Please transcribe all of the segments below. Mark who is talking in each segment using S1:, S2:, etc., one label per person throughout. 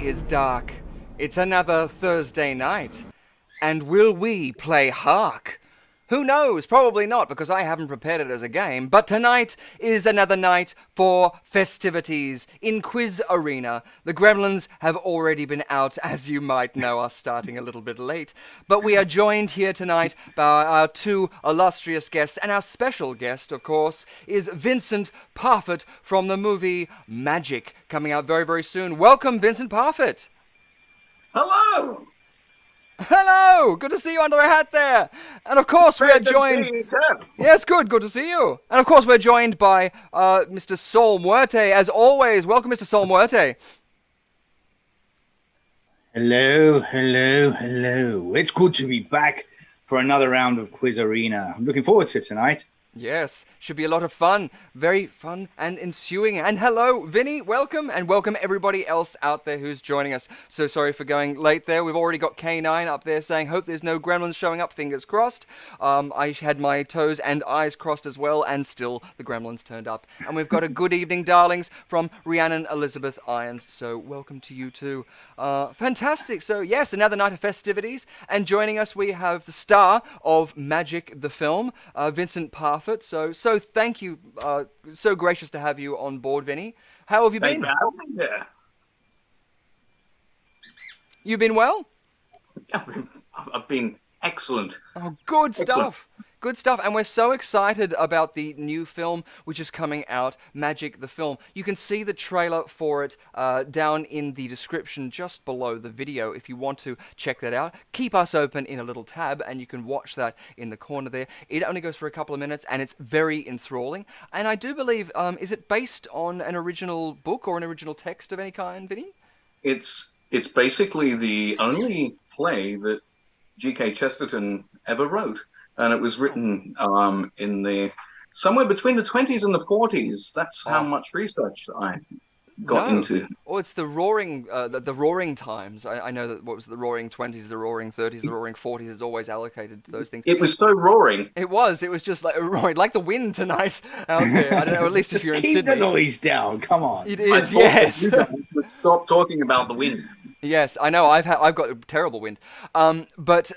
S1: Is dark. It's another Thursday night. And will we play Hark? Who knows? Probably not, because I haven't prepared it as a game. But tonight is another night for festivities in Quiz Arena. The Gremlins have already been out, as you might know, us starting a little bit late. But we are joined here tonight by our two illustrious guests. And our special guest, of course, is Vincent Parfitt from the movie Magic, coming out very, very soon. Welcome, Vincent Parfitt.
S2: Hello!
S1: Hello! Good to see you under a hat there. And of course we are joined... Yes, good to see you. And of course we're joined by Mr. Sol Muerte, as always. Welcome, Mr. Sol Muerte.
S3: Hello. It's good to be back for another round of Quiz Arena. I'm looking forward to it tonight.
S1: Yes, should be a lot of fun. Very fun and ensuing. And hello, Vinny, welcome. And welcome everybody else out there who's joining us. So sorry for going late there. We've already got K9 up there saying, hope there's no gremlins showing up, fingers crossed. I had my toes and eyes crossed as well, and still the gremlins turned up. And we've got a good evening, darlings, from Rhiannon Elizabeth Irons. So welcome to you too. Fantastic. So yes, another night of festivities. And joining us, we have the star of Magic the film, Vincent Parfitt. So thank you. So gracious to have you on board, Vinny. How have you been? You been well?
S2: I've been excellent.
S1: Oh, good stuff. Good stuff. And we're so excited about the new film, which is coming out, Magic the Film. You can see the trailer for it down in the description just below the video if you want to check that out. Keep us open in a little tab, and you can watch that in the corner there. It only goes for a couple of minutes, and it's very enthralling. And I do believe, is it based on an original book or an original text of any kind, Vinny?
S2: It's basically the only play that G.K. Chesterton ever wrote. And it was written in the somewhere between the 20s and the 40s. That's how much research I got into.
S1: Oh, it's the roaring times. I know that, what was it, the roaring 20s, the roaring 30s, the roaring 40s is always allocated to those things.
S2: It was so roaring.
S1: It was just like roaring, like the wind tonight out there. I don't know, at least if you're in Sydney.
S3: Keep the noise down, come on.
S1: It is, yes.
S2: Stop talking about the wind.
S1: Yes, I know. I've got a terrible wind. But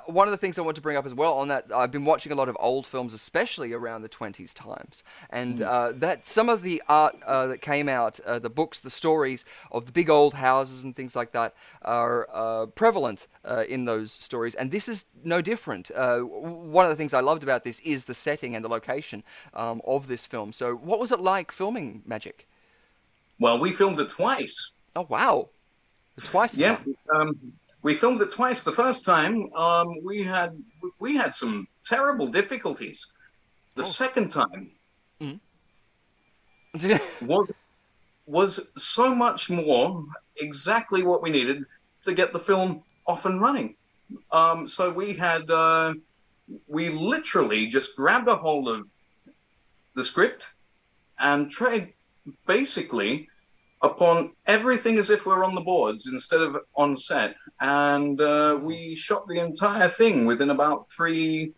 S1: one of the things I want to bring up as well on that, I've been watching a lot of old films, especially around the 20s times, and that some of the art that came out, the books, the stories of the big old houses and things like that are prevalent in those stories, and this is no different. One of the things I loved about this is the setting and the location of this film. So, what was it like filming Magic?
S2: Well, we filmed it twice.
S1: Oh wow! Twice.
S2: Yeah, we filmed it twice. The first time, we had some terrible difficulties. The second time was so much more exactly what we needed to get the film off and running. So we literally just grabbed a hold of the script and tried basically upon everything as if we're on the boards instead of on set. And we shot the entire thing within about 3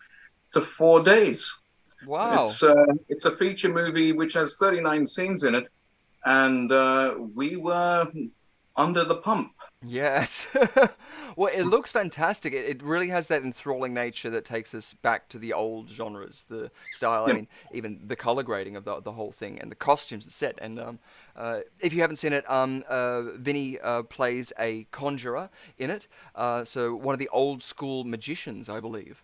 S2: to 4 days.
S1: Wow.
S2: It's a feature movie which has 39 scenes in it. And we were under the pump
S1: Yes. Well, it looks fantastic. It really has that enthralling nature that takes us back to the old genres, the style. I
S2: Yeah.
S1: mean, even the color grading of the whole thing and the costumes, the set. And if you haven't seen it, Vinny plays a conjurer in it. So one of the old school magicians, I believe.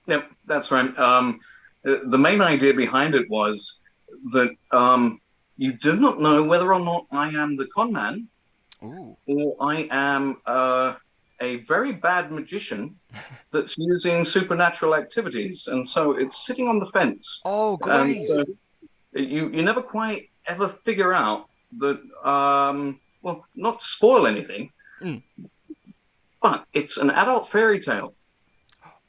S2: Yep, that's right. The main idea behind it was that you do not know whether or not I am the con man
S1: Ooh.
S2: or I am a very bad magician that's using supernatural activities, and so it's sitting on the fence,
S1: Oh,
S2: and
S1: great.
S2: you never quite ever figure out that. Well, not to spoil anything,
S1: Mm.
S2: but it's an adult fairy tale.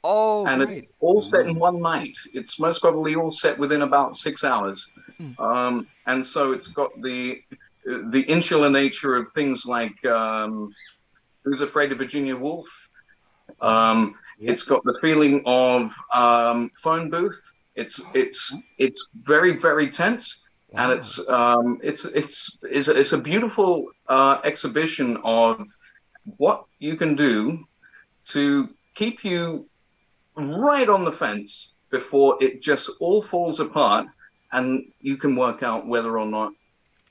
S1: Oh,
S2: And it's
S1: great.
S2: all set in
S1: Ooh.
S2: one night. It's most probably all set within about 6 hours,
S1: Mm.
S2: and so it's got the insular nature of things like Who's Afraid of Virginia Woolf.
S3: Yep.
S2: It's got the feeling of phone booth. It's very very tense, and
S1: Wow.
S2: it's a beautiful exhibition of what you can do to keep you right on the fence before it just all falls apart, and you can work out whether or not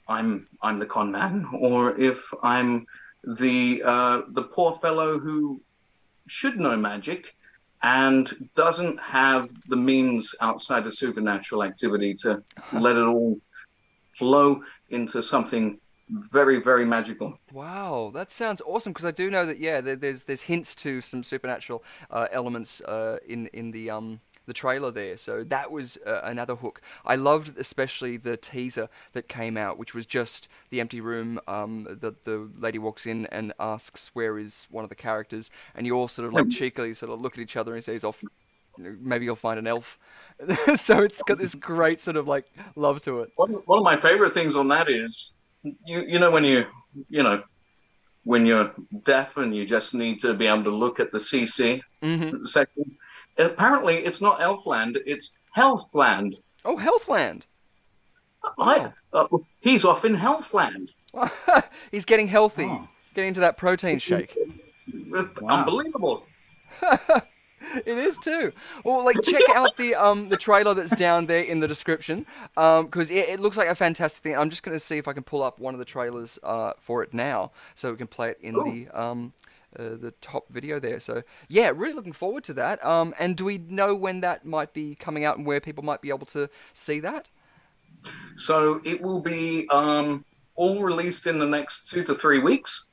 S2: I'm the con man, or if I'm the poor fellow who should know magic and doesn't have the means outside of supernatural activity to let it all flow into something very very magical.
S1: Wow, that sounds awesome because I do know that yeah, there's hints to some supernatural elements in the trailer there. So that was another hook. I loved especially the teaser that came out, which was just the empty room. The lady walks in and asks where is one of the characters, and you all sort of like cheekily sort of look at each other and says off. Maybe you'll find an elf. So it's got this great sort of like love to it.
S2: One of my favorite things on that is you know you know when you're deaf and you just need to be able to look at the CC
S1: Hmm.
S2: section. Apparently, it's not Elfland; it's Healthland.
S1: Oh, Healthland.
S2: I
S1: Wow.
S2: He's off in Healthland.
S1: He's getting healthy,
S3: Oh,
S1: getting into that protein shake.
S3: wow.
S2: Unbelievable.
S1: It is too. Well, like check out the trailer that's down there in the description, because it looks like a fantastic thing. I'm just gonna see if I can pull up one of the trailers for it now, so we can play it in
S2: Cool.
S1: the top video there. So yeah, really looking forward to that. And do we know when that might be coming out and where people might be able to see that?
S2: So it will be all released in the next 2 to 3 weeks,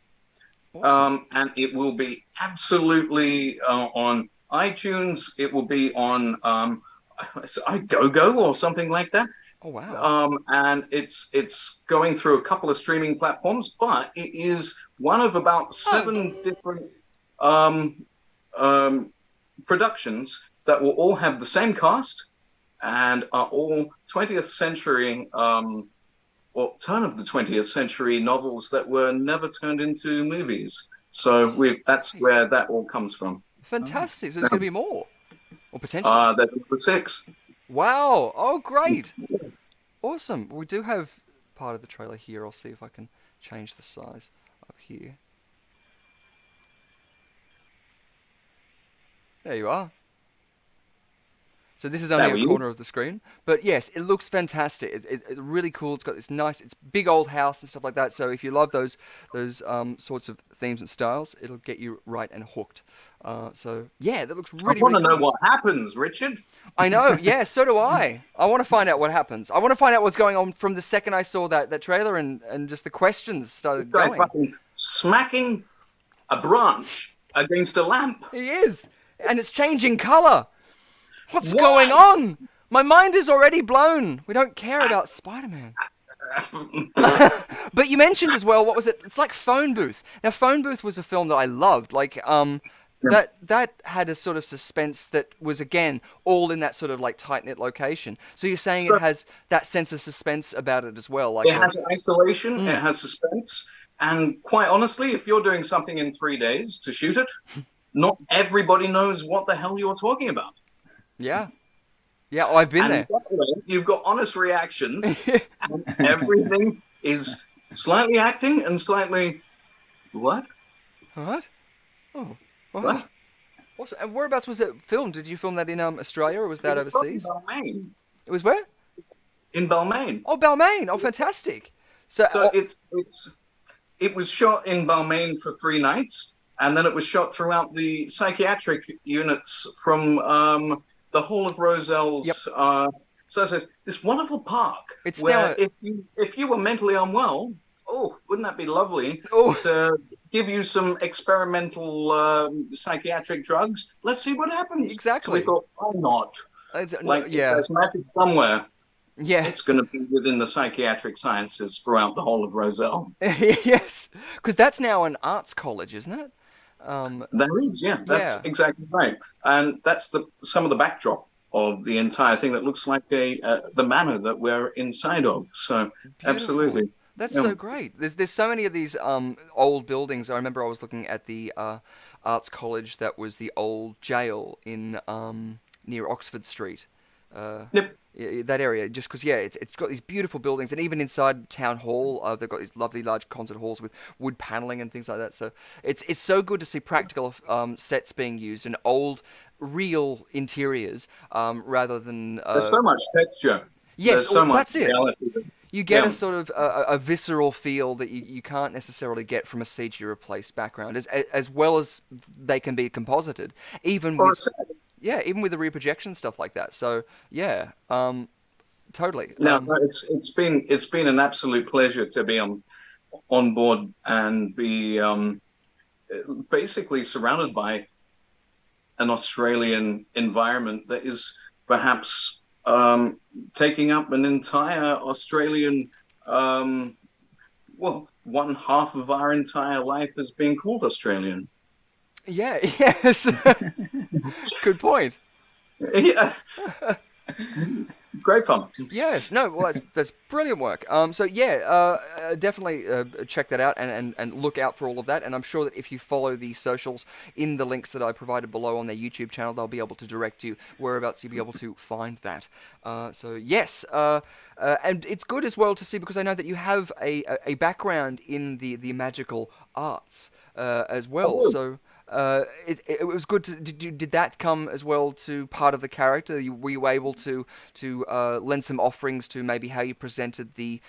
S1: Awesome.
S2: and it will be absolutely on iTunes. It will be on iGoGo or something like that.
S1: Oh wow.
S2: And it's going through a couple of streaming platforms, but it is one of about seven different um, um, productions that will all have the same cast and are all 20th century or turn of the 20th century novels that were never turned into movies. So that's where that all comes from.
S1: Fantastic. So there's gonna be more, or potentially.
S2: That's the six.
S1: Wow. Oh great. Awesome. We do have part of the trailer here. I'll see if I can change the size up here. There you are. So this is only
S2: That were
S1: a
S2: you.
S1: corner of the screen, but yes, it looks fantastic. It's really cool. It's got this nice, it's big old house and stuff like that. So if you love those sorts of themes and styles, it'll get you right and hooked. So yeah, that looks
S2: I
S1: really
S2: want
S1: really
S2: to know
S1: cool.
S2: what happens, Richard.
S1: I know. Yeah, so do I. I want to find out what happens. I want to find out what's going on from the second I saw that trailer and just the questions started
S2: Guy
S1: going.
S2: fucking smacking a branch against a lamp.
S1: He is, and it's changing color. What's going
S2: Why?
S1: on? My mind is already blown. We don't care about Spider-Man. But you mentioned as well, what was it? It's like Phone Booth. Now, Phone Booth was a film that I loved. Like, that had a sort of suspense that was again all in that sort of like tight knit location. So you're saying
S2: So
S1: it has that sense of suspense about it as well, like
S2: it has isolation, it
S1: Mm.
S2: has suspense, and quite honestly, if you're doing something in 3 days to shoot it, not everybody knows what the hell you're talking about.
S1: yeah, yeah. Oh, I've been
S2: And
S1: there.
S2: that way, you've got honest reactions, and everything is slightly acting and slightly what?
S1: What? Oh, wow.
S2: Right?
S1: Awesome. And whereabouts was it filmed? Did you film that in Australia or was
S2: It
S1: that
S2: was shot in
S1: overseas?
S2: Balmain.
S1: It was where?
S2: In Balmain.
S1: Oh, Balmain. Oh, fantastic. So,
S2: So it was shot in Balmain for 3 nights, and then it was shot throughout the psychiatric units from the whole of
S1: yep.
S2: Roselle's. So it's this wonderful park
S1: It's now
S2: where if you were mentally unwell, oh, wouldn't that be lovely
S1: oh,
S2: to give you some experimental psychiatric drugs? Let's see what happens. So we
S1: exactly.
S2: thought, why not?
S1: No,
S2: Like if
S1: yeah.
S2: there's magic somewhere,
S1: Yeah.
S2: it's going to be within the psychiatric sciences throughout the whole of Roselle.
S1: Yes. Because that's now an arts college, isn't it?
S2: There is, yeah, that's
S1: Yeah.
S2: exactly right, and that's some of the backdrop of the entire thing that looks like the manor that we're inside of. So,
S1: Beautiful.
S2: absolutely,
S1: That's
S2: yeah.
S1: so great. There's so many of these old buildings. I remember I was looking at the arts college that was the old jail in near Oxford Street.
S2: Yep.
S1: That area, just because it's got these beautiful buildings, and even inside town hall, they've got these lovely large concert halls with wood paneling and things like that. So it's so good to see practical sets being used and old, real interiors rather than
S2: There's so much texture.
S1: yes,
S2: There's so much
S1: that's it.
S2: reality.
S1: You get a
S2: Yeah.
S1: sort of a visceral feel that you can't necessarily get from a CG replaced background, as well as they can be composited, even
S2: Or
S1: with even with the reprojection stuff like that. So yeah, totally.
S2: no, no, it's been an absolute pleasure to be on board and be basically surrounded by an Australian environment that is perhaps taking up an entire Australian, well, one half of our entire life has been called Australian.
S1: Yeah, yes. Good point.
S2: Yeah, great fun.
S1: Yes, no, well, that's brilliant work. So yeah, definitely check that out and look out for all of that. And I'm sure that if you follow the socials in the links that I provided below on their YouTube channel, they'll be able to direct you whereabouts you'll be able to find that. So yes, and it's good as well to see because I know that you have a background in the magical arts as well.
S2: Oh,
S1: So. It was good to did that come as well to part of the character? Were you able to lend some offerings to maybe how you presented the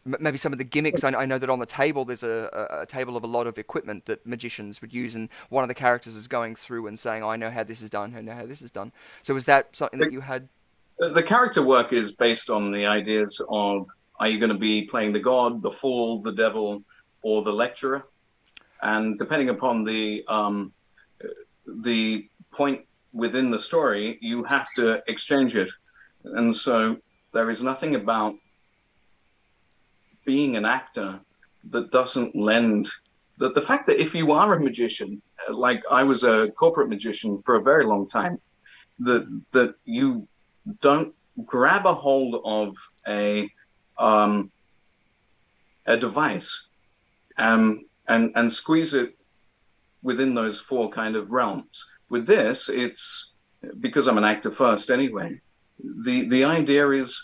S1: maybe some of the gimmicks? I know that on the table there's a table of a lot of equipment that magicians would use, and one of the characters is going through and saying, oh, "I know how this is done. I know how this is done." So was that something that you had?
S2: the character work is based on the ideas of are you going to be playing the god, the fool, the devil, or the lecturer? And depending upon the point within the story, you have to exchange it. And so there is nothing about being an actor that doesn't lend the fact that if you are a magician, like I was a corporate magician for a very long time, that you don't grab a hold of a device and squeeze it within those four kind of realms. With this, it's because I'm an actor first anyway. The idea is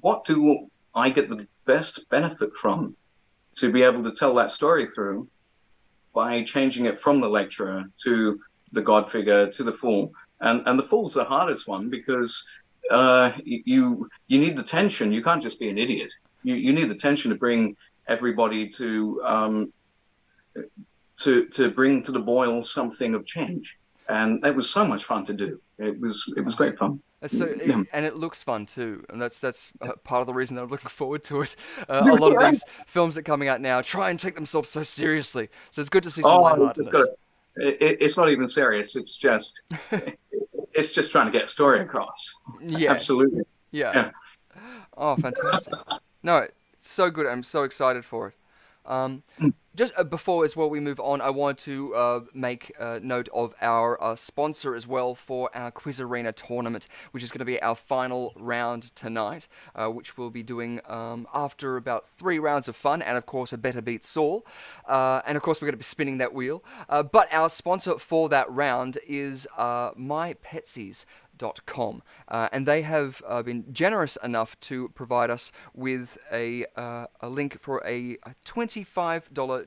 S2: what do I get the best benefit from to be able to tell that story through by changing it from the lecturer to the god figure to the fool. And the fool's the hardest one because you need the tension. You can't just be an idiot. You need the tension to bring everybody to bring to the boil something of change, and it was so much fun to do. It was great fun.
S1: And it looks fun too, and that's part of the reason that I'm looking forward to it. A lot of these films that are coming out now try and take themselves so seriously, so it's good to see some lightheartedness.
S2: It's not even serious. It's just trying to get a story across.
S1: Yeah,
S2: Absolutely.
S1: yeah. Oh, fantastic! No, it's so good. I'm so excited for it. Just before as well we move on, I want to make note of our sponsor as well for our Quiz Arena tournament, which is going to be our final round tonight, which we'll be doing after about 3 rounds of fun, and of course a better beat Saul, and of course we're going to be spinning that wheel. But our sponsor for that round is mypetsies.com. And they have been generous enough to provide us with a link for a $25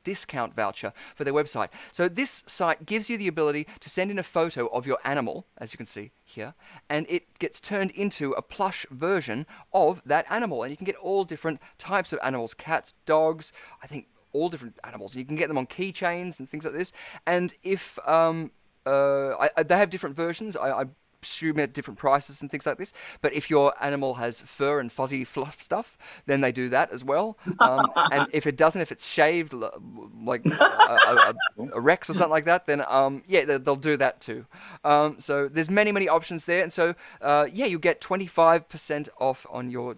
S1: discount voucher for their website. So this site gives you the ability to send in a photo of your animal, as you can see here, and it gets turned into a plush version of that animal. And you can get all different types of animals, cats, dogs, I think all different animals. You can get them on keychains and things like this. And if they have different versions, I assume at different prices and things like this. But if your animal has fur and fuzzy fluff stuff, then they do that as well. And if it doesn't, if it's shaved like a Rex or something like that, then yeah, they'll do that too. So there's many options there, and so yeah, you get 25% off on your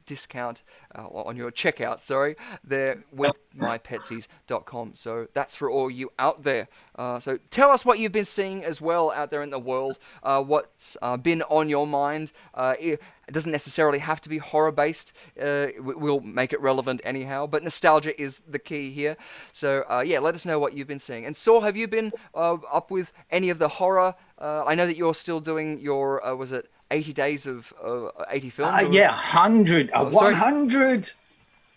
S1: discount on your checkout, sorry, there with mypetsies.com. So that's for all you out there. So tell us what you've been seeing as well out there in the world, what's been on your mind. It doesn't necessarily have to be horror-based. We'll make it relevant anyhow, but nostalgia is the key here. So yeah, let us know what you've been seeing. And Saw, have you been up with any of the horror? I know that you're still doing your, was it 80 days of 80 films?
S3: Yeah, 100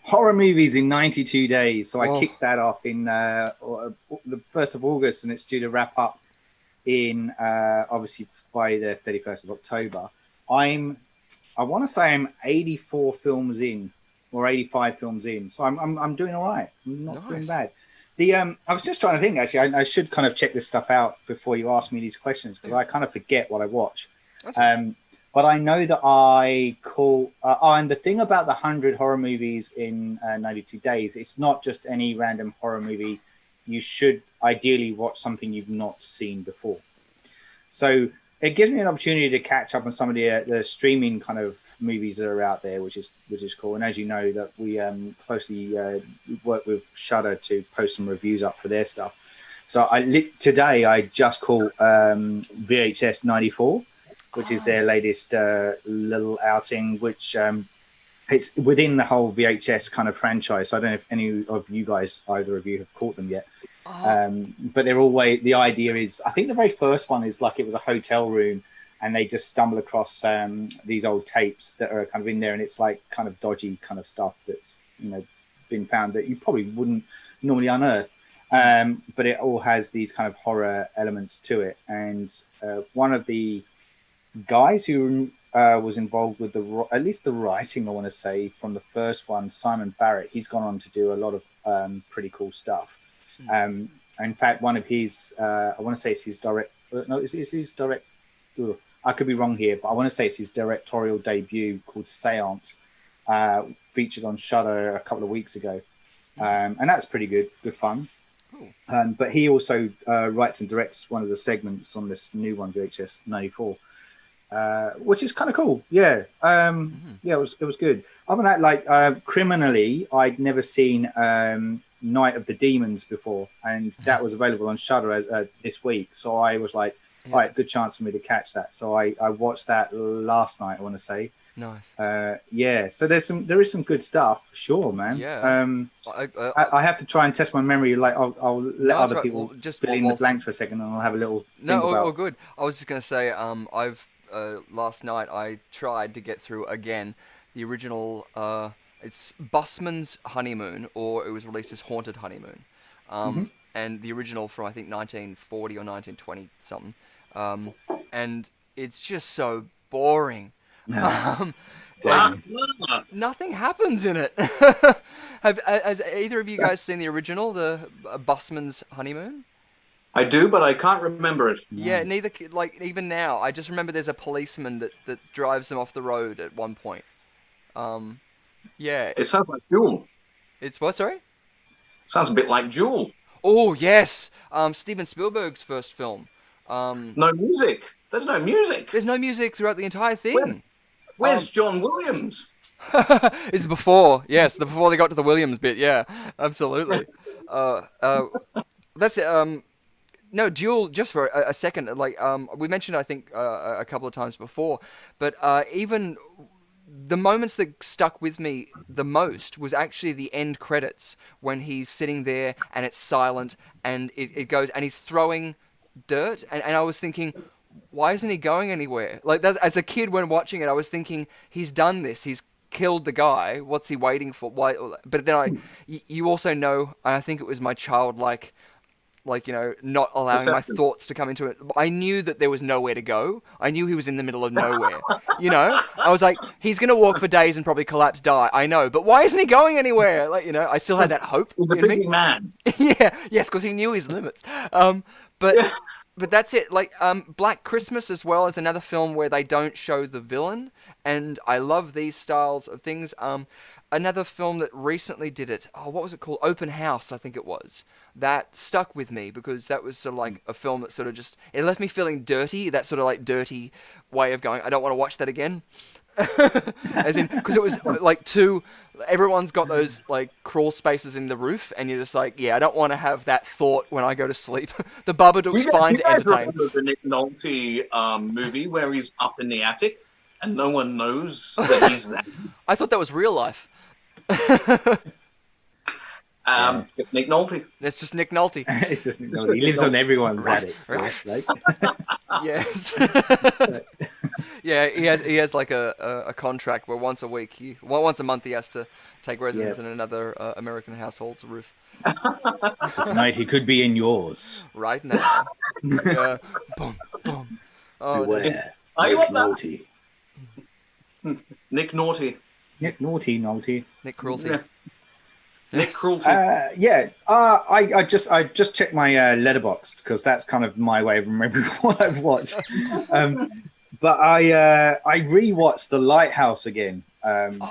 S3: horror movies in 92 days. So I kicked that off in the 1st of August, and it's due to wrap up in obviously by the 31st of October. I want to say I'm 84 films in, or 85 films in. So I'm doing all right. I'm not doing bad. I was just trying to think, actually, I should kind of check this stuff out before you ask me these questions, because I kind of forget what I watch. But I know that I call... and the thing about the 100 horror movies in 92 days, it's not just any random horror movie. You should ideally watch something you've not seen before. So it gives me an opportunity to catch up on some of the streaming kind of movies that are out there, which is cool. And as you know, that we closely work with Shudder to post some reviews up for their stuff. So today I just caught VHS 94, which is their latest little outing, which it's within the whole VHS kind of franchise. So I don't know if any of you guys, either of you, have caught them yet. But they're always, the idea is, I think the very first one is like it was a hotel room, and they just stumble across these old tapes that are kind of in there, and it's like kind of dodgy kind of stuff that's, you know, been found that you probably wouldn't normally unearth. But it all has these kind of horror elements to it. And one of the guys who was involved with at least the writing, I want to say, from the first one, Simon Barrett, he's gone on to do a lot of pretty cool stuff. In fact, one of his, I want to say it's his direct, no, it's his direct, I could be wrong here, but I want to say it's his directorial debut called Seance, featured on Shudder a couple of weeks ago. And that's pretty good fun. Cool. But he also writes and directs one of the segments on this new one, VHS 94. Which is kind of cool. Yeah. Yeah, it was good. Other than that, like criminally, I'd never seen Night of the Demons before, and that was available on Shudder this week. So I was like, all right, good chance for me to catch that. So I watched that last night, I want to say. Nice. Yeah. So there is some good stuff, sure, man.
S1: Yeah.
S3: I have to try and test my memory. Like I'll let other people just fill in the blanks for a second, and I'll have a little.
S1: All good. I was just gonna say, last night I tried to get through again the original. It's Busman's Honeymoon, or it was released as Haunted Honeymoon, and the original from I think 1940 or 1920 something, and it's just so boring. Nothing happens in it. Has either of you guys seen the original, the Busman's Honeymoon?
S2: I do, but I can't remember it.
S1: Yeah, neither. Like even now, I just remember there's a policeman that drives them off the road at one point. Yeah.
S2: It sounds like Jewel.
S1: It's what? Sorry.
S2: Sounds a bit like Jewel.
S1: Oh yes, Steven Spielberg's first film.
S2: No music. There's no music.
S1: There's no music throughout the entire thing.
S2: Where's John Williams?
S1: It's before. Yes, before they got to the Williams bit. Yeah, absolutely. That's it. No, Duel, just for a second, like we mentioned, I think, a couple of times before, but even the moments that stuck with me the most was actually the end credits, when he's sitting there and it's silent and it goes, and he's throwing dirt, and I was thinking, why isn't he going anywhere? Like that, as a kid when watching it, I was thinking, he's done this, he's killed the guy. What's he waiting for? Why? But then you also know, I think it was my childlike, not allowing my
S2: Perception.
S1: thoughts to come into it. I knew that there was nowhere to go. I knew he was in the middle of nowhere. I was like, he's gonna walk for days and probably collapse, die. I know, but why isn't he going anywhere? I still had that hope
S2: He's a
S1: in
S2: busy
S1: me.
S2: man.
S1: Yeah, yes, because he knew his limits. But
S2: Yeah.
S1: but that's it. Black Christmas as well is another film where they don't show the villain, and I love these styles of things. Another film that recently did it. Oh, what was it called? Open House, I think it was. That stuck with me because that was sort of like a film that sort of just it left me feeling dirty. That sort of like dirty way of going. I don't want to watch that again. As in, because it was like everyone's got those like crawl spaces in the roof, and you're just like, yeah, I don't want to have that thought when I go to sleep. The Babadook's fine to entertain.
S2: Remember the Nick Nolte movie where he's up in the attic and no one knows that he's there?
S1: I thought that was real life.
S2: It's Nick Nolte.
S1: It's just Nick Nolte.
S3: It's just Nick Nolte. He lives on everyone's attic.
S1: Right.
S3: Right?
S1: Yes. Yeah, he has like a contract where once a month he has to take residence in another American household's roof.
S3: So tonight he could be in yours.
S1: Right now. Yeah. Boom, boom. Oh,
S3: Beware.
S2: Nick
S3: Nolte.
S2: Nick Naughty.
S3: Nick Nolte.
S1: Nick Cruelty.
S2: Yeah. Nick Cruelty.
S3: I just checked my Letterboxd because that's kind of my way of remembering what I've watched. But I rewatched The Lighthouse again,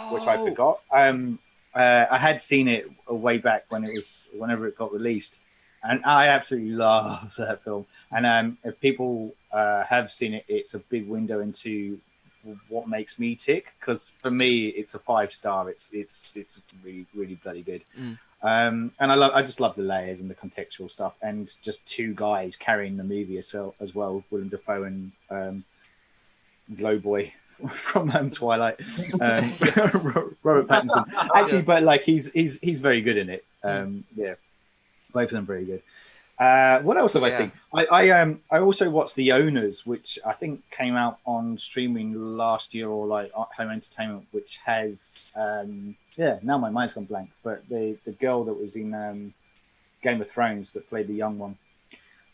S3: which I forgot. I had seen it way back whenever it got released, and I absolutely love that film. And if people have seen it, it's a big window into what makes me tick, because for me it's a 5-star. It's really, really bloody good. And I just love the layers and the contextual stuff, and just two guys carrying the movie as well, Willem Dafoe and Glowboy from Twilight, Robert Pattinson. Actually, but like he's very good in it. Yeah, both of them very good. What else have I seen? I also watched The Owners, which I think came out on streaming last year, or like Home Entertainment, which has now my mind's gone blank. But the girl that was in Game of Thrones that played the young one,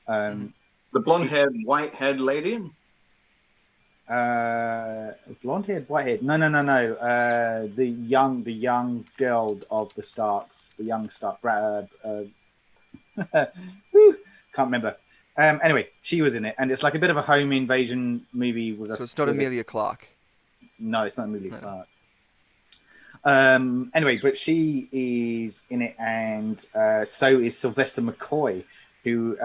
S2: the blonde-haired, white-haired lady.
S3: Blonde-haired, white-haired. No. The young girl of the Starks, the young Stark. Can't remember. Anyway, she was in it, and it's like a bit of a home invasion movie with.
S1: So it's not Emilia Clarke.
S3: No, it's not Emilia Clarke. Anyway, but she is in it, and so is Sylvester McCoy, who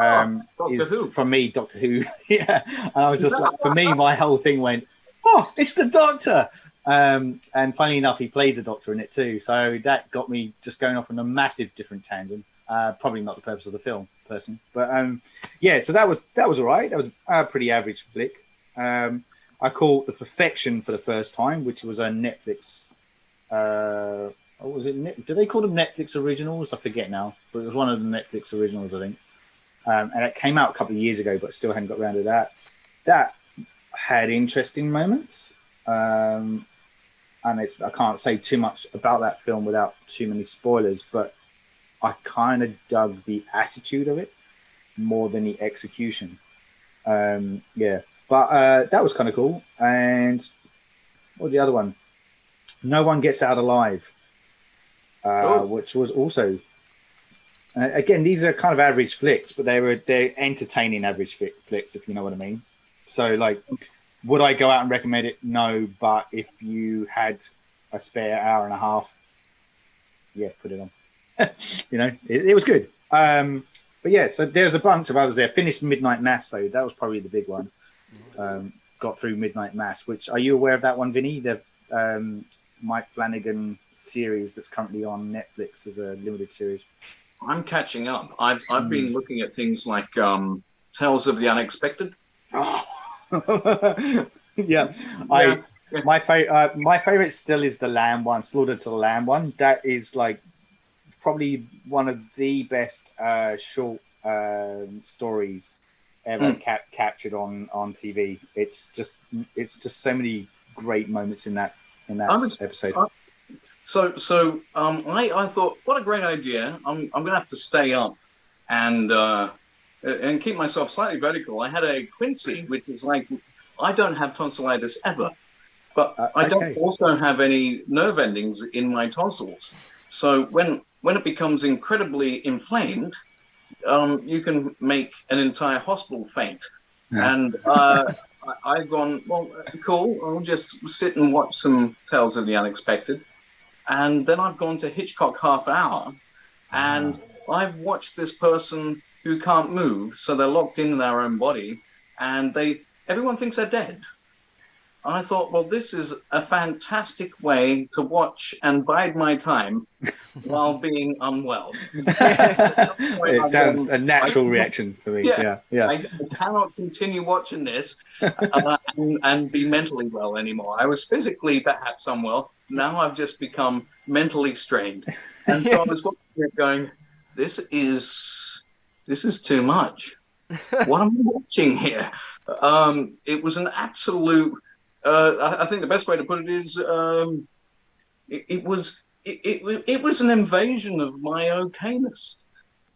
S3: is
S2: Who?
S3: from me, Doctor Who. Yeah, and I was just like, for me, my whole thing went, oh, it's the Doctor. And funnily enough, he plays a Doctor in it too, so that got me just going off on a massive different tangent. Probably not the purpose of the film, personally, but so that was all right. That was a pretty average flick. I caught The Perfection for the first time, which was a Netflix. What was it? Do they call them Netflix originals? I forget now, but it was one of the Netflix originals, I think. And it came out a couple of years ago, but still hadn't got around to that. That had interesting moments, and I can't say too much about that film without too many spoilers, but I kind of dug the attitude of it more than the execution. But that was kind of cool. And what was the other one? No One Gets Out Alive, which was also again, these are kind of average flicks, but they're entertaining average flicks, if you know what I mean. So, like, would I go out and recommend it? No, but if you had a spare hour and a half, yeah, put it on. It was good. But yeah, so there's a bunch of others there. Finished Midnight Mass, though. That was probably the big one. Got through Midnight Mass, which, are you aware of that one, Vinny? The Mike Flanagan series that's currently on Netflix as a limited series.
S2: I'm catching up. I've been looking at things like Tales of the Unexpected.
S3: Yeah. My favorite still is the Lamb one, Slaughter to the Lamb one. That is like probably one of the best short stories ever captured on TV. It's just so many great moments in that in that episode.
S2: I thought, what a great idea. I'm going to have to stay up and keep myself slightly vertical. I had a quinsy, which is like, I don't have tonsillitis ever, but I don't also have any nerve endings in my tonsils. So when it becomes incredibly inflamed, you can make an entire hospital faint. Yeah. And I've gone, well, cool, I'll just sit and watch some Tales of the Unexpected. And then I've gone to Hitchcock Half Hour, and I've watched this person who can't move, so they're locked in their own body, and everyone thinks they're dead. I thought, well, this is a fantastic way to watch and bide my time while being unwell.
S3: It sounds a natural reaction for me. Yeah.
S2: I cannot continue watching this and be mentally well anymore. I was physically perhaps unwell. Now I've just become mentally strained. And so I was watching it going, this is too much. What am I watching here? It was an absolute... I think the best way to put it is it was an invasion of my okayness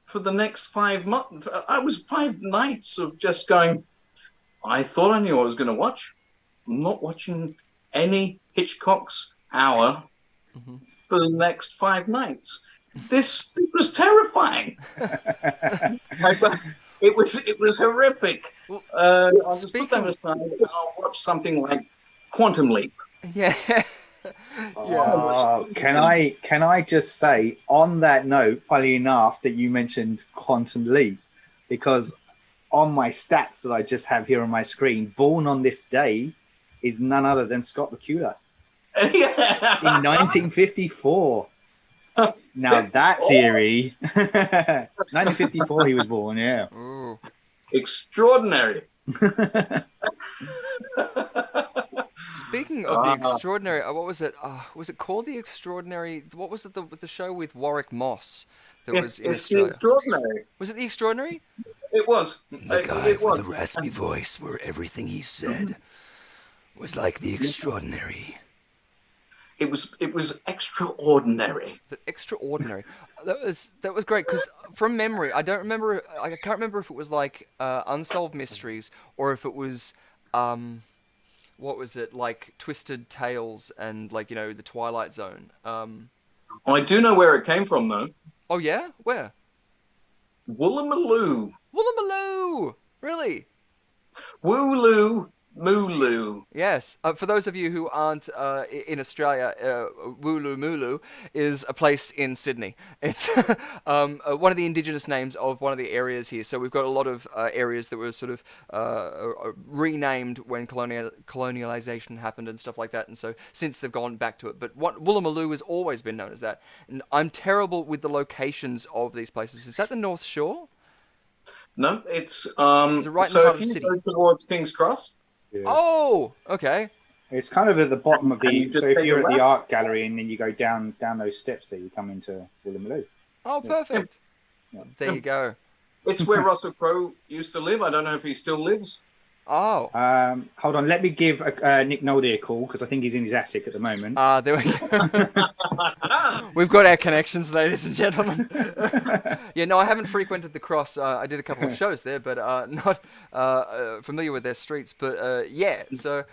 S2: for the next 5 months. I was 5 nights of just going, I thought I knew what I was going to watch. I'm not watching any Hitchcock's Hour for the next 5 nights. This was terrifying. It was horrific. I'll just put that aside and I'll watch something like Quantum Leap.
S1: Yeah.
S3: Can I just say on that note, funny enough, that you mentioned Quantum Leap, because on my stats that I just have here on my screen, born on this day is none other than Scott Bakula. In 1954. Now that's eerie. 1954 he was born, yeah.
S1: Ooh.
S2: Extraordinary.
S1: Speaking of the extraordinary, what was it? Was it called The Extraordinary? What was it, the show with Warwick Moss that was in Australia?
S2: The Extraordinary.
S1: Was it The Extraordinary?
S2: It was.
S4: The guy with the raspy voice where everything he said was like The Extraordinary.
S2: It was extraordinary.
S1: The Extraordinary. That was great, because from memory, I can't remember if it was like Unsolved Mysteries or if it was what was it, like Twisted Tales and like, you know, the Twilight Zone.
S2: I do know where it came from though.
S1: Oh yeah? Where?
S2: Woolloomooloo.
S1: Woolloomooloo! Really?
S2: Wooloo. Mooloo.
S1: Yes. For those of you who aren't in Australia, Woolloomooloo is a place in Sydney. It's one of the indigenous names of one of the areas here. So we've got a lot of areas that were sort of renamed when colonialization happened and stuff like that. And so since they've gone back to it. But Woolloomooloo has always been known as that. And I'm terrible with the locations of these places. Is that the North Shore?
S2: No, it's...
S1: Is it right in the heart of the city?
S2: So if you go towards King's Cross...
S3: Yeah.
S1: Oh, okay.
S3: It's kind of at the bottom of the... So if you're at the art gallery and then you go down those steps there, you come into Woolloomooloo.
S1: Oh, perfect.
S3: Yeah.
S1: There you go.
S2: It's where Russell Crowe used to live. I don't know if he still lives.
S1: Oh.
S3: Hold on. Let me give Nick Noldy a call, because I think he's in his attic at the moment.
S1: There we go. We've got our connections, ladies and gentlemen. Yeah, no, I haven't frequented the Cross. I did a couple of shows there, but not familiar with their streets. But yeah, so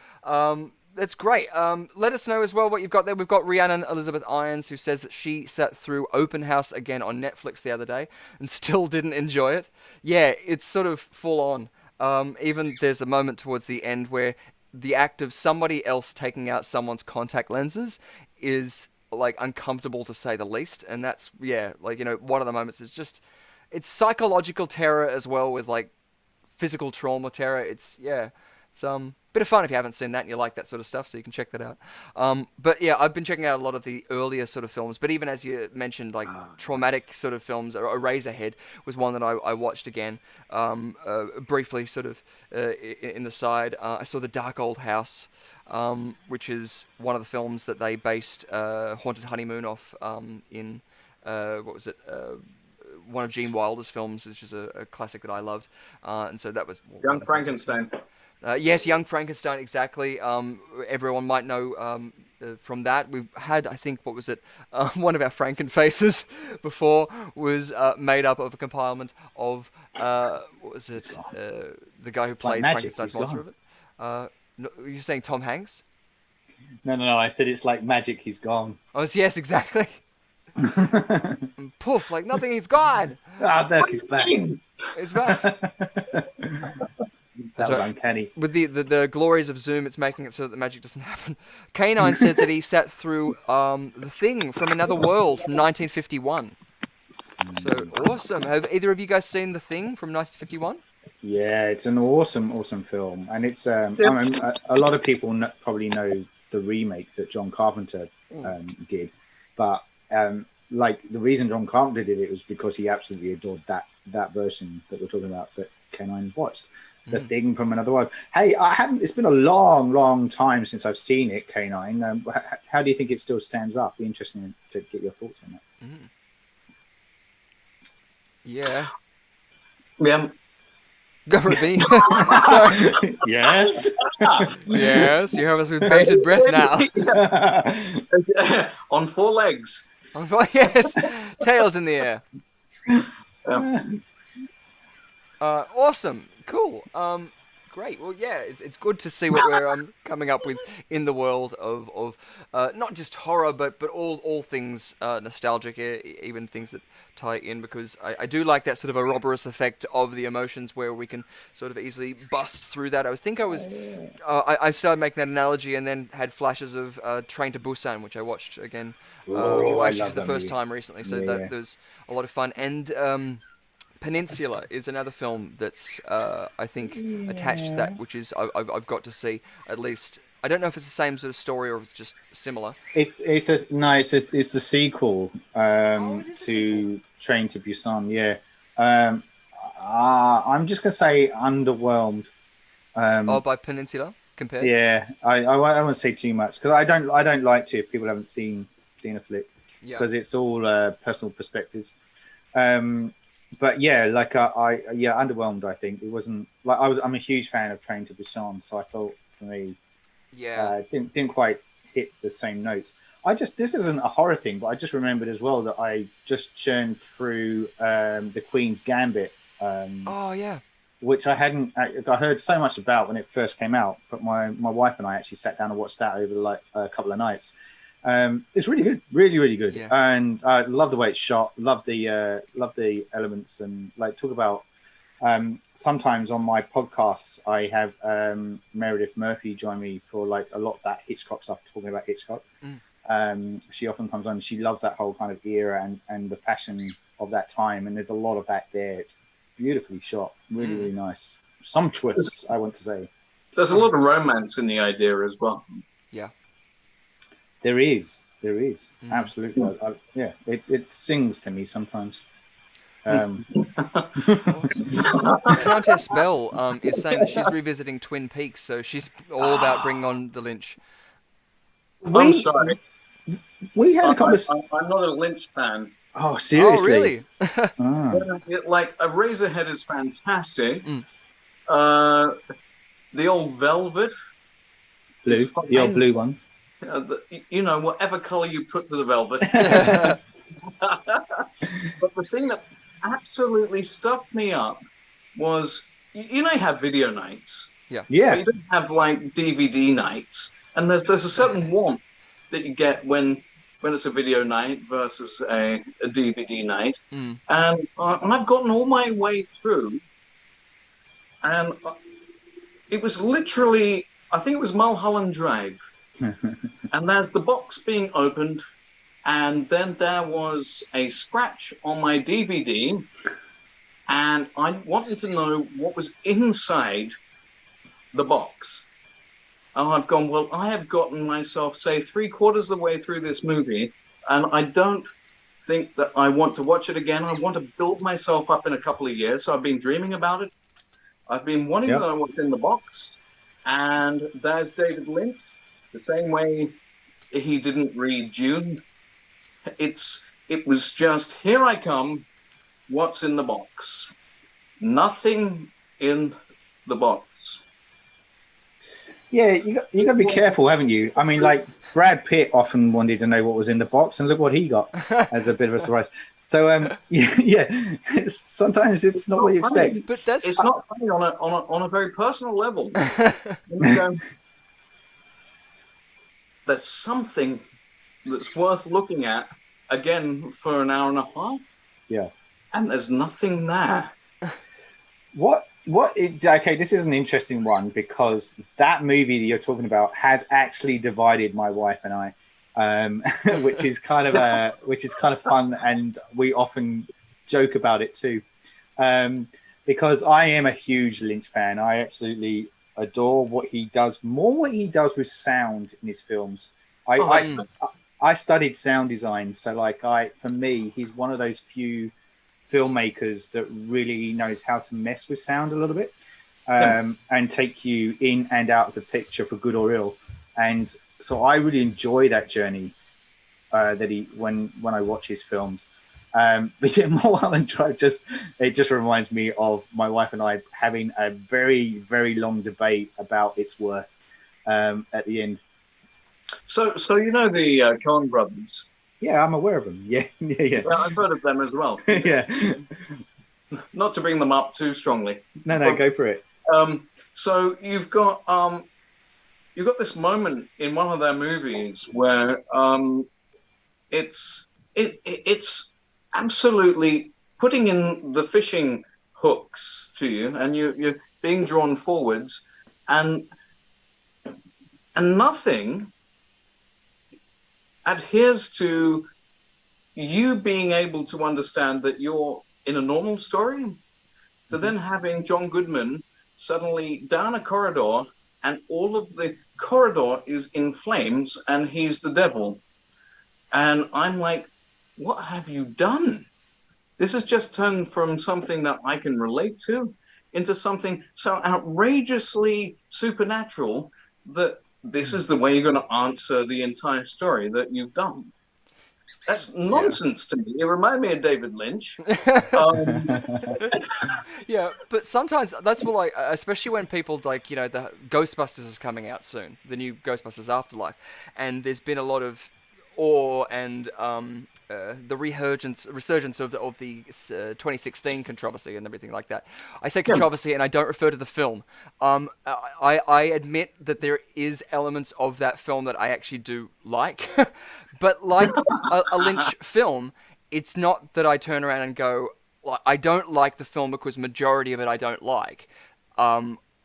S1: that's great. Let us know as well what you've got there. We've got Rhiannon Elizabeth Irons, who says that she sat through Open House again on Netflix the other day and still didn't enjoy it. Yeah, it's sort of full on. Even there's a moment towards the end where the act of somebody else taking out someone's contact lenses is like uncomfortable to say the least. And that's, yeah, like, you know, one of the moments is just, it's psychological terror as well with like physical trauma terror. It's, yeah, it's bit of fun if you haven't seen that and you like that sort of stuff, so you can check that out. But yeah, I've been checking out a lot of the earlier sort of films, but even as you mentioned, like traumatic sort of films, Eraserhead was one that I watched again, briefly sort of in the side. I saw The Dark Old House, which is one of the films that they based Haunted Honeymoon off in, what was it, one of Gene Wilder's films, which is a classic that I loved. And so that was...
S2: Young Frankenstein.
S1: Yes, Young Frankenstein, exactly. Everyone might know from that, we've had, I think, what was it? One of our Franken faces before was made up of a compilement of what was it? The guy who played
S3: magic,
S1: Frankenstein's
S3: he's
S1: monster
S3: gone.
S1: of it. No, you're saying Tom Hanks?
S3: No, I said it's like magic. He's gone.
S1: Oh, yes, exactly. And poof, like nothing. He's gone.
S3: Ah, look, he's back.
S1: He's back.
S3: That was uncanny.
S1: With the glories of Zoom, it's making it so that the magic doesn't happen. K9 said that he sat through The Thing from Another World from 1951. So awesome. Have either of you guys seen The Thing from 1951?
S3: Yeah, it's an awesome film, and it's I mean, a lot of people probably know the remake that John Carpenter did, but like the reason John Carpenter did it was because he absolutely adored that version that we're talking about that K9 watched. The Thing from Another World. Hey, I haven't. It's been a long time since I've seen it, K9. How do you think it still stands up? Be interesting to get your thoughts on that.
S1: Yeah.
S2: Yeah.
S1: Go for it, B. Sorry.
S3: Yes.
S1: Yes, you have us with bated breath now.
S2: On 4 legs.
S1: Yes, tails in the air. Awesome. Cool. Great. Well, yeah, it's good to see what we're coming up with in the world of not just horror, but all things nostalgic, even things that tie in, because I do like that sort of a Ouroboros effect of the emotions where we can sort of easily bust through that. I started making that analogy and then had flashes of Train to Busan, which I watched again. Actually, for the first time recently, so that was a lot of fun. And Peninsula is another film that's I think attached to that, which is I've got to see at least. I don't know if it's the same sort of story or if it's just similar.
S3: It's the sequel to Train to Busan. Yeah, I'm just gonna say underwhelmed.
S1: By Peninsula compared.
S3: Yeah, I won't say too much because I don't like to if people haven't seen a flick because it's all personal perspectives. But yeah, like underwhelmed. I think it wasn't like I'm a huge fan of Train to Busan, so I thought for me, didn't quite hit the same notes. This isn't a horror thing, but I just remembered as well that I just churned through the Queen's Gambit. Which I heard so much about when it first came out, but my wife and I actually sat down and watched that over a couple of nights. It's really good, really good, and I love the way it's shot. Love the elements, and like talk about. Sometimes on my podcasts, I have Meredith Murphy join me for like a lot of that Hitchcock stuff, talking about Hitchcock. She often comes on. She loves that whole kind of era and the fashion of that time, and there's a lot of that there. It's beautifully shot, really nice, sumptuous. I want to say.
S2: There's a lot of romance in the idea as well.
S1: Yeah. There
S3: is absolutely. It sings to me sometimes.
S1: Countess Bell is saying that she's revisiting Twin Peaks, so she's all about bringing on the Lynch.
S2: I'm sorry.
S3: We had a conversation.
S2: I'm not a Lynch fan.
S3: Oh, seriously?
S1: Oh, really?
S2: Like a Razorhead is fantastic. The old Velvet,
S3: the old blue one.
S2: Whatever color you put to the velvet. But the thing that absolutely stuffed me up was, you have video nights.
S3: Yeah.
S2: But you don't have like DVD nights, and there's a certain warmth that you get when it's a video night versus a DVD night. And I've gotten all my way through, and it was literally, I think it was Mulholland Drive. And there's the box being opened, and then there was a scratch on my DVD, and I wanted to know what was inside the box. And I've gone, well, I have gotten myself, say, 3/4 of the way through this movie, and I don't think that I want to watch it again. I want to build myself up in a couple of years, so I've been dreaming about it. I've been wanting to know what's in the box, and there's David Lynch. The same way he didn't read Dune. It was just, here I come, what's in the box? Nothing in the box.
S3: Yeah, you got to be careful, haven't you? I mean, like Brad Pitt often wanted to know what was in the box, and look what he got as a bit of a surprise. So yeah, sometimes it's not what you expect.
S1: But that's
S2: it's not funny on a very personal level. And, there's something that's worth looking at again for an hour and a half.
S3: Yeah,
S2: and there's nothing there.
S3: Okay, this is an interesting one because that movie that you're talking about has actually divided my wife and I, which is kind of fun, and we often joke about it too, because I am a huge Lynch fan. I absolutely adore what he does with sound in his films. I studied sound design, so for me, he's one of those few filmmakers that really knows how to mess with sound a little bit, and take you in and out of the picture for good or ill. And so I really enjoy that journey when I watch his films. But yeah, Mulholland Drive just reminds me of my wife and I having a very, very long debate about its worth at the end.
S2: So you know the Coen brothers?
S3: Yeah, I'm aware of them. Yeah.
S2: Well, I've heard of them as well.
S3: Yeah.
S2: Not to bring them up too strongly.
S3: No, go for it.
S2: So you've got this moment in one of their movies where it's absolutely putting in the fishing hooks to you, and you're being drawn forwards, and nothing adheres to you being able to understand that you're in a normal story, to then having John Goodman suddenly down a corridor and all of the corridor is in flames and he's the devil. And I'm like, what have you done? This has just turned from something that I can relate to into something so outrageously supernatural that this is the way you're going to answer the entire story that you've done. That's nonsense to me. It reminded me of David Lynch.
S1: Yeah, but sometimes that's what, like, especially when people, like, you know, the Ghostbusters is coming out soon, the new Ghostbusters Afterlife, and there's been a lot of awe and the resurgence of the 2016 controversy and everything like that. I say controversy, and I don't refer to the film. I admit that there is elements of that film that I actually do like, but like a Lynch film, it's not that I turn around and go, I don't like the film because majority of it I don't like.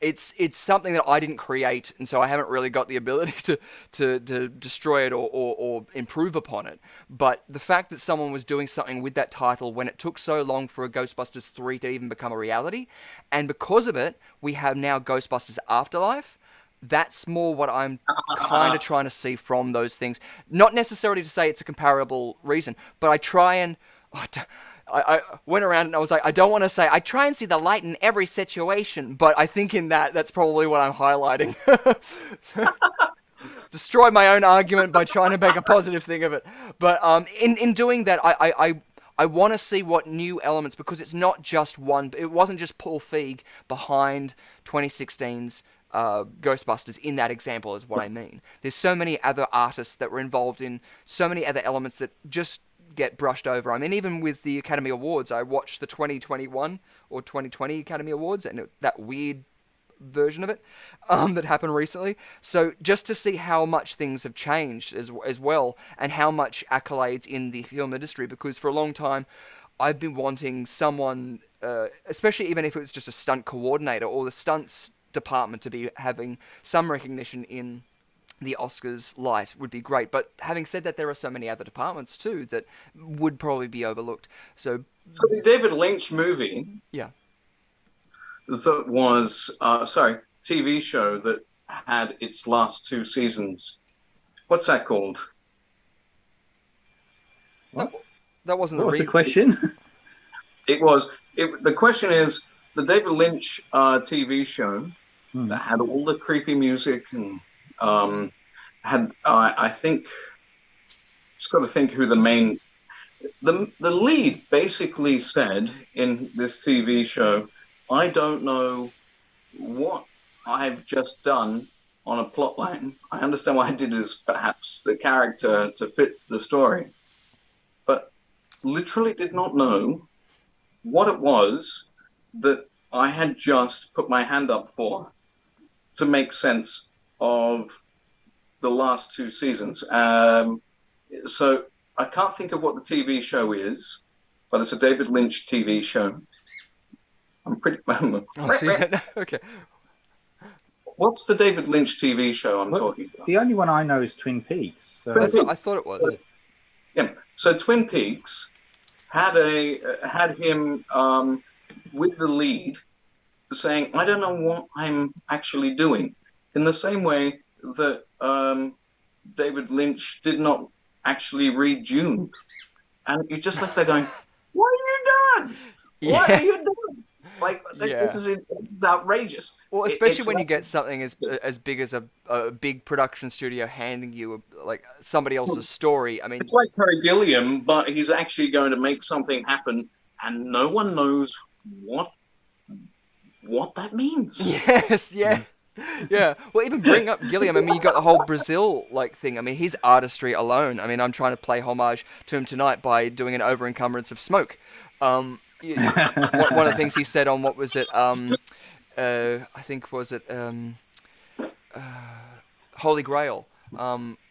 S1: It's something that I didn't create, and so I haven't really got the ability to destroy it or improve upon it. But the fact that someone was doing something with that title when it took so long for a Ghostbusters 3 to even become a reality, and because of it, we have now Ghostbusters Afterlife, that's more what I'm kind of trying to see from those things. Not necessarily to say it's a comparable reason, but I try and... I went around and I was like, I don't want to say, I try and see the light in every situation, but I think in that's probably what I'm highlighting. Destroy my own argument by trying to make a positive thing of it. But in doing that, I want to see what new elements, because it's not just one, it wasn't just Paul Feig behind 2016's Ghostbusters in that example is what I mean. There's so many other artists that were involved in so many other elements that just get brushed over. I mean, even with the Academy Awards, I watched the 2021 or 2020 Academy Awards, and that weird version of it that happened recently. So just to see how much things have changed as well, and how much accolades in the film industry, because for a long time I've been wanting someone, especially even if it was just a stunt coordinator or the stunts department, to be having some recognition in the Oscars light would be great. But having said that, there are so many other departments too that would probably be overlooked. So
S2: the David Lynch movie, that was TV show that had its last 2 seasons. What's that called?
S1: That wasn't
S3: what was the question?
S2: The question is the David Lynch TV show that had all the creepy music and I think, just got to think who the lead basically said in this TV show, I don't know what I've just done, on a plot line. I understand why I did is perhaps the character to fit the story, but literally did not know what it was that I had just put my hand up for to make sense of the last 2 seasons. So I can't think of what the TV show is, but it's a David Lynch TV show. I'm pretty...
S1: Oh, so you don't know? Okay.
S2: What's the David Lynch TV show I'm talking about?
S3: The only one I know is Twin Peaks. So.
S1: That's what I thought it was.
S2: Yeah. So Twin Peaks had him with the lead saying, "I don't know what I'm actually doing," in the same way that David Lynch did not actually read Dune, and you're just left there going, "What have you done? What are you doing?" Like, this is outrageous.
S1: Well, especially when you get something as big as a big production studio handing you like somebody else's story. I mean,
S2: it's like Terry Gilliam, but he's actually going to make something happen, and no one knows what that means.
S1: Yes, yeah. Yeah, well, even bring up Gilliam. I mean, you got the whole Brazil thing. I mean, his artistry alone. I mean, I'm trying to play homage to him tonight by doing an over-encumbrance of smoke. One of the things he said on what was it? I think was it Holy Grail.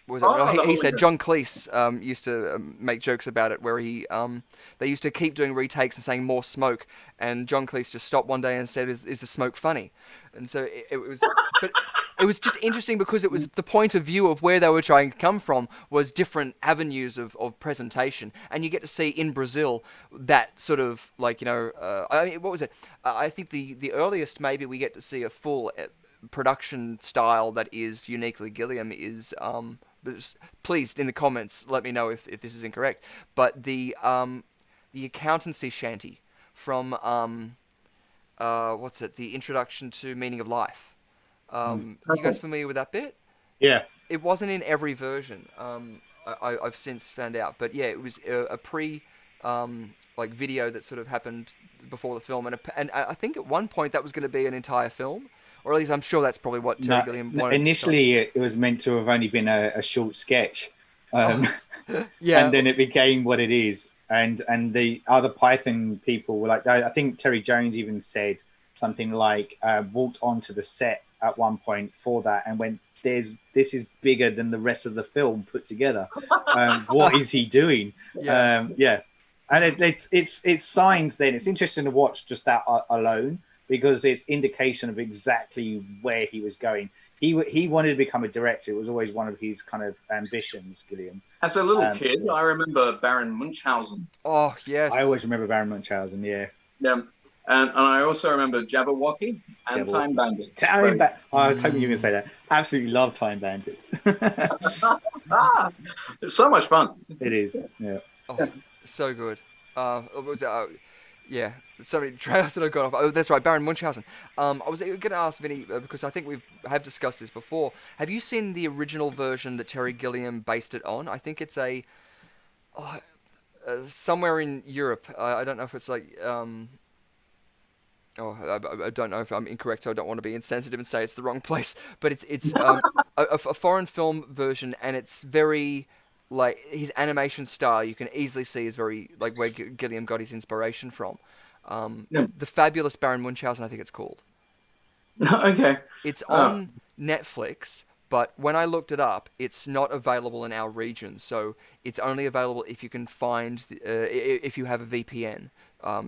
S1: He said John Cleese used to make jokes about it, where they used to keep doing retakes and saying more smoke, and John Cleese just stopped one day and said, "Is the smoke funny?" And so it was, but it was just interesting because it was the point of view of where they were trying to come from was different avenues of presentation, and you get to see in Brazil that sort of I mean, what was it? I think the earliest maybe we get to see a full production style that is uniquely Gilliam is please in the comments let me know if this is incorrect, but the accountancy shanty from what's it, the introduction to Meaning of Life. Are you guys familiar with that bit?
S3: Yeah,
S1: it wasn't in every version. I've since found out, but yeah, it was a pre video that sort of happened before the film, and I think at one point that was going to be an entire film. Or at least I'm sure that's probably what Terry Gilliam wanted.
S3: Initially, it was meant to have only been a short sketch.
S1: Yeah.
S3: And then it became what it is. And the other Python people were like, I think Terry Jones even said something like, walked onto the set at one point for that and went, this is bigger than the rest of the film put together. What is he doing? Yeah. And it's signs then. It's interesting to watch just that alone, because it's indication of exactly where he was going. He wanted to become a director. It was always one of his kind of ambitions, Gilliam.
S2: As a little kid, I remember Baron Munchausen.
S1: Oh, yes.
S3: I always remember Baron Munchausen, yeah.
S2: Yeah. And I also remember Jabberwocky and Time Bandits.
S3: I was hoping you were going to say that. Absolutely love Time Bandits.
S2: It's so much fun.
S3: It is, yeah.
S1: Oh, so good. Yeah, so many trailers that I got off. Oh, that's right, Baron Munchausen. I was going to ask Vinny, because I think we have discussed this before. Have you seen the original version that Terry Gilliam based it on? I think it's somewhere in Europe. I don't know if it's I don't know if I'm incorrect, so I don't want to be insensitive and say it's the wrong place. But it's a foreign film version, and it's very... his animation style, you can easily see is very where Gilliam got his inspiration from. The Fabulous Baron Munchausen, I think it's called.
S2: Okay.
S1: It's on Netflix, but when I looked it up, it's not available in our region. So it's only available if you can find, if you have a VPN,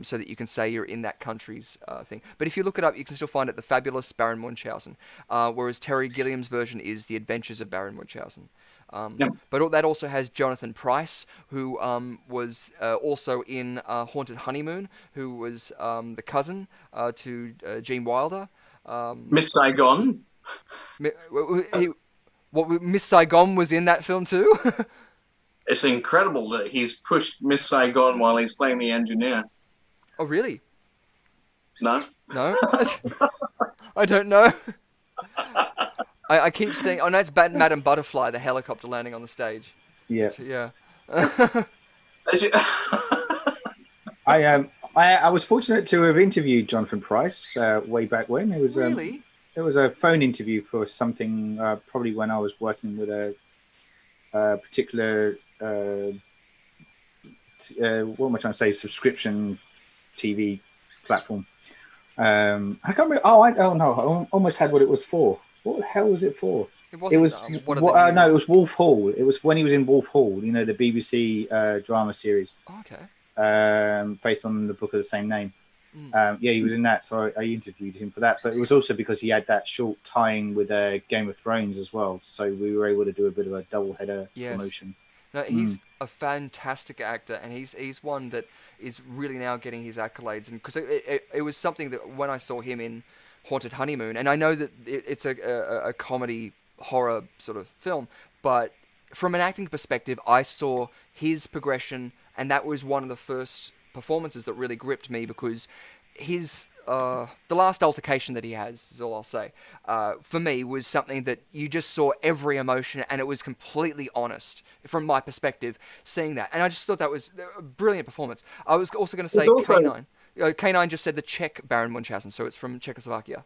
S1: so that you can say you're in that country's thing. But if you look it up, you can still find it, The Fabulous Baron Munchausen. Whereas Terry Gilliam's version is The Adventures of Baron Munchausen. But that also has Jonathan Pryce, who was also in Haunted Honeymoon, who was the cousin to Gene Wilder.
S2: Miss Saigon.
S1: Miss Saigon was in that film too?
S2: It's incredible that he's pushed Miss Saigon while he's playing the engineer.
S1: Oh, really?
S2: No?
S1: I don't know. I keep seeing... Oh, no, it's Madame Butterfly, the helicopter landing on the stage.
S3: Yeah.
S1: Yeah.
S3: I was fortunate to have interviewed Jonathan Pryce way back when. It was
S1: really?
S3: a phone interview for something, probably when I was working with a particular what am I trying to say? Subscription TV platform. I can't remember. Oh no! I almost had what it was for. What the hell was it for?
S1: It wasn't.
S3: No, it was Wolf Hall. It was when he was in Wolf Hall. You know, the BBC drama series.
S1: Oh, okay.
S3: Based on the book of the same name. Yeah, he was in that, so I interviewed him for that. But it was also because he had that short tie-in with Game of Thrones as well, so we were able to do a bit of a double-header promotion.
S1: No, he's a fantastic actor, and he's one that is really now getting his accolades. And because it was something that when I saw him in Haunted Honeymoon, and I know that it's a comedy horror sort of film, but from an acting perspective, I saw his progression, and that was one of the first performances that really gripped me, because his the last altercation that he has, is all I'll say, for me was something that you just saw every emotion, and it was completely honest from my perspective seeing that, and I just thought that was a brilliant performance. I was also going to say K9. K9 just said the Czech Baron Munchausen, so it's from Czechoslovakia.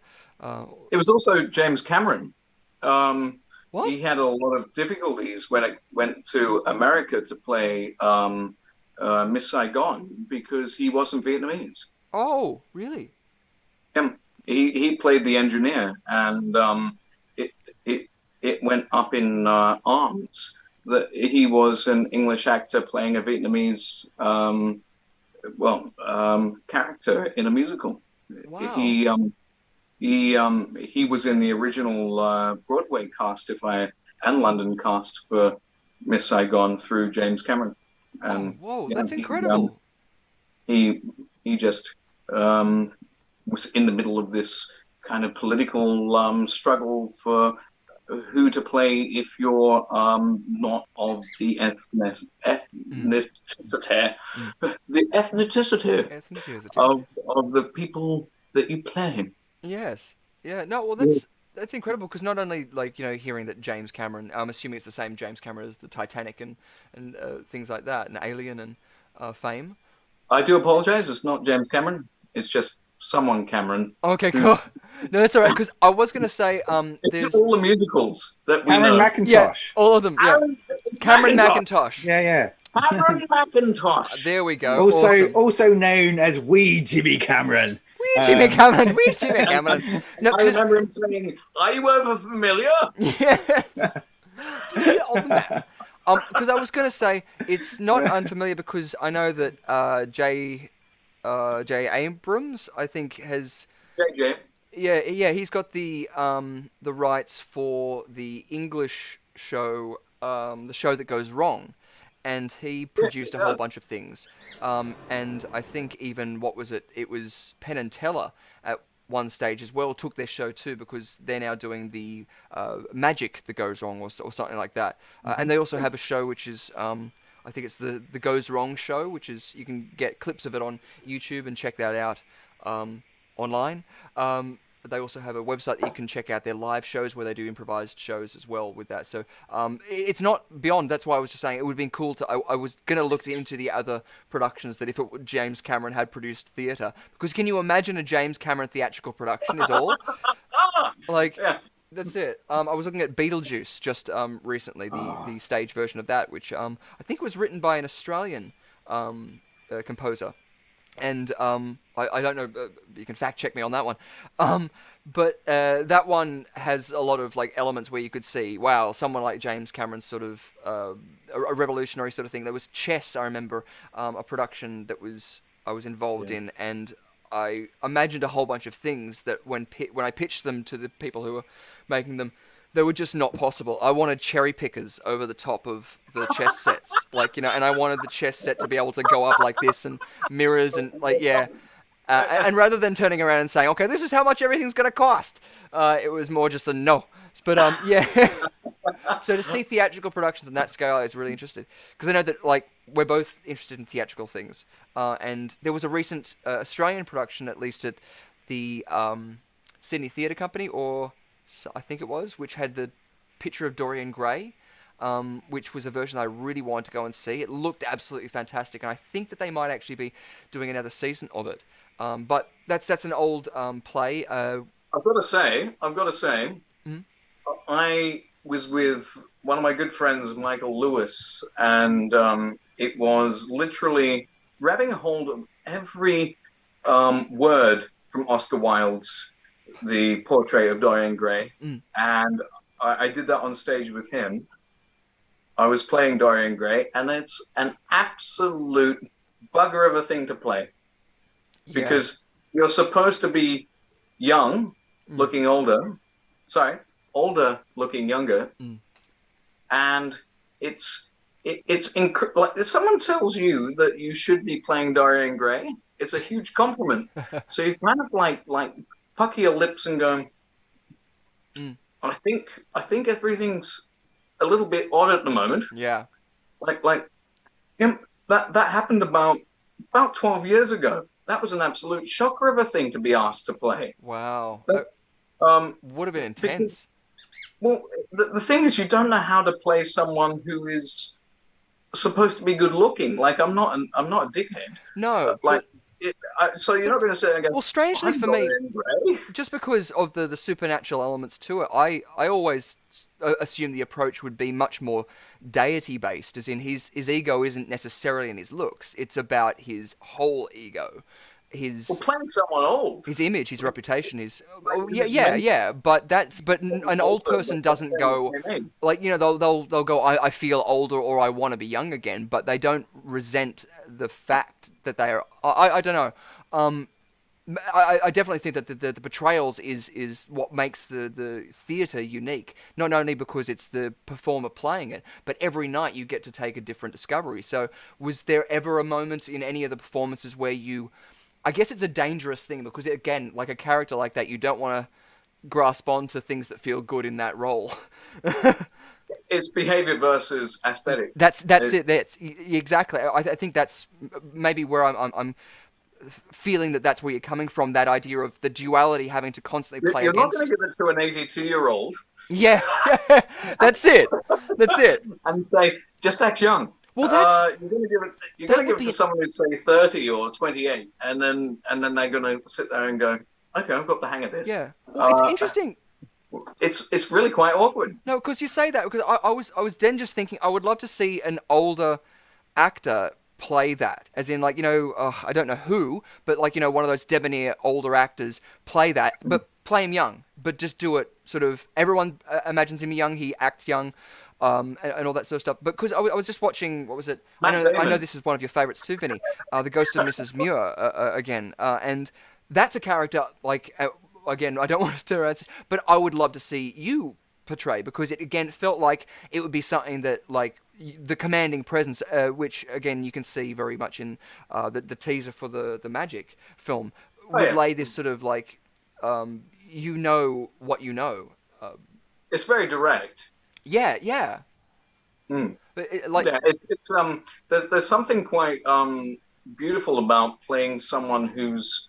S2: It was also James Cameron.
S1: What?
S2: He had a lot of difficulties when it went to America to play Miss Saigon, because he wasn't Vietnamese.
S1: Oh, really?
S2: He played the engineer, and it went up in arms that he was an English actor playing a Vietnamese character in a musical.
S1: Wow.
S2: He was in the original Broadway cast, and London cast for Miss Saigon through James Cameron. And
S1: whoa, that's incredible.
S2: He just was in the middle of this kind of political struggle for who to play if you're not of the ethnicity of the people that you play.
S1: Yes. Yeah. No. Well, that's incredible, because not only hearing that James Cameron, I'm assuming it's the same James Cameron as the Titanic and things like that, and Alien and Fame.
S2: I do apologize. It's not James Cameron. It's just someone Cameron.
S1: Okay, cool. No, that's all right, because I was going to say
S2: there's all the musicals that we
S3: Cameron
S2: know.
S3: McIntosh.
S1: Yeah, all of them. Yeah. Cameron McIntosh.
S3: Yeah.
S2: Cameron McIntosh.
S1: There we go.
S3: Also known as Wee Jimmy Cameron.
S1: Wee Jimmy Cameron. Wee Jimmy Cameron. No,
S2: I remember him saying, "Are you over familiar?"
S1: Yes. Because I was going to say it's not unfamiliar, because I know that J. Abrams, I think, has.
S2: JJ.
S1: Yeah, he's got the rights for the English show, the show that goes wrong, and he produced a whole bunch of things. And I think even what was it? It was Penn and Teller at one stage as well took their show too, because they're now doing the magic that goes wrong, or something like that. And they also have a show which is. I think it's the Goes Wrong show, which is, you can get clips of it on YouTube and check that out online. They also have a website that you can check out their live shows, where they do improvised shows as well with that. So it's not beyond. That's why I was just saying it would have been cool to. I was going to look into the other productions that if James Cameron had produced theatre. Because can you imagine a James Cameron theatrical production is all?
S2: Yeah.
S1: That's it. I was looking at Beetlejuice just recently, the stage version of that, which I think was written by an Australian composer. And I don't know, you can fact check me on that one. But that one has a lot of elements where you could see, wow, someone like James Cameron's sort of a revolutionary sort of thing. There was Chess, I remember, a production that I was involved in, and I imagined a whole bunch of things that when I pitched them to the people who were making them, they were just not possible. I wanted cherry pickers over the top of the chess sets, and I wanted the chess set to be able to go up like this, and mirrors, and and rather than turning around and saying, okay, this is how much everything's going to cost, it was more just a no. But yeah. So to see theatrical productions on that scale is really interesting, because I know that we're both interested in theatrical things, and there was a recent Australian production, at least at the Sydney Theatre Company, or I think it was, which had the picture of Dorian Gray, which was a version I really wanted to go and see. It looked absolutely fantastic, and I think that they might actually be doing another season of it. But that's an old play.
S2: I've got to say,
S1: Mhm.
S2: I was with one of my good friends, Michael Lewis, and it was literally grabbing a hold of every word from Oscar Wilde's The Portrait of Dorian Gray,
S1: Mm.
S2: and I did that on stage with him. I was playing Dorian Gray, and it's an absolute bugger of a thing to play
S1: Yeah.
S2: because you're supposed to be young,
S1: Mm.
S2: looking older. Sorry, older, looking younger,
S1: Mm.
S2: and like if someone tells you that you should be playing Dorian Gray, it's a huge compliment. So you kind of like pucker your lips and go,
S1: Mm.
S2: I think everything's a little bit odd at the moment.
S1: Yeah.
S2: Like that happened about 12 years ago. That was an absolute shocker of a thing to be asked to play.
S1: Wow.
S2: But, um,
S1: Would have been
S2: because
S1: intense.
S2: well, the thing is, you don't know how to play someone who is supposed to be good looking. Like I'm not a dickhead.
S1: No,
S2: Like so you're not going to sit and go,
S1: well, strangely
S2: I'm
S1: for me,
S2: Dorian Gray.
S1: just because of the supernatural elements to it, I always assume the approach would be much more deity based, as in his ego isn't necessarily in his looks; it's about his whole ego,
S2: Well,
S1: his
S2: playing someone old.
S1: his image, his reputation, his oh,
S2: Is
S1: yeah,
S2: it
S1: yeah,
S2: meant
S1: yeah. But an old
S2: also
S1: person doesn't go
S2: the same age?
S1: like, you know, they'll go, I feel older or I want to be young again, but they don't resent the fact that they are. I don't know. I definitely think that the portrayals is what makes the theatre unique. Not only because it's the performer playing it, but every night you get to take a different discovery. So was there ever a moment in any of the performances where you, I guess it's a dangerous thing because, again, like a character like that, you don't want to grasp onto things that feel good in that role.
S2: It's behavior versus aesthetic.
S1: That's it. Exactly. I think that's maybe where I'm feeling that's where you're coming from. That idea of the duality having to constantly play
S2: You're not going
S1: against.
S2: to give it to an 82-year-old
S1: Yeah, that's it. That's it.
S2: and say, just act young.
S1: Well, that's
S2: You're going to give it. You're
S1: that
S2: going to
S1: would
S2: give it
S1: be
S2: to someone who's say 30 or 28, and then they're going to sit there and go, okay, I've got the hang of this.
S1: yeah. Well, it's
S2: Uh,
S1: interesting.
S2: it's really quite awkward.
S1: No, because you say that because I was then just thinking I would love to see an older actor play that, as in, like, you know, I don't know who, but like, you know, one of those debonair older actors play that, but play him young, but just do it sort of, everyone imagines him young, he acts young, and all that sort of stuff. Because I was just watching, what was it? I know
S2: Damon.
S1: this is one of your favorites too, Vinny, The Ghost of Mrs. Muir again, and that's a character like. Again, I don't want to terrorize, but I would love to see you portray, because it again felt like it would be something that, like, the commanding presence, which again you can see very much in the teaser for the Magic film, would
S2: yeah.
S1: lay this sort of like, you know what you know.
S2: It's very direct.
S1: Yeah, yeah.
S2: Mm.
S1: Like,
S2: Yeah, it's there's something quite beautiful about playing someone who's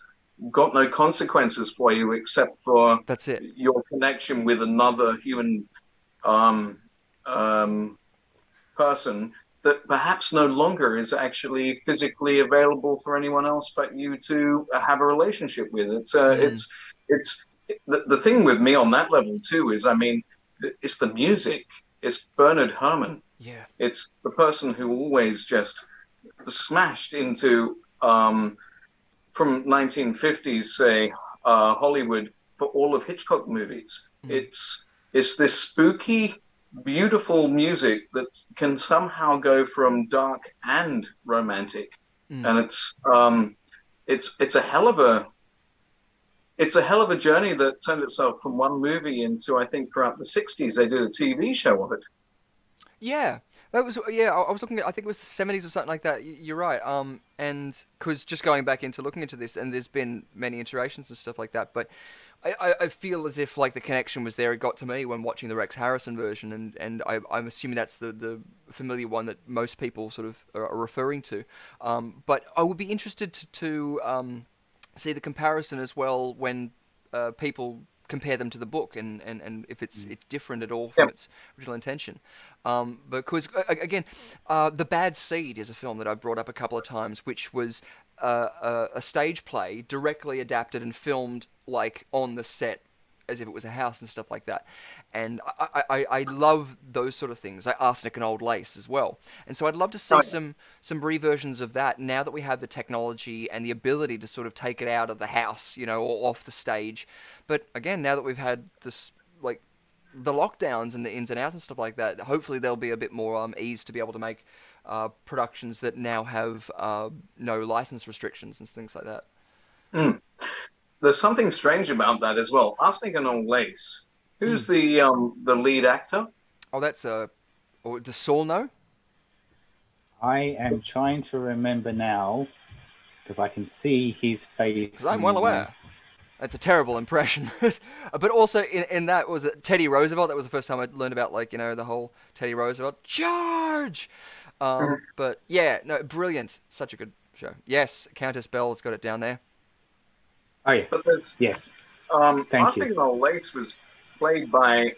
S2: got no consequences for you except for
S1: that's it.
S2: your connection with another human person that perhaps no longer is actually physically available for anyone else but you to have a relationship with. It's the thing with me on that level too is, I mean, it's the music. It's Bernard Herrmann.
S1: Yeah.
S2: It's the person who always just smashed into from 1950s, say, Hollywood for all of Hitchcock movies. It's this spooky, beautiful music that can somehow go from dark and romantic, and it's a hell of a journey that turned itself from one movie into, I think, throughout the 60s they did a TV show of it.
S1: Yeah, that was, yeah. I was looking at, I think it was the 70s or something like that. You're right. And because just going back into looking into this, and there's been many iterations and stuff like that, but I feel as if like the connection was there. It got to me when watching the Rex Harrison version, and I'm assuming that's the familiar one that most people sort of are referring to. But I would be interested to see the comparison as well when people compare them to the book, and if it's different at all from its original intention. Because again, The Bad Seed is a film that I've brought up a couple of times, which was a stage play directly adapted and filmed like on the set as if it was a house and stuff like that. And I love those sort of things, like Arsenic and Old Lace as well. And so I'd love to see some reversions of that now that we have the technology and the ability to sort of take it out of the house, you know, or off the stage. But again, now that we've had this, like, the lockdowns and the ins and outs and stuff like that, hopefully there'll be a bit more ease to be able to make productions that now have no license restrictions and things like that.
S2: There's something strange about that as well. Arsenic and Old Lace. Who's the lead actor?
S1: Oh, that's or does Saul know?
S3: I am trying to remember now because I can see his face.
S1: 'Cause I'm well aware. That's a terrible impression. But also in that, was it Teddy Roosevelt? That was the first time I learned about, like, you know, the whole Teddy Roosevelt charge. But yeah, no, brilliant. Such a good show. Yes, Countess Bell has got it down there.
S3: Oh yeah.
S2: But there's,
S3: Yes. Thank
S2: Arsenic
S3: you.
S2: and Old Lace was played by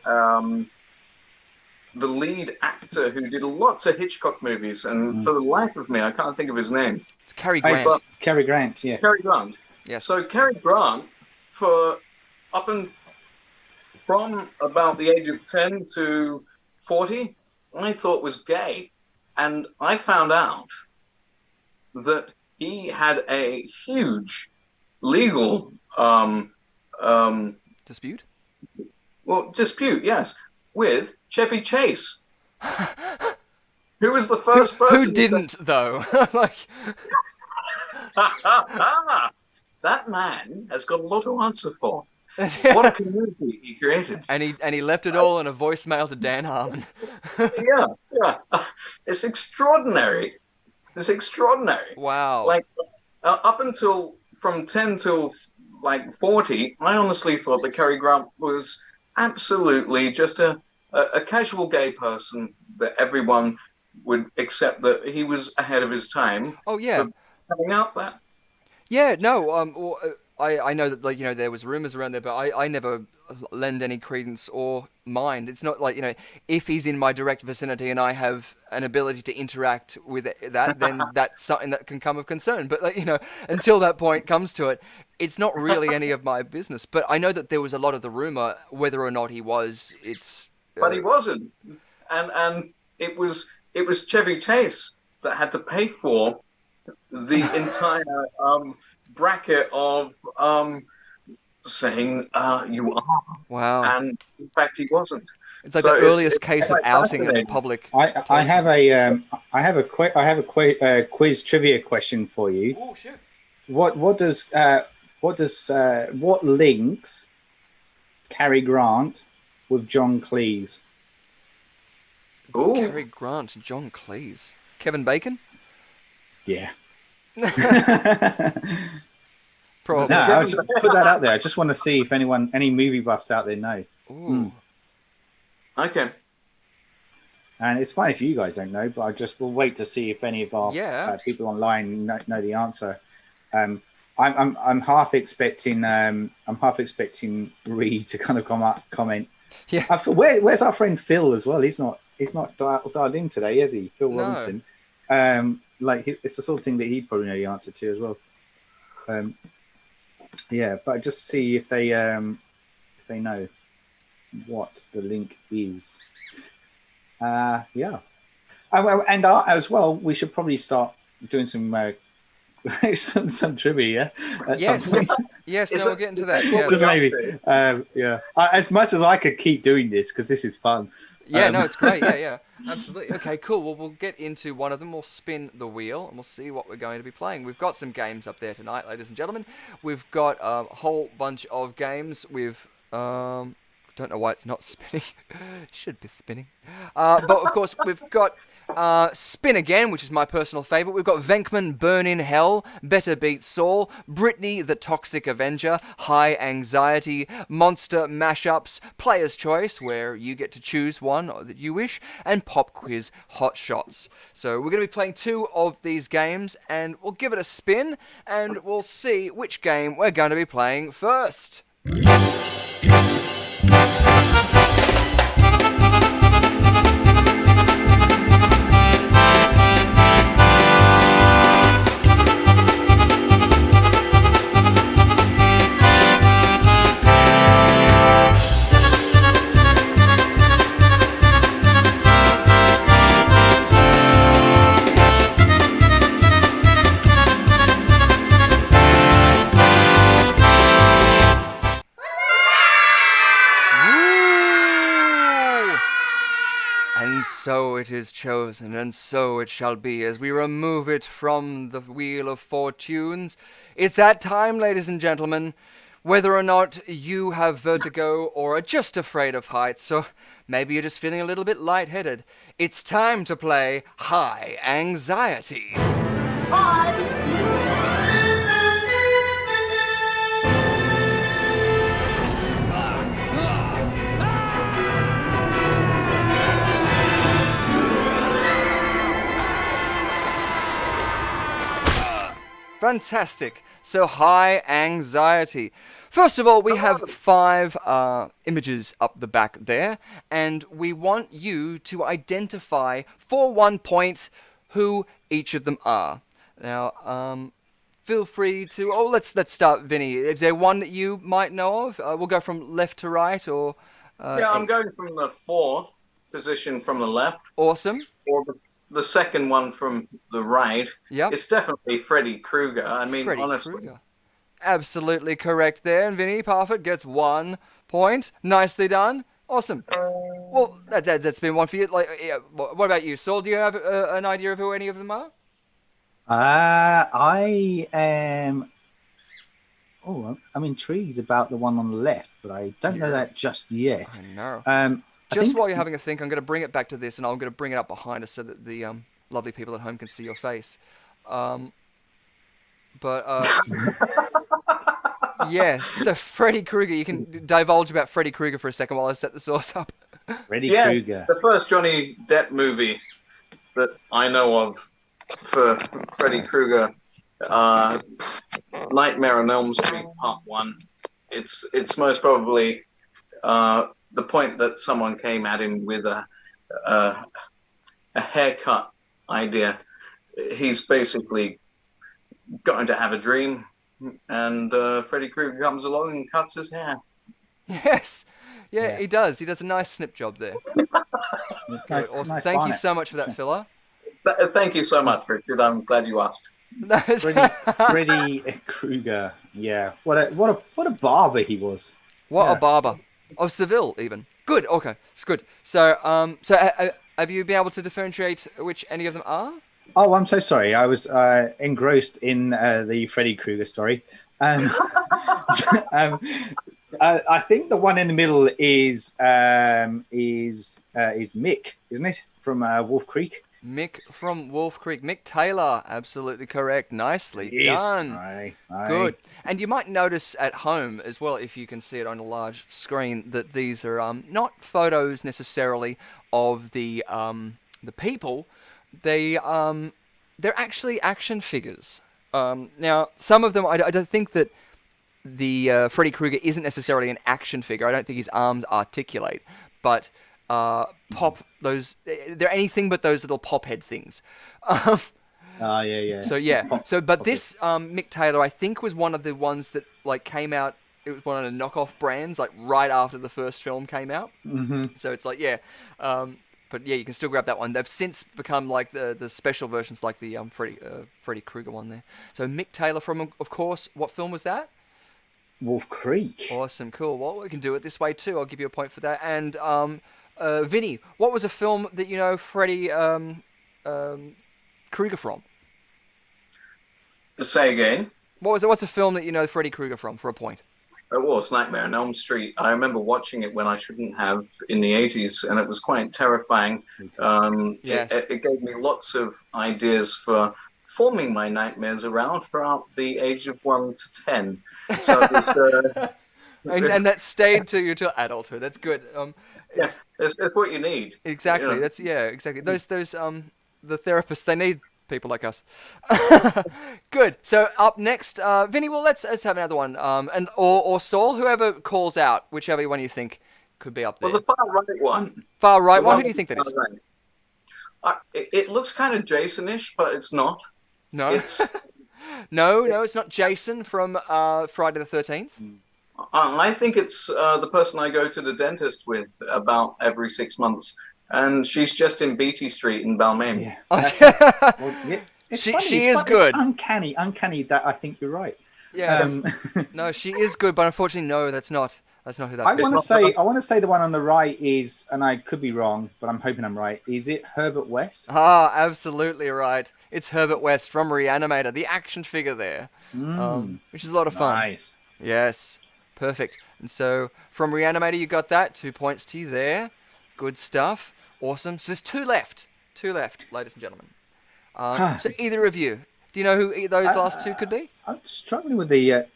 S2: the lead actor who did lots of Hitchcock movies, and for the life of me, I can't think of his name.
S1: It's Cary
S3: Oh,
S1: Grant.
S3: it's Cary Grant, yeah.
S2: Cary Grant.
S1: Yes.
S2: So Cary Grant, from about the age of 10 to 40, I thought was gay. And I found out that he had a huge legal
S1: Dispute?
S2: dispute, yes, with Chevy Chase. Who was the first person
S1: Who didn't, though? Like,
S2: that man has got a lot to answer for. What a community he created.
S1: and he left it all in a voicemail to Dan Harmon.
S2: Yeah. It's extraordinary. It's extraordinary.
S1: Wow.
S2: Like, up until from 10 till like 40, I honestly thought that Cary Grant was absolutely just a casual gay person that everyone would accept that he was ahead of his time.
S1: Oh yeah.
S2: For coming out that.
S1: Yeah, no, I know that, like, you know, there was rumors around there, but I never lend any credence or mind. It's not like, you know, if he's in my direct vicinity and I have an ability to interact with that, then that's something that can come of concern. But, like, you know, until that point comes to it, it's not really any of my business. But I know that there was a lot of the rumor, whether or not he was, it's...
S2: But he wasn't. And it was Chevy Chase that had to pay for the entire bracket of saying you are.
S1: Wow.
S2: And in fact, he wasn't.
S1: It's like
S2: So
S1: the
S2: it's-
S1: earliest
S2: it's
S1: case of
S2: quite
S1: outing in
S2: fascinating.
S1: public.
S3: I have a quiz trivia question for you.
S1: Oh, shit.
S3: What links Cary Grant with John Cleese?
S2: Ooh.
S1: Cary Grant, John Cleese. Kevin Bacon?
S3: Yeah.
S1: Probably.
S3: No, I'll just put that out there. I just want to see if any movie buffs out there know.
S1: Ooh.
S2: Okay.
S3: And it's fine if you guys don't know, but we'll wait to see if any of our people online know the answer. I'm half expecting Ree to kind of comment.
S1: Yeah.
S3: Where's our friend Phil as well? He's not dialed in today, is he? Phil Robinson. It's the sort of thing that he'd probably know the answer to as well. But just see if they know what the link is. As well, we should probably start doing some some trivia at some point.
S1: Yes, we'll get into that.
S2: Yes.
S3: Just maybe. As much as I could keep doing this because this is fun.
S1: Yeah, no, it's great. Yeah, absolutely. Okay, cool. Well, we'll get into one of them. We'll spin the wheel and we'll see what we're going to be playing. We've got some games up there tonight, ladies and gentlemen. We've got a whole bunch of games. We've don't know why it's not spinning. Should be spinning. But of course, we've got Spin Again, which is my personal favourite. We've got Venkman, Burn in Hell, Better Beat Saul, Britney, The Toxic Avenger, High Anxiety, Monster Mashups, Player's Choice, where you get to choose one that you wish, and Pop Quiz Hot Shots. So we're going to be playing 2 of these games, and we'll give it a spin, and we'll see which game we're going to be playing first. so it is chosen, and so it shall be, as we remove it from the wheel of fortunes. It's that time, ladies and gentlemen, whether or not you have vertigo or are just afraid of heights, or maybe you're just feeling a little bit lightheaded, it's time to play High Anxiety. Fantastic. So High Anxiety. First of all, we have 5 images up the back there, and we want you to identify for 1 point who each of them are. Now, feel free to. Oh, let's start, Vinny. Is there one that you might know of? We'll go from left to right, or.
S2: Yeah, I'm going from the 4th position from the left.
S1: Awesome.
S2: Or the second one from the right.
S1: Yep.
S2: It's definitely Freddy Krueger. I mean,
S1: Freddy
S2: honestly.
S1: Krueger. Absolutely correct there, and Vinny Parfitt gets 1 point. Nicely done. Awesome. Well, that's been one for you. Like, yeah, what about you, Saul? Do you have an idea of who any of them are?
S3: I am. Oh, I'm intrigued about the one on the left, but I don't know that just yet.
S1: I know.
S3: I
S1: Just
S3: think-
S1: while you're having a think, I'm going to bring it back to this, and I'm going to bring it up behind us so that the lovely people at home can see your face. Yes, so Freddy Krueger, you can divulge about Freddy Krueger for a second while I set the source up.
S3: Freddy
S2: Yeah,
S3: Krueger.
S2: the first Johnny Depp movie that I know of for Freddy Krueger, Nightmare on Elm Street Part 1. It's most probably the point that someone came at him with a haircut idea. He's basically going to have a dream, and Freddy Krueger comes along and cuts his hair.
S1: Yes. Yeah,
S3: Yeah.
S1: he does. He does a nice snip job there.
S3: Nice,
S1: Awesome.
S3: nice
S1: Thank you
S3: bonnet.
S1: so much for that filler.
S2: Thank you so much, Richard. I'm glad you asked.
S3: Freddy Krueger. Yeah. What a barber he was.
S1: What
S3: Yeah.
S1: a barber. Of Seville, even. Good, okay. It's good. So, have you been able to differentiate which any of them are?
S3: Oh, I'm so sorry. I was engrossed in the Freddy Krueger story. I think the one in the middle is Mick, isn't it, from Wolf Creek?
S1: Mick from Wolf Creek. Mick Taylor, absolutely correct. Nicely done.
S3: Aye.
S1: Good. And you might notice at home as well, if you can see it on a large screen, that these are not photos necessarily of the people. They're actually action figures. Now, some of them, I don't think that the Freddy Krueger isn't necessarily an action figure. I don't think his arms articulate, but they're anything but those little pop head things.
S3: Yeah.
S1: So yeah.
S3: Pop-
S1: So, but
S3: pop
S1: this Mick Taylor, I think, was one of the ones that like came out. It was one of the knockoff brands, like right after the first film came out.
S3: Mm-hmm.
S1: So it's like but yeah, you can still grab that one. They've since become like the special versions, like the Freddy Krueger one there. So Mick Taylor from, of course, what film was that?
S3: Wolf Creek.
S1: Awesome, cool. Well, we can do it this way too. I'll give you a point for that. And Vinny, what was a film that you know Freddy Krueger from?
S2: Say again.
S1: What's a film that you know Freddy Krueger from for a point?
S2: It was Nightmare on Elm Street. I remember watching it when I shouldn't have in the 80s, and it was quite terrifying.
S1: Yes.
S2: It gave me lots of ideas for forming my nightmares around throughout the age of 1 to 10. So it was,
S1: and that stayed to you till adulthood. That's good.
S2: it's what you need.
S1: Exactly.
S2: You know?
S1: Exactly. Those the therapists, they need people like us. Good. So up next, Vinny. Well, let's have another one. Or Saul, whoever calls out, whichever one you think could be up there.
S2: Well, the far right one.
S1: Far right
S2: The
S1: one. Who do you think that
S2: far
S1: is?
S2: right. It looks kind of Jason-ish, but it's not.
S1: No.
S2: It's
S1: No, it's not Jason from Friday the 13th.
S2: I think it's the person I go to the dentist with about every 6 months, and she's just in Beatty Street in Balmain.
S3: Yeah.
S1: Yeah.
S3: Well, yeah. It's
S1: She
S3: funny,
S1: is
S3: it's
S1: good.
S3: Uncanny that I think you're right.
S1: Yes. No, she is good, but unfortunately, no, that's not That's not who that
S3: I
S1: person
S3: want to
S1: is.
S3: say, the one on the right is, and I could be wrong, but I'm hoping I'm right. Is it Herbert West?
S1: Ah, absolutely right. It's Herbert West from Reanimator, the action figure there, which is a lot of fun.
S3: Nice.
S1: Yes, perfect. And so from Reanimator, you got that. 2 points to you there. Good stuff. Awesome. So there's two left, ladies and gentlemen. So either of you, do you know who those last two could be?
S3: I'm struggling with the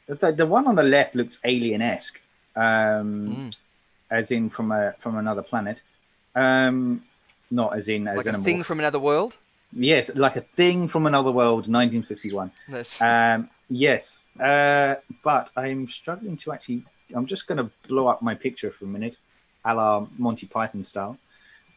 S3: one on the left looks alien-esque, as in from another planet. Not as in as
S1: Like
S3: an
S1: a thing from another world?
S3: Yes, like a thing from another world, 1951.
S1: Yes.
S3: Yes, but I'm struggling to actually. I'm just going to blow up my picture for a minute, a la Monty Python style.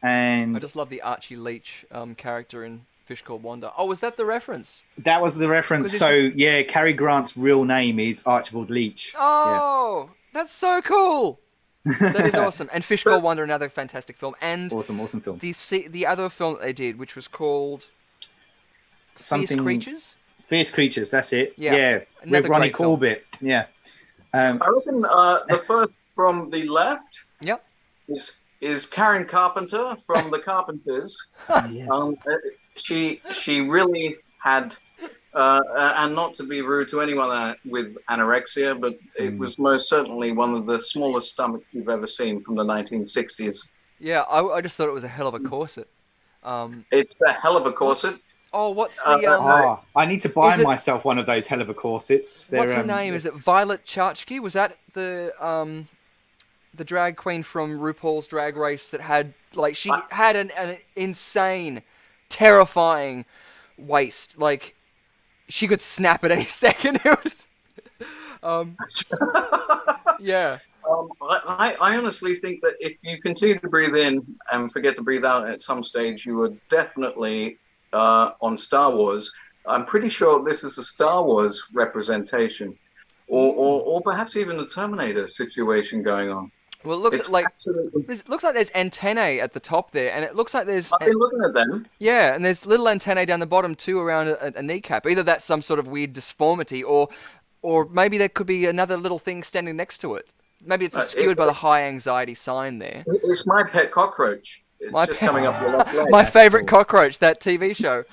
S3: And
S1: I just love the Archie Leach character in Fish Called Wanda. Oh, was that the reference?
S3: that was the reference. So yeah, Cary Grant's real name is Archibald Leach.
S1: Oh, that's so cool. That is awesome. And Fish Called Wanda, another fantastic film. And
S3: Awesome film.
S1: the other film that they did, which was called Fierce Creatures.
S3: Fierce Creatures, that's it.
S1: Yeah.
S3: Yeah,
S1: Another
S3: with Ronnie
S1: great film.
S3: Corbett. Yeah.
S2: I reckon the first from the left
S1: Yep.
S2: is Karen Carpenter from the Carpenters.
S3: Yes.
S2: She really had, and not to be rude to anyone with anorexia, but it was most certainly one of the smallest stomachs you've ever seen from the 1960s.
S1: Yeah, I just thought it was a hell of a corset.
S2: It's a hell of a corset.
S1: What's the
S3: I need to buy
S1: is it-
S3: myself one of those hell of a corsets.
S1: what's her name? Is it Violet Chachki? Was that the drag queen from RuPaul's Drag Race that had she had an insane, terrifying waist. Like she could snap at any second. It was yeah.
S2: I honestly think that if you continue to breathe in and forget to breathe out at some stage, you are definitely on Star Wars. I'm pretty sure this is a Star Wars representation, or perhaps even a Terminator situation going on.
S1: Well, it looks
S2: It's
S1: like
S2: absolutely-
S1: it looks like there's antennae at the top there, and it looks like there's
S2: I've been looking at them.
S1: yeah, and there's little antennae down the bottom too around a kneecap. Either that's some sort of weird deformity, or maybe there could be another little thing standing next to it. Maybe it's obscured by the high anxiety sign there.
S2: It's my pet cockroach. It's
S1: My
S2: just
S1: pet-
S2: coming up your left leg.
S1: My favorite cockroach, that TV show,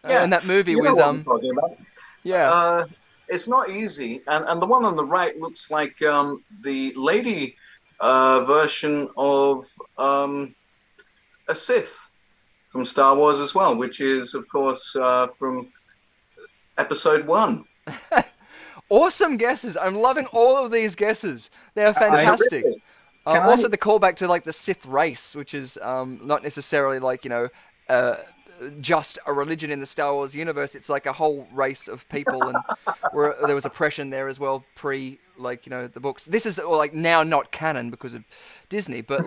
S2: Yeah,
S1: and that movie
S2: you know
S1: with
S2: what I'm talking about.
S1: yeah.
S2: It's not easy, and the one on the right looks like the lady version of a Sith from Star Wars as well, which is of course from Episode 1.
S1: Awesome guesses. I'm loving all of these guesses. They're fantastic.
S2: Terrific.
S1: Also, the callback to like the Sith race, which is not necessarily like just a religion in the Star Wars universe. It's like a whole race of people, and where there was oppression there as well, pre the books. This is now not canon because of Disney, but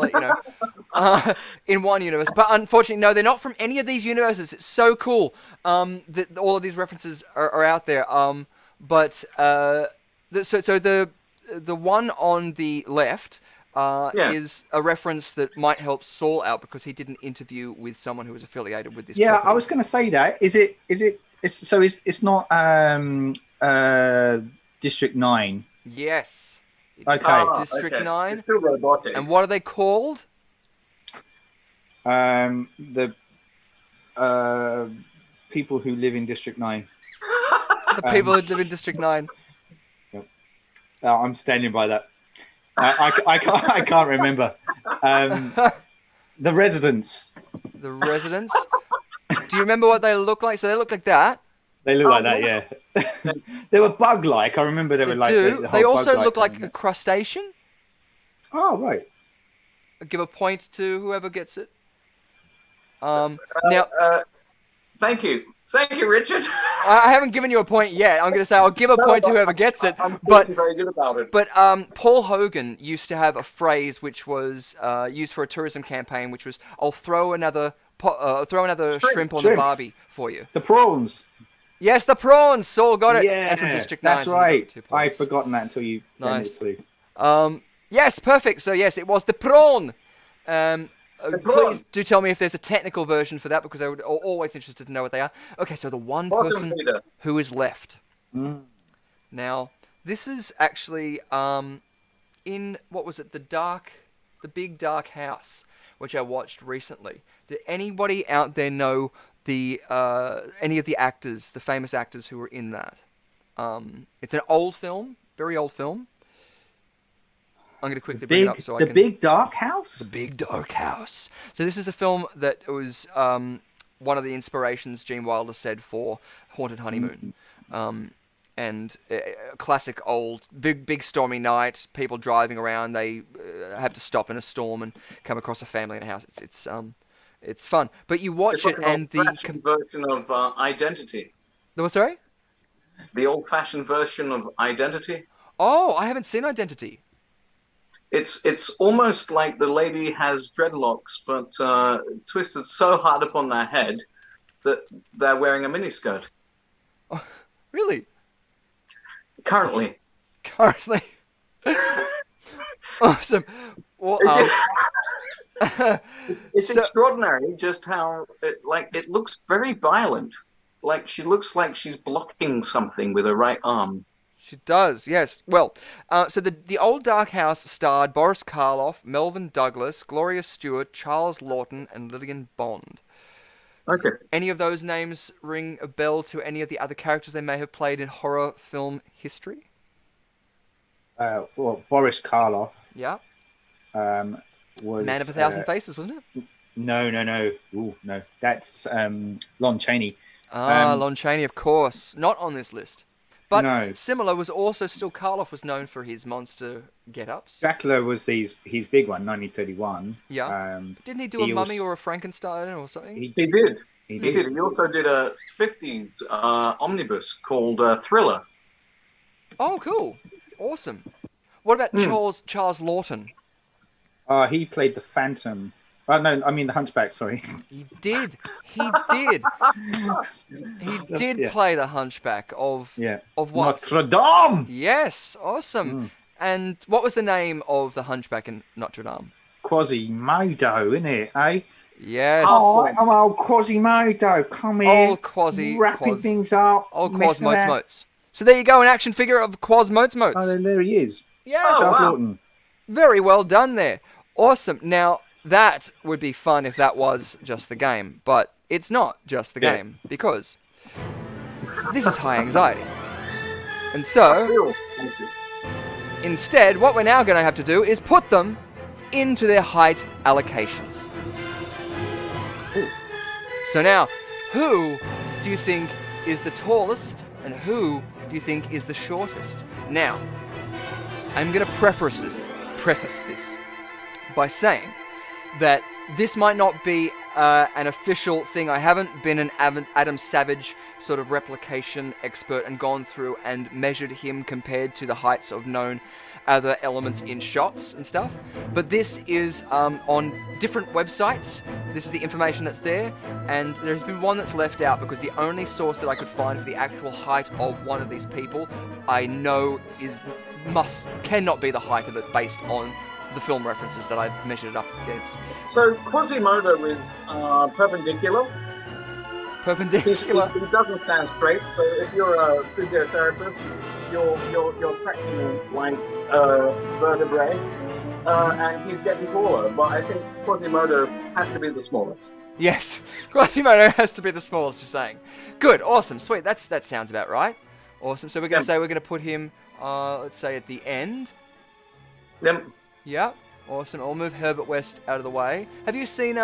S1: in one universe. But unfortunately, no, they're not from any of these universes. It's so cool that all of these references are out there. But the one on the left is a reference that might help Saul out because he did an interview with someone who was affiliated with this.
S3: Yeah,
S1: property.
S3: I was going to say that. It's not District 9.
S1: Yes.
S3: Okay.
S1: District 9.
S2: It's still robotic.
S1: And what are they called?
S3: The people who live in District 9.
S1: The people who live in District 9.
S3: I'm standing by that. I can't remember. The residents.
S1: The residents. Do you remember what they look like? So they look like that.
S3: They look like that, yeah. They were bug-like. I remember they were like.
S1: The they also
S3: bug-like
S1: look like
S3: thing.
S1: a crustacean.
S3: Oh right.
S1: I'll give a point to whoever gets it. Now,
S2: Thank you, Richard.
S1: I haven't given you a point yet. I'm going to say I'll give a point to whoever gets it.
S2: I'm
S1: But
S2: very good about it.
S1: But Paul Hogan used to have a phrase which was used for a tourism campaign, which was, "I'll throw another shrimp on the barbie for you."
S3: The prawns.
S1: Yes, the prawns. Saul got it.
S3: Yeah,
S1: And from District 9.
S3: that's
S1: so you got
S3: right.
S1: 2
S3: I'd
S1: points.
S3: forgotten that until you gave me
S1: Nice.
S3: the clue.
S1: Yes, perfect. So yes, it was the prawn.
S2: prawn.
S1: Please do tell me if there's a technical version for that because I would always interested to know what they are. Okay, so the one
S2: Awesome,
S1: person
S2: Peter.
S1: who is left. Now, this is actually in what was it, the Big Dark House, which I watched recently. Did anybody out there know the any of the actors, the famous actors who were in that? It's an old film, very old film. I'm going to quickly bring it up so I can...
S3: The Big Dark House?
S1: The Big Dark House. So this is a film that was one of the inspirations Gene Wilder said for Haunted Honeymoon. And a classic old, big stormy night, people driving around, they have to stop in a storm and come across a family in a house. It's fun. But you watch it and the...
S2: version of Identity.
S1: The what, sorry?
S2: The old-fashioned version of Identity.
S1: Oh, I haven't seen Identity.
S2: It's almost like the lady has dreadlocks, but twisted so hard upon their head that they're wearing a miniskirt.
S1: Oh, really?
S2: Currently.
S1: Awesome. Well,
S2: it's extraordinary just how it looks very violent. Like she looks like she's blocking something with her right arm.
S1: She does, yes. Well, so the Old Dark House starred Boris Karloff, Melvin Douglas, Gloria Stewart, Charles Lawton, and Lillian Bond.
S2: Okay.
S1: Any of those names ring a bell to any of the other characters they may have played in horror film history?
S3: Well, Boris Karloff.
S1: Yeah.
S3: Was
S1: Man of a Thousand Faces, wasn't it?
S3: No. Ooh, no. That's Lon Chaney.
S1: Lon Chaney, of course. Not on this list. But
S3: no.
S1: similar was also still Karloff was known for his monster get-ups.
S3: Dracula was his big one, 1931.
S1: Yeah. Didn't he do a mummy or a Frankenstein or something?
S2: He did. He did. He also did a 50s omnibus called Thriller.
S1: Oh, cool. Awesome. What about Charles Lawton?
S3: He played the Phantom. No, I mean the Hunchback, sorry.
S1: He did. He did play the Hunchback of what?
S3: Notre Dame!
S1: Yes, awesome. And what was the name of the Hunchback in Notre Dame?
S3: Quasimodo, isn't it, eh?
S1: Yes.
S3: Oh, old Quasimodo, come here.
S1: Old
S3: wrapping things up.
S1: Old Quasmotes. So there you go, an action figure of Quasmotes.
S3: Oh, there he is.
S1: Yes.
S2: Oh, wow.
S1: Very well done there. Awesome. Now, that would be fun if that was just the game, but it's not just the game, because this is high anxiety. And so, instead, what we're now going to have to do is put them into their height allocations. So now, who do you think is the tallest, and who do you think is the shortest? Now, I'm going to preface this by saying that this might not be an official thing. I haven't been an Adam Savage sort of replication expert and gone through and measured him compared to the heights of known other elements in shots and stuff. But this is on different websites. This is the information that's there, and there's been one that's left out because the only source that I could find for the actual height of one of these people I know cannot be the height of it based on the film references that I measured it up against.
S2: So Quasimodo is perpendicular.
S1: Perpendicular.
S2: He doesn't stand straight. So if you're a physiotherapist, you're tracking like vertebrae, and he's getting taller. But I think Quasimodo has to be the smallest.
S1: Yes, Quasimodo has to be the smallest. You're saying. Good, awesome, sweet. That sounds about right. Awesome. So we're going to say we're going to put him, let's say at the end.
S2: Yep.
S1: Yeah, awesome. I'll move Herbert West out of the way. Have you seen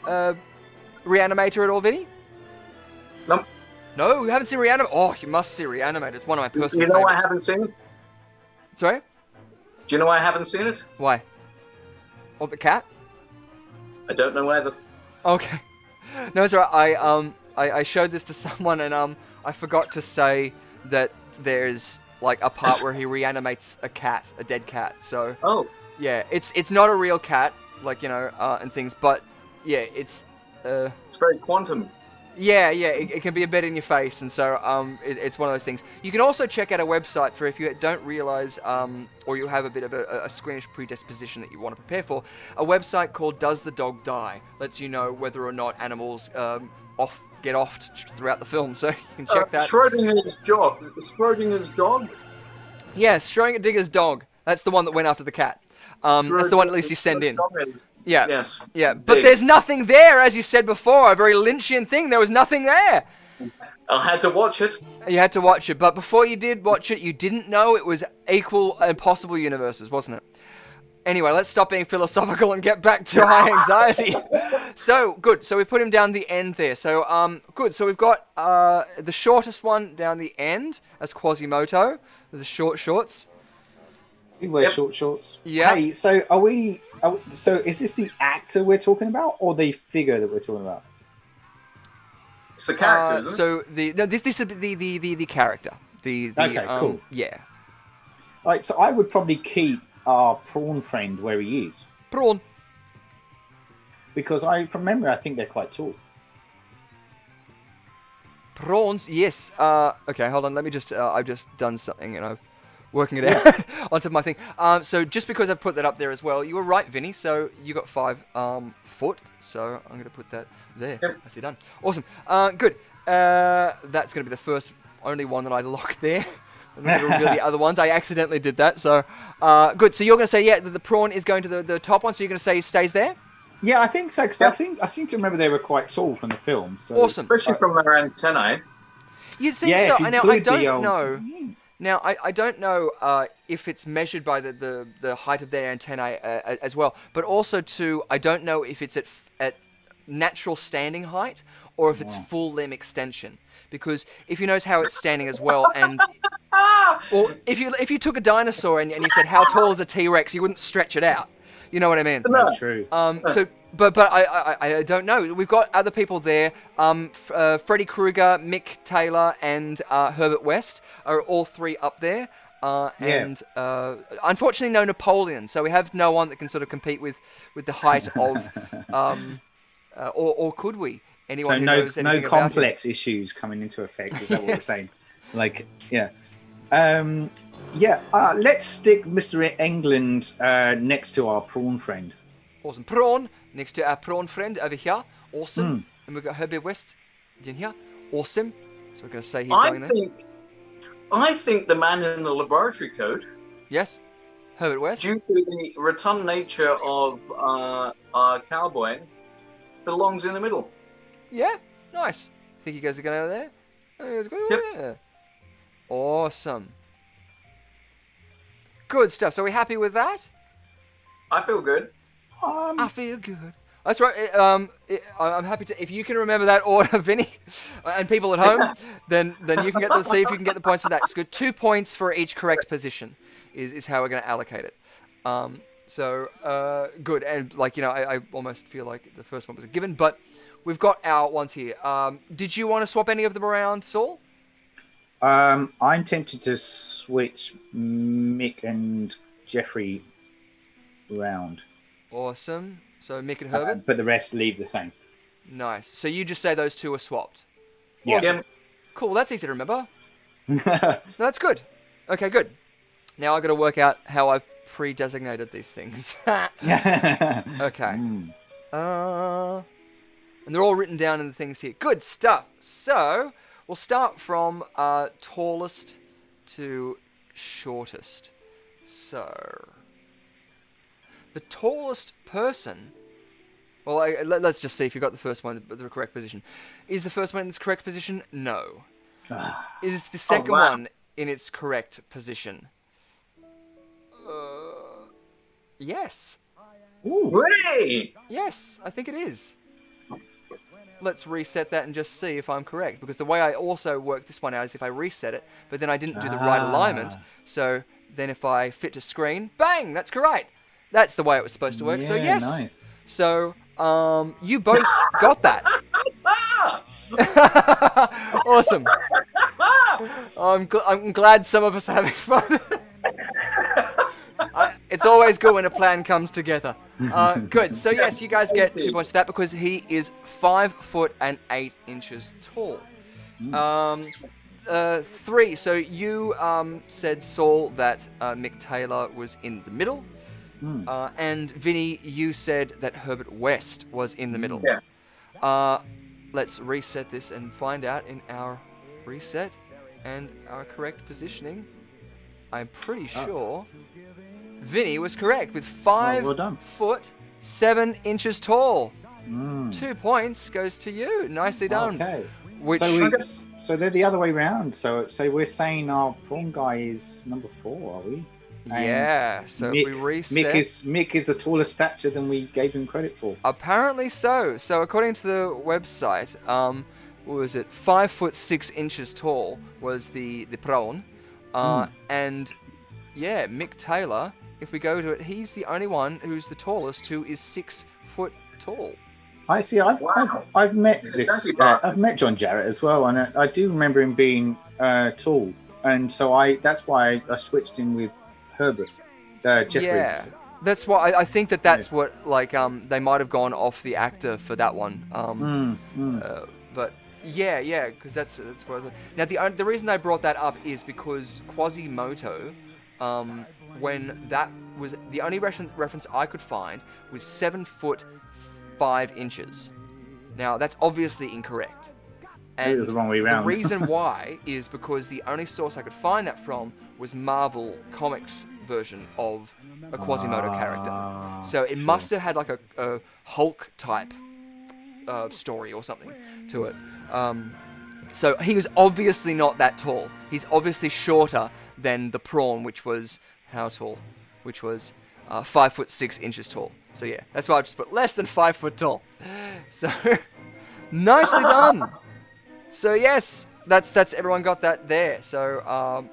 S1: Reanimator at all, Vinny?
S2: Nope.
S1: No, you haven't seen Reanimator? Oh, you must see Reanimator. It's one of my personal
S2: favorites.
S1: I
S2: haven't seen it?
S1: Sorry?
S2: Do you know why I haven't seen it?
S1: Why? Oh, the cat?
S2: I don't know either.
S1: Okay. No, it's all right. I showed this to someone and I forgot to say that there's like a part where he reanimates a dead cat. So yeah, it's not a real cat, like, you know, and things, but yeah, it's
S2: very quantum.
S1: Yeah, it can be a bit in your face, and so it's one of those things. You can also check out a website for if you don't realize, or you have a bit of a squeamish predisposition that you want to prepare for. A website called Does the Dog Die? Lets you know whether or not animals get offed throughout the film, so you can check that.
S2: Schrodinger's dog.
S1: Yes, Schrodinger's dog. That's the one that went after the cat. That's the one at least you send in. Yeah.
S2: Yes.
S1: Yeah. But there's nothing there, as you said before. A very Lynchian thing. There was nothing there.
S2: I had to watch it.
S1: You had to watch it, but before you did watch it, you didn't know it was equal and possible universes, wasn't it? Anyway, let's stop being philosophical and get back to high anxiety. So, good. So we put him down the end there. So, good. So we've got the shortest one down the end as Quasimodo, the shorts.
S3: We wear short shorts.
S1: Yeah.
S3: Hey, so so is this the actor we're talking about, or the figure that we're talking about?
S2: It's the character, isn't it?
S1: This is the character.
S3: Okay, cool.
S1: Yeah.
S3: All right, so I would probably keep our prawn friend where he is,
S1: Prawn.
S3: because from memory, I think they're quite tall.
S1: Prawns, yes. Okay, hold on. Let me just. I've just done something, and I'm working it out onto my thing. So just because I've put that up there as well, you were right, Vinny. So you got 5 foot. So I'm going to put that there.
S2: Yep.
S1: Nicely done. Awesome. Good. That's going to be the only one that I locked there. I'm not going to reveal the other ones. I accidentally did that. So good. So you're going to say, yeah, the prawn is going to the top one. So you're going to say he stays there?
S3: Yeah, I think so, because I seem to remember they were quite tall from the film. So.
S1: Awesome.
S2: Especially from their antennae.
S1: You'd think
S3: Yeah,
S1: so.
S3: if you
S1: Now, I
S3: include the
S1: don't know. Now, I don't know if it's measured by the height of their antennae as well, but also too, I don't know if it's at natural standing height or if it's full limb extension. Because if you notice how it's standing as well, and or if you took a dinosaur and you said how tall is a T-Rex, you wouldn't stretch it out. You know what I mean?
S3: No, true.
S1: So, but I don't know. We've got other people there. Freddy Krueger, Mick Taylor, and Herbert West are all 3 up there. And unfortunately, no Napoleon. So we have no one that can sort of compete with the height of, or could we? Anyone
S3: So
S1: who knows anything
S3: no
S1: about
S3: complex issues coming into effect. Is that what we're
S1: Yes.
S3: saying? Like, yeah. Let's stick Mr. England next to our prawn friend.
S1: Awesome. Prawn, next to our prawn friend over here. Awesome. And we've got Herbert West in here. Awesome. So we're going to say he's going there.
S2: I think the man in the laboratory coat,
S1: Yes. Herbert West.
S2: due to the rotund nature of our cowboy, belongs in the middle.
S1: Yeah. Nice. Think you guys are going over there? I think you guys are going over there. Awesome. Good stuff. So are we happy with that?
S2: I feel good.
S1: I feel good. That's right. I'm happy to. If you can remember that order, Vinny, and people at home, then you can get to see if you can get the points for that. It's good. 2 points for each correct position is how we're going to allocate it. Good. And I almost feel like the first one was a given, but we've got our ones here. Did you want to swap any of them around, Saul?
S3: I'm tempted to switch Mick and Jeffrey round.
S1: Awesome. So Mick and Herbert.
S3: But the rest leave the same.
S1: Nice. So you just say those 2 are swapped.
S3: Yeah.
S2: Awesome.
S1: Cool. That's easy to remember. No, that's good. Okay, good. Now I've got to work out how I've pre-designated these things. Okay. And they're all written down in the things here. Good stuff. So we'll start from tallest to shortest. So the tallest person. Well, let's just see if you got the first one in the correct position. Is the first one in its correct position? No. Is the second one in its correct position? Yes.
S2: Hooray!
S1: Yes, I think it is. Let's reset that and just see if I'm correct. Because the way I also work this one out is if I reset it, but then I didn't do the right alignment. So then if I fit to screen, bang, that's correct. That's the way it was supposed to work. So yes.
S3: Nice.
S1: So you both got that. Awesome. I'm glad some of us are having fun. It's always good when a plan comes together. Good. So yes, you guys get 2 points for that because he is 5 foot and 8 inches tall. 3. So you said, Saul, that Mick Taylor was in the middle. And Vinny, you said that Herbert West was in the middle.
S2: Yeah.
S1: Let's reset this and find out in our reset and our correct positioning. I'm pretty sure Vinny was correct with
S3: well done.
S1: 5'7" tall. 2
S3: Mm.
S1: points goes to you. Nicely done.
S3: Okay.
S1: Which
S3: So they're the other way round. So we're saying our prawn guy is number 4, are we? And
S1: yeah. So
S3: Mick,
S1: if we reset.
S3: Mick is a taller stature than we gave him credit for.
S1: Apparently so. So according to the website, what was it? 5'6" tall was the prawn, and yeah, Mick Taylor. If we go to it, he's the only one who's the tallest, who is 6 foot tall.
S3: I see. I've met this. I've met John Jarrett as well, and I do remember him being tall, and so that's why I switched him with Herbert Jeffrey.
S1: Yeah, that's why I think that's what they might have gone off the actor for that one. But yeah, because that's what. I was, now the reason I brought that up is because Quasimodo, when that was the only reference I could find was 7 foot 5 inches. Now that's obviously incorrect. And
S3: it was the wrong way around.
S1: The reason why is because the only source I could find that from was Marvel Comics version of a Quasimodo character. So it must have had like a Hulk type story or something to it. So he was obviously not that tall. He's obviously shorter than the prawn, which was how tall? Which was 5'6" tall. So yeah, that's why I just put less than 5 foot tall. So nicely done. So yes, that's everyone got that there. So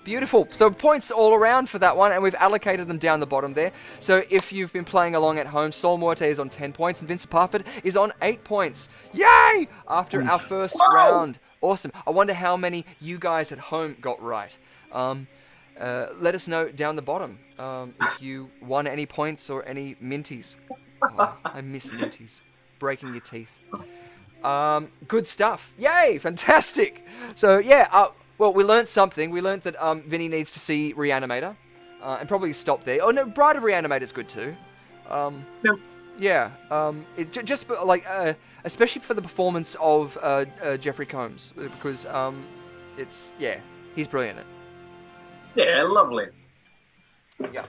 S1: beautiful. So points all around for that one, and we've allocated them down the bottom there. So if you've been playing along at home, Sol Muerte is on 10 points, and Vincent Parford is on 8 points. Yay! After our first round. Awesome. I wonder how many you guys at home got right. Let us know down the bottom if you won any points or any minties. Oh, I miss minties. Breaking your teeth. Good stuff. Yay! Fantastic. So yeah, well, we learned something. We learned that Vinny needs to see Reanimator, and probably stop there. Oh no, Bride of Reanimator is good too. Yeah. Just like especially for the performance of Jeffrey Combs, because he's brilliant in it.
S2: Yeah, lovely.
S1: Yeah.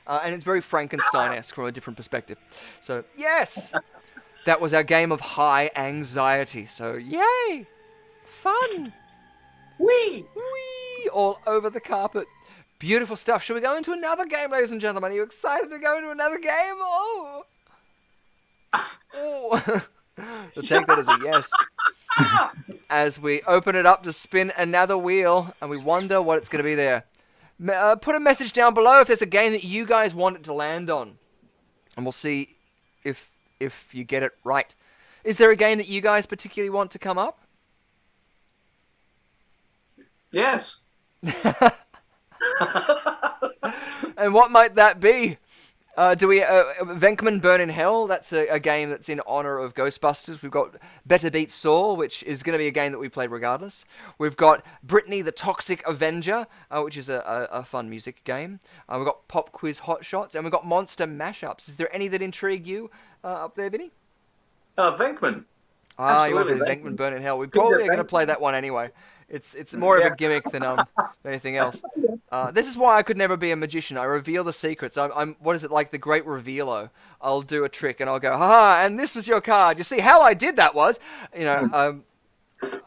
S1: And it's very Frankenstein-esque from a different perspective. So, yes! That was our game of high anxiety. So, yay! Fun!
S2: Whee!
S1: Whee! All over the carpet. Beautiful stuff. Should we go into another game, ladies and gentlemen? Are you excited to go into another game? Oh! Oh! We'll take that as a yes. As we open it up to spin another wheel, and we wonder what it's going to be there. Put a message down below if there's a game that you guys want it to land on, and we'll see if you get it right. Is there a game that you guys particularly want to come up?
S2: Yes.
S1: And what might that be? Do we Venkman Burn in Hell? That's a game that's in honor of Ghostbusters. We've got Better Beat Saul, which is going to be a game that we played regardless. We've got Britney the Toxic Avenger, which is a fun music game. We've got Pop Quiz Hot Shots, and we've got Monster Mashups. Is there any that intrigue you up there, Vinny?
S2: Venkman.
S1: You want to do Venkman Burn in Hell? We probably are going to play that one anyway. It's more of a gimmick than anything else. This is why I could never be a magician. I reveal the secrets. I'm what is it, like the Great Revealo? I'll do a trick and I'll go, ha! And this was your card. You see how I did that was,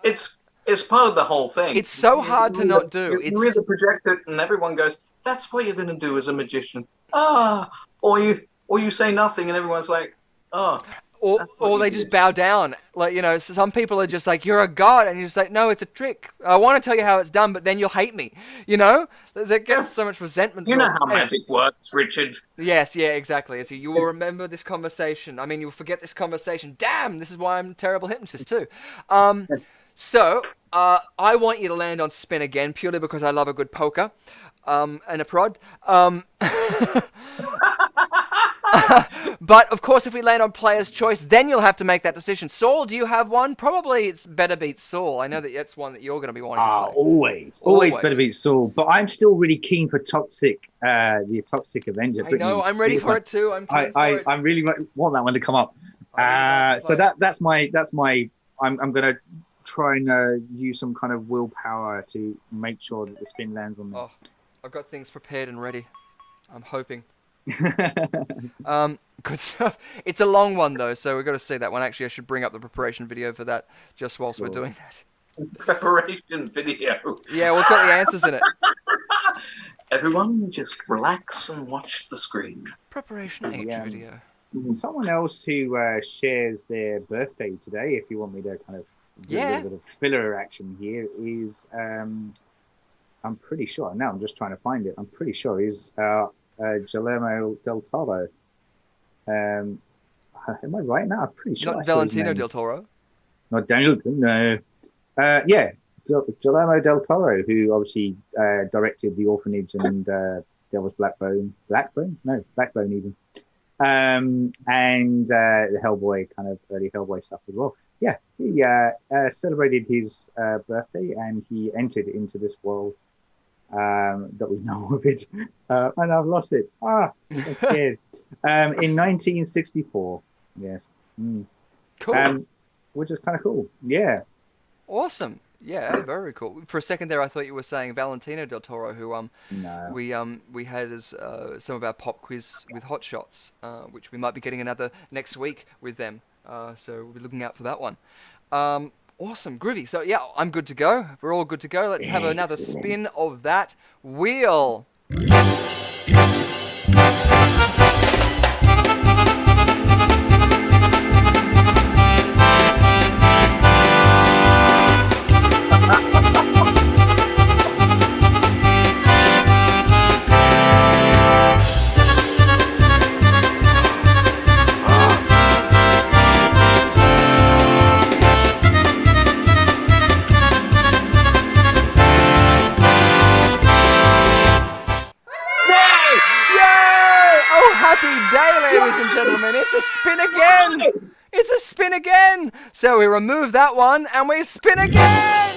S2: It's part of the whole thing.
S1: It's so hard to not do.
S2: You either project it and everyone goes, "That's what you're going to do as a magician." Or you say nothing and everyone's like, "Oh."
S1: Or they just bow down. Like, some people are just like, you're a god. And you're just like, no, it's a trick. I want to tell you how it's done, but then you'll hate me. It gets so much resentment.
S2: You know how magic works, Richard.
S1: Yes, yeah, exactly. It's, you will remember this conversation. I mean, you'll forget this conversation. Damn, this is why I'm a terrible hypnotist too. So, I want you to land on spin again, purely because I love a good poker and a prod. But, of course, if we land on player's choice, then you'll have to make that decision. Saul, do you have one? Probably it's Better Beat Saul. I know that's one that you're going to be wanting to play.
S3: Always Better Beat Saul. But I'm still really keen for Toxic, the Toxic Avenger.
S1: I know, I'm ready for it too.
S3: I really want that one to come up. So that's my. I'm going to try and use some kind of willpower to make sure that the spin lands on me.
S1: Oh, I've got things prepared and ready. I'm hoping. Good stuff. It's a long one though, so we've got to see that one. Actually, I should bring up the preparation video for that just whilst we're doing that.
S2: Preparation video.
S1: Yeah, well, it's got the answers in it.
S2: Everyone, just relax and watch the screen.
S1: Preparation H video.
S3: Someone else who shares their birthday today, if you want me to kind of do a little bit of filler action here, is I'm pretty sure. Now I'm just trying to find it. I'm pretty sure is Guillermo del Toro. Am I right now? I'm pretty sure.
S1: Not Valentino del Toro.
S3: Not Daniel. No. Yeah, Guillermo del Toro, who obviously directed The Orphanage and Devil's Backbone. No, Backbone even. And the Hellboy, kind of early Hellboy stuff as well. Yeah, he celebrated his birthday and he entered into this world that we know of it. And I've lost it. I'm scared. In 1964. Yes.
S1: Cool.
S3: Which is kind of cool. Yeah.
S1: Awesome. Yeah, very cool. For a second there, I thought you were saying Valentino del Toro, who
S3: no.
S1: we had as some of our pop quiz with Hot Shots, which we might be getting another next week with them. So we'll be looking out for that one. Awesome, groovy. So yeah, I'm good to go. We're all good to go. Let's have another spin of that wheel. Ladies and gentlemen, it's a spin again! It's a spin again! So we remove that one and we spin again!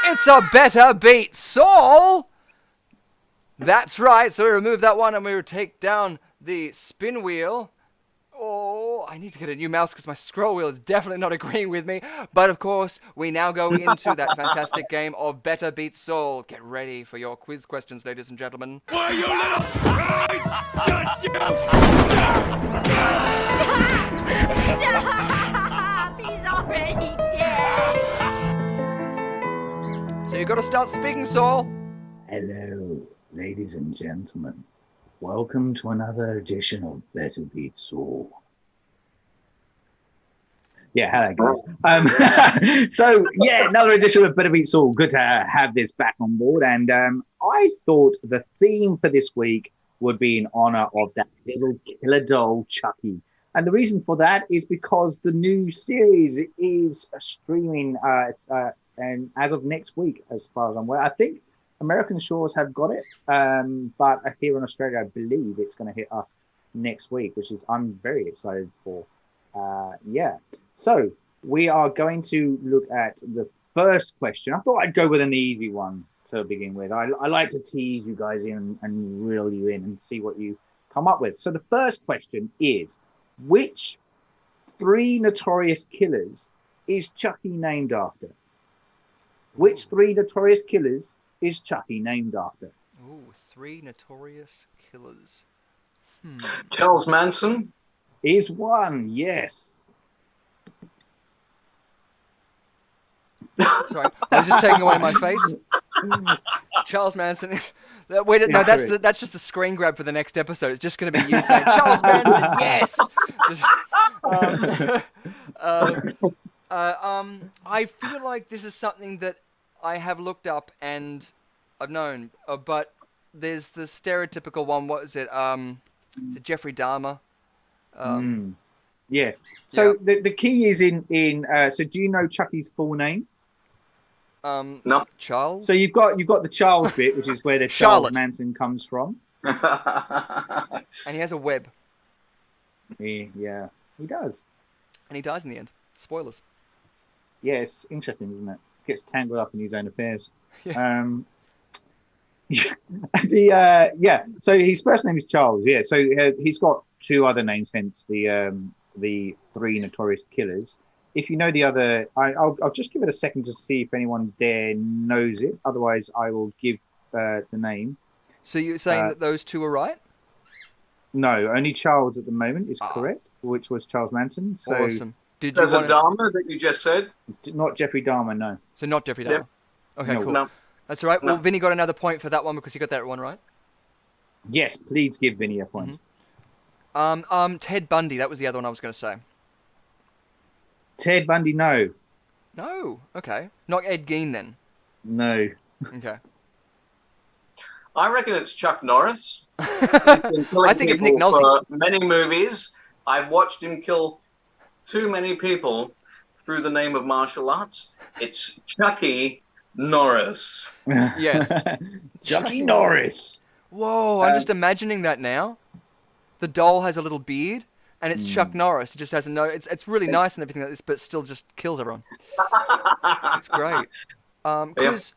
S1: It's a Better Beat Saul! That's right, so we remove that one and we will take down the spin wheel. Oh, I need to get a new mouse because my scroll wheel is definitely not agreeing with me. But of course, we now go into that fantastic game of Better Beat Saul. Get ready for your quiz questions, ladies and gentlemen.
S5: Why, you little bride!
S6: Stop! He's already dead!
S1: So you got to start speaking, Saul.
S3: Hello, ladies and gentlemen. Welcome to another edition of Better Beat Saul. Yeah, hello guys. So yeah, another edition of Better Beat Saul. Good to have this back on board. And I thought the theme for this week would be in honor of that little killer doll, Chucky. And the reason for that is because the new series is streaming. And as of next week, as far as I'm aware, I think American shores have got it, but here in Australia, I believe it's going to hit us next week, which is I'm very excited for. Yeah, so we are going to look at the first question. I thought I'd go with an easy one to begin with. I like to tease you guys in and reel you in and see what you come up with. So the first question is, which 3 notorious killers is Chucky named after? Which 3 notorious killers is Chucky named after?
S1: Ooh, 3 notorious killers.
S2: Charles Manson
S3: is one, yes.
S1: Sorry, I was just taking away my face. Charles Manson. Wait, no, that's just a screen grab for the next episode. It's just going to be you saying Charles Manson, yes. I feel like this is something that I have looked up and I've known, but there's the stereotypical one. What is it? Is it Jeffrey Dahmer?
S3: Yeah. So the key is in. So do you know Chucky's full name?
S2: No.
S1: Charles.
S3: So you've got the Charles bit, which is where the
S1: Charlotte.
S3: Charles Manson comes from.
S1: And he has a web.
S3: Yeah, he does.
S1: And he dies in the end. Spoilers.
S3: Yeah, it's interesting, isn't it? Gets tangled up in his own affairs.
S1: Yes.
S3: So his first name is Charles. Yeah, so he's got 2 other names, hence the 3 notorious killers. If you know the other, I'll just give it a second to see if anyone there knows it. Otherwise, I will give the name.
S1: So you're saying that those 2 are right?
S3: No, only Charles at the moment is correct, which was Charles Manson. So
S1: Awesome.
S2: There's a Dahmer that you just said.
S3: not Jeffrey Dahmer, no.
S1: So not Jeffrey Dahmer.
S2: Yep.
S1: Okay,
S3: No.
S1: cool.
S2: No.
S1: That's all right.
S2: No.
S1: Well, Vinny got another point for that one because he got that one right.
S3: Yes, please give Vinny a point.
S1: Ted Bundy. That was the other one I was going to say.
S3: Ted Bundy, no.
S1: No. Okay. Not Ed Gein then.
S3: No.
S1: Okay.
S2: I reckon it's Chuck Norris.
S1: I think it's Nick Nolte.
S2: For many movies, I've watched him kill too many people through the name of martial arts. It's Chucky Norris.
S1: Yes.
S3: Chucky Norris.
S1: Whoa, I'm just imagining that now. The doll has a little beard, and it's Chuck Norris. It just has a no. It's really nice and everything like this, but still just kills everyone. It's great. Because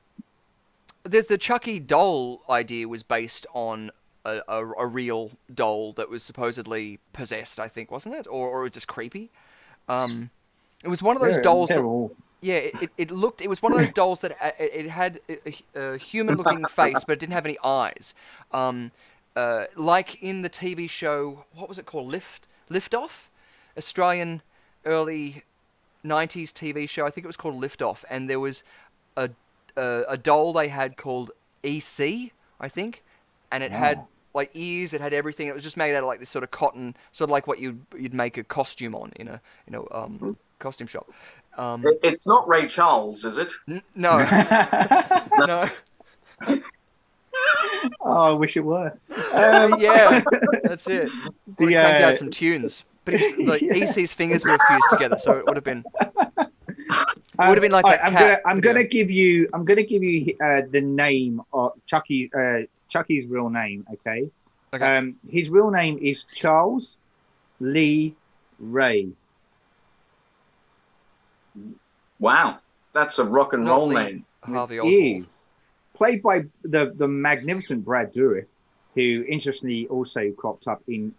S1: the Chucky doll idea was based on a real doll that was supposedly possessed, I think, wasn't it? Or just creepy. It was one of those dolls. It was one of those dolls that it had a human-looking face, but it didn't have any eyes. Like in the TV show, what was it called? Lift Off? Australian early 90s TV show. I think it was called Lift Off. And there was a doll they had called EC, I think. And it had like ears, it had everything. It was just made out of like this sort of cotton, sort of like what you'd make a costume on in a costume shop.
S2: It's not Ray Charles, is it?
S1: No. No.
S3: Oh, I wish it were.
S1: Yeah, that's it. Would have cranked out some tunes. But EC's fingers would have fused together, so it would have been. It would have been like that cat.
S3: I'm gonna give you the name of Chucky's real name. Okay.
S1: Okay.
S3: His real name is Charles Lee Ray.
S2: Wow, that's a rock and roll name.
S1: Harvey
S3: He
S1: Oswald.
S3: is played by the magnificent Brad Dourif, who interestingly also cropped up in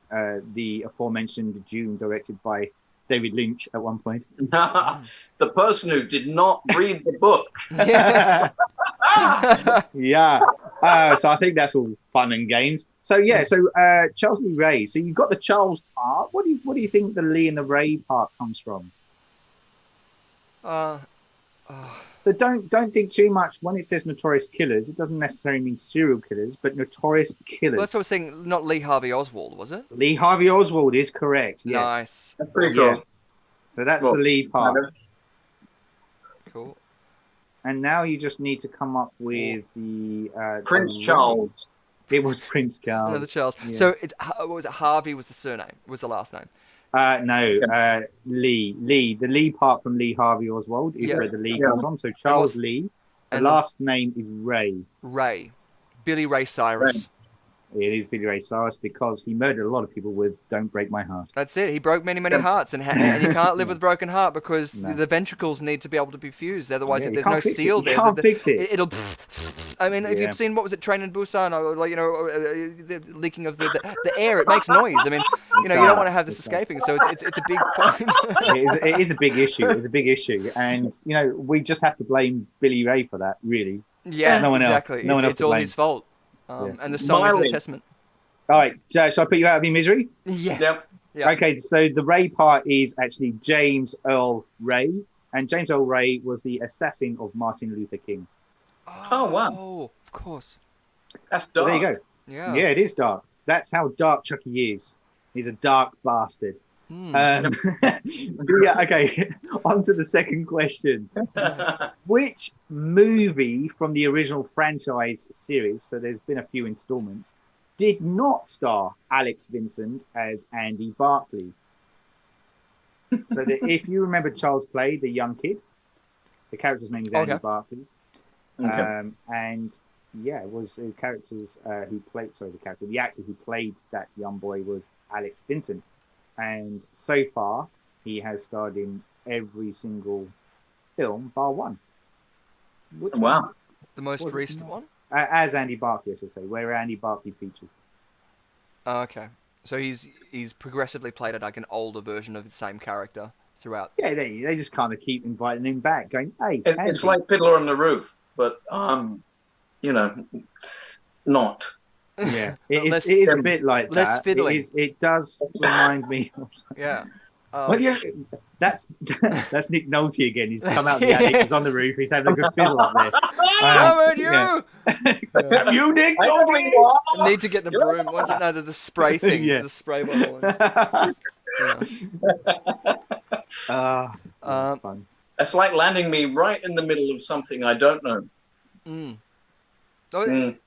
S3: the aforementioned Dune, directed by David Lynch at one point.
S2: The person who did not read the book.
S1: Yes.
S3: Yeah. So I think that's all fun and games. So Charles Lee Ray. So you've got the Charles part. What do you think the Lee and the Ray part comes from? So don't think too much when it says notorious killers. It doesn't necessarily mean serial killers, but notorious killers.
S1: Well, that's what I was thinking. Not Lee Harvey Oswald, was it?
S3: Lee Harvey Oswald is correct. Yes.
S1: Nice.
S2: That's pretty cool.
S3: Yeah. So that's the Lee part.
S1: Cool.
S3: And now you just need to come up with the
S2: Prince
S3: the
S2: Charles.
S3: It was Prince Charles.
S1: Another Charles.
S3: Yeah.
S1: So it's what was it? Harvey was the surname. Was the last name?
S3: No, Lee. The Lee part from Lee Harvey Oswald is where the Lee comes from. So Charles Lee. The last name is Ray.
S1: Ray. Billy Ray Cyrus.
S3: It is Billy Ray Cyrus because he murdered a lot of people with "Don't Break My Heart."
S1: That's it. He broke many, many hearts, and you can't live with a broken heart because the ventricles need to be able to be fused. Otherwise, if there's no seal there,
S3: you can't fix it.
S1: It'll. I mean, if you've seen what was it, Train in Busan, or like the leaking of the air, it makes noise. I mean, you don't want to have this escaping, so it's a big point.
S3: It is a big issue. It's a big issue, and we just have to blame Billy Ray for that, really.
S1: Yeah,
S3: no one
S1: exactly.
S3: Else. No one else
S1: it's all
S3: blame.
S1: his fault. And the song is a testament.
S3: All right, so shall I put you out of your misery?
S1: Yeah.
S2: Yep.
S1: Yeah.
S3: Okay, so the Ray part is actually James Earl Ray, and James Earl Ray was the assassin of Martin Luther King.
S2: Oh, wow.
S1: Oh, of course.
S2: That's
S3: So
S2: dark.
S3: there you go.
S1: Yeah.
S3: Yeah, it is dark. That's how dark Chucky is. He's a dark bastard. Yeah, okay, on to the second question. Which movie from the original franchise series, so there's been a few installments, did not star Alex Vincent as Andy Barclay? So if you remember Child's Play, the young kid, the character's name is Andy Barclay.
S2: Okay.
S3: And yeah, it was the characters the actor who played that young boy was Alex Vincent, and so far he has starred in every single film bar one. Which
S2: Wow.
S3: one?
S1: The most
S3: Was it
S1: recent
S3: not?
S1: one?
S3: As Andy Barclay, as I say, where Andy Barclay features.
S1: Oh, okay. So he's progressively played like an older version of the same character throughout.
S3: Yeah, they just kind of keep inviting him back, going, "Hey,
S2: It's
S3: Andy."
S2: like Fiddler on the Roof, but not.
S3: Yeah,
S1: But
S3: it
S1: less-
S3: is a bit like
S1: less
S3: that.
S1: fiddling.
S3: It does remind me of.
S1: Yeah.
S3: Well, yeah, that's Nick Nolte again. He's come
S1: That's-
S3: out the attic. He's on the roof. He's having a good fiddle up there.
S1: Damn it, you!
S3: Yeah. Damn you, Nick
S2: I
S3: Nolte!
S1: I need to get the broom. What's it? No, the spray thing.
S3: Yeah.
S1: The spray bottle. Yeah.
S3: Fun.
S2: It's like landing me right in the middle of something I don't know.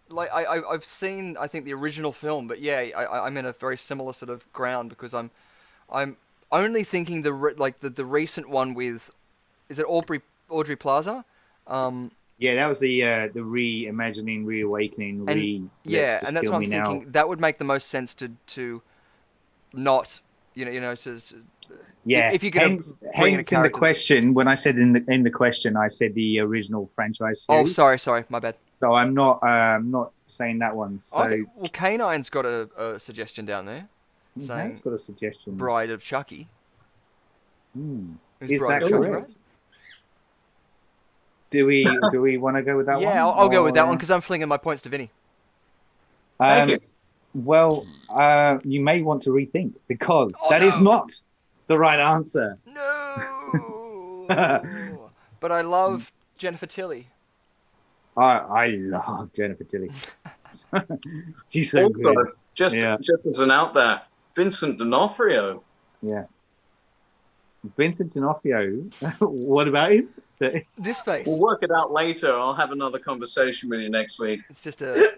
S1: Like I've seen, I think, the original film, but yeah, I'm in a very similar sort of ground because I'm only thinking the recent one with, is it Audrey Plaza?
S3: Yeah, that was the reimagining, reawakening,
S1: And and that's what I'm thinking. That would make the most sense to not,
S3: Yeah,
S1: if you're going
S3: hence,
S1: to bring in a
S3: hence in the
S1: character.
S3: question, when I said in the question, I said the original franchise
S1: Oh,
S3: series.
S1: sorry, my bad.
S3: So I'm not saying that one. So
S1: Okay. Well, Canine's got a suggestion down there. saying
S3: Hank's got a suggestion.
S1: Bride of Chucky.
S3: Is
S1: Bride
S3: that
S1: of Chucky,
S3: correct?
S1: right?
S3: Do we want to go with that one?
S1: Yeah, I'll go with that
S3: Or,
S1: one because I'm flinging my points to Vinny.
S2: Thank you.
S3: Well, you may want to rethink because that is not the right answer.
S1: No. But I love Jennifer Tilly.
S3: I love Jennifer Tilly. She's so good.
S2: Also, just as an out there, Vincent D'Onofrio.
S3: Yeah. Vincent D'Onofrio. What about him?
S1: This face.
S2: We'll work it out later. I'll have another conversation with you next week.
S1: It's just a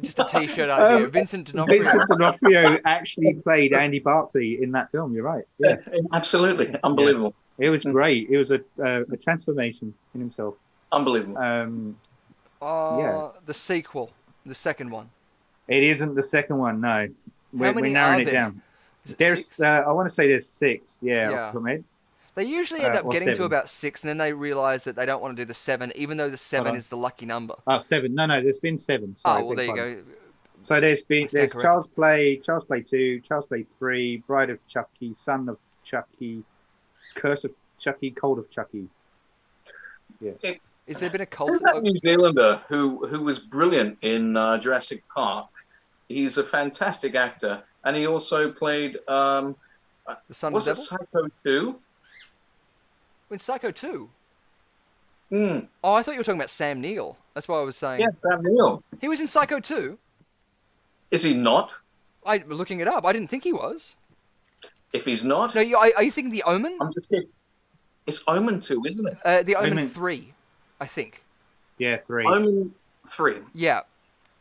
S1: just a t-shirt idea. Vincent D'Onofrio.
S3: Vincent D'Onofrio actually played Andy Barclay in that film. You're right. Yeah.
S2: Absolutely. Unbelievable.
S3: It was great. It was a transformation in himself.
S2: Unbelievable.
S1: The sequel, the second one.
S3: It isn't the second one. No, we're
S1: many
S3: narrowing
S1: are
S3: it
S1: there?
S3: down.
S1: Is it
S3: There's,
S1: 6?
S3: I want to say there's 6. Yeah,
S1: Yeah.
S3: off the top of my head.
S1: They usually end up
S3: or
S1: getting to
S3: 7.
S1: about 6, and then they realize that they don't want to do the 7, even though the 7
S3: on.
S1: is the lucky number.
S3: Oh, 7. No, there's been 7. Sorry,
S1: Oh, well, there you
S3: beg
S1: go.
S3: So there's
S1: stand corrected.
S3: Child's Play 2, Child's Play 3, Bride of Chucky, Son of Chucky, Curse of Chucky, Cold of Chucky. Yeah.
S1: Is there been a cult?
S2: There's that New Zealander who was brilliant in Jurassic Park. He's a fantastic actor, and he also played.
S1: The Son of
S2: Was
S1: the
S2: it
S1: Devil?
S2: Psycho 2?
S1: In Psycho 2?
S2: Mm.
S1: Oh, I thought you were talking about Sam Neill. That's why I was saying.
S2: Yeah, Sam Neill.
S1: He was in Psycho 2?
S2: Is he not?
S1: Looking it up, I didn't think he was.
S2: If he's not,
S1: No, are you thinking The Omen?
S2: I'm just kidding. It's Omen 2, isn't it?
S1: The Omen
S3: Omen.
S1: 3, I think.
S3: Yeah, 3.
S2: Omen 3.
S1: Yeah,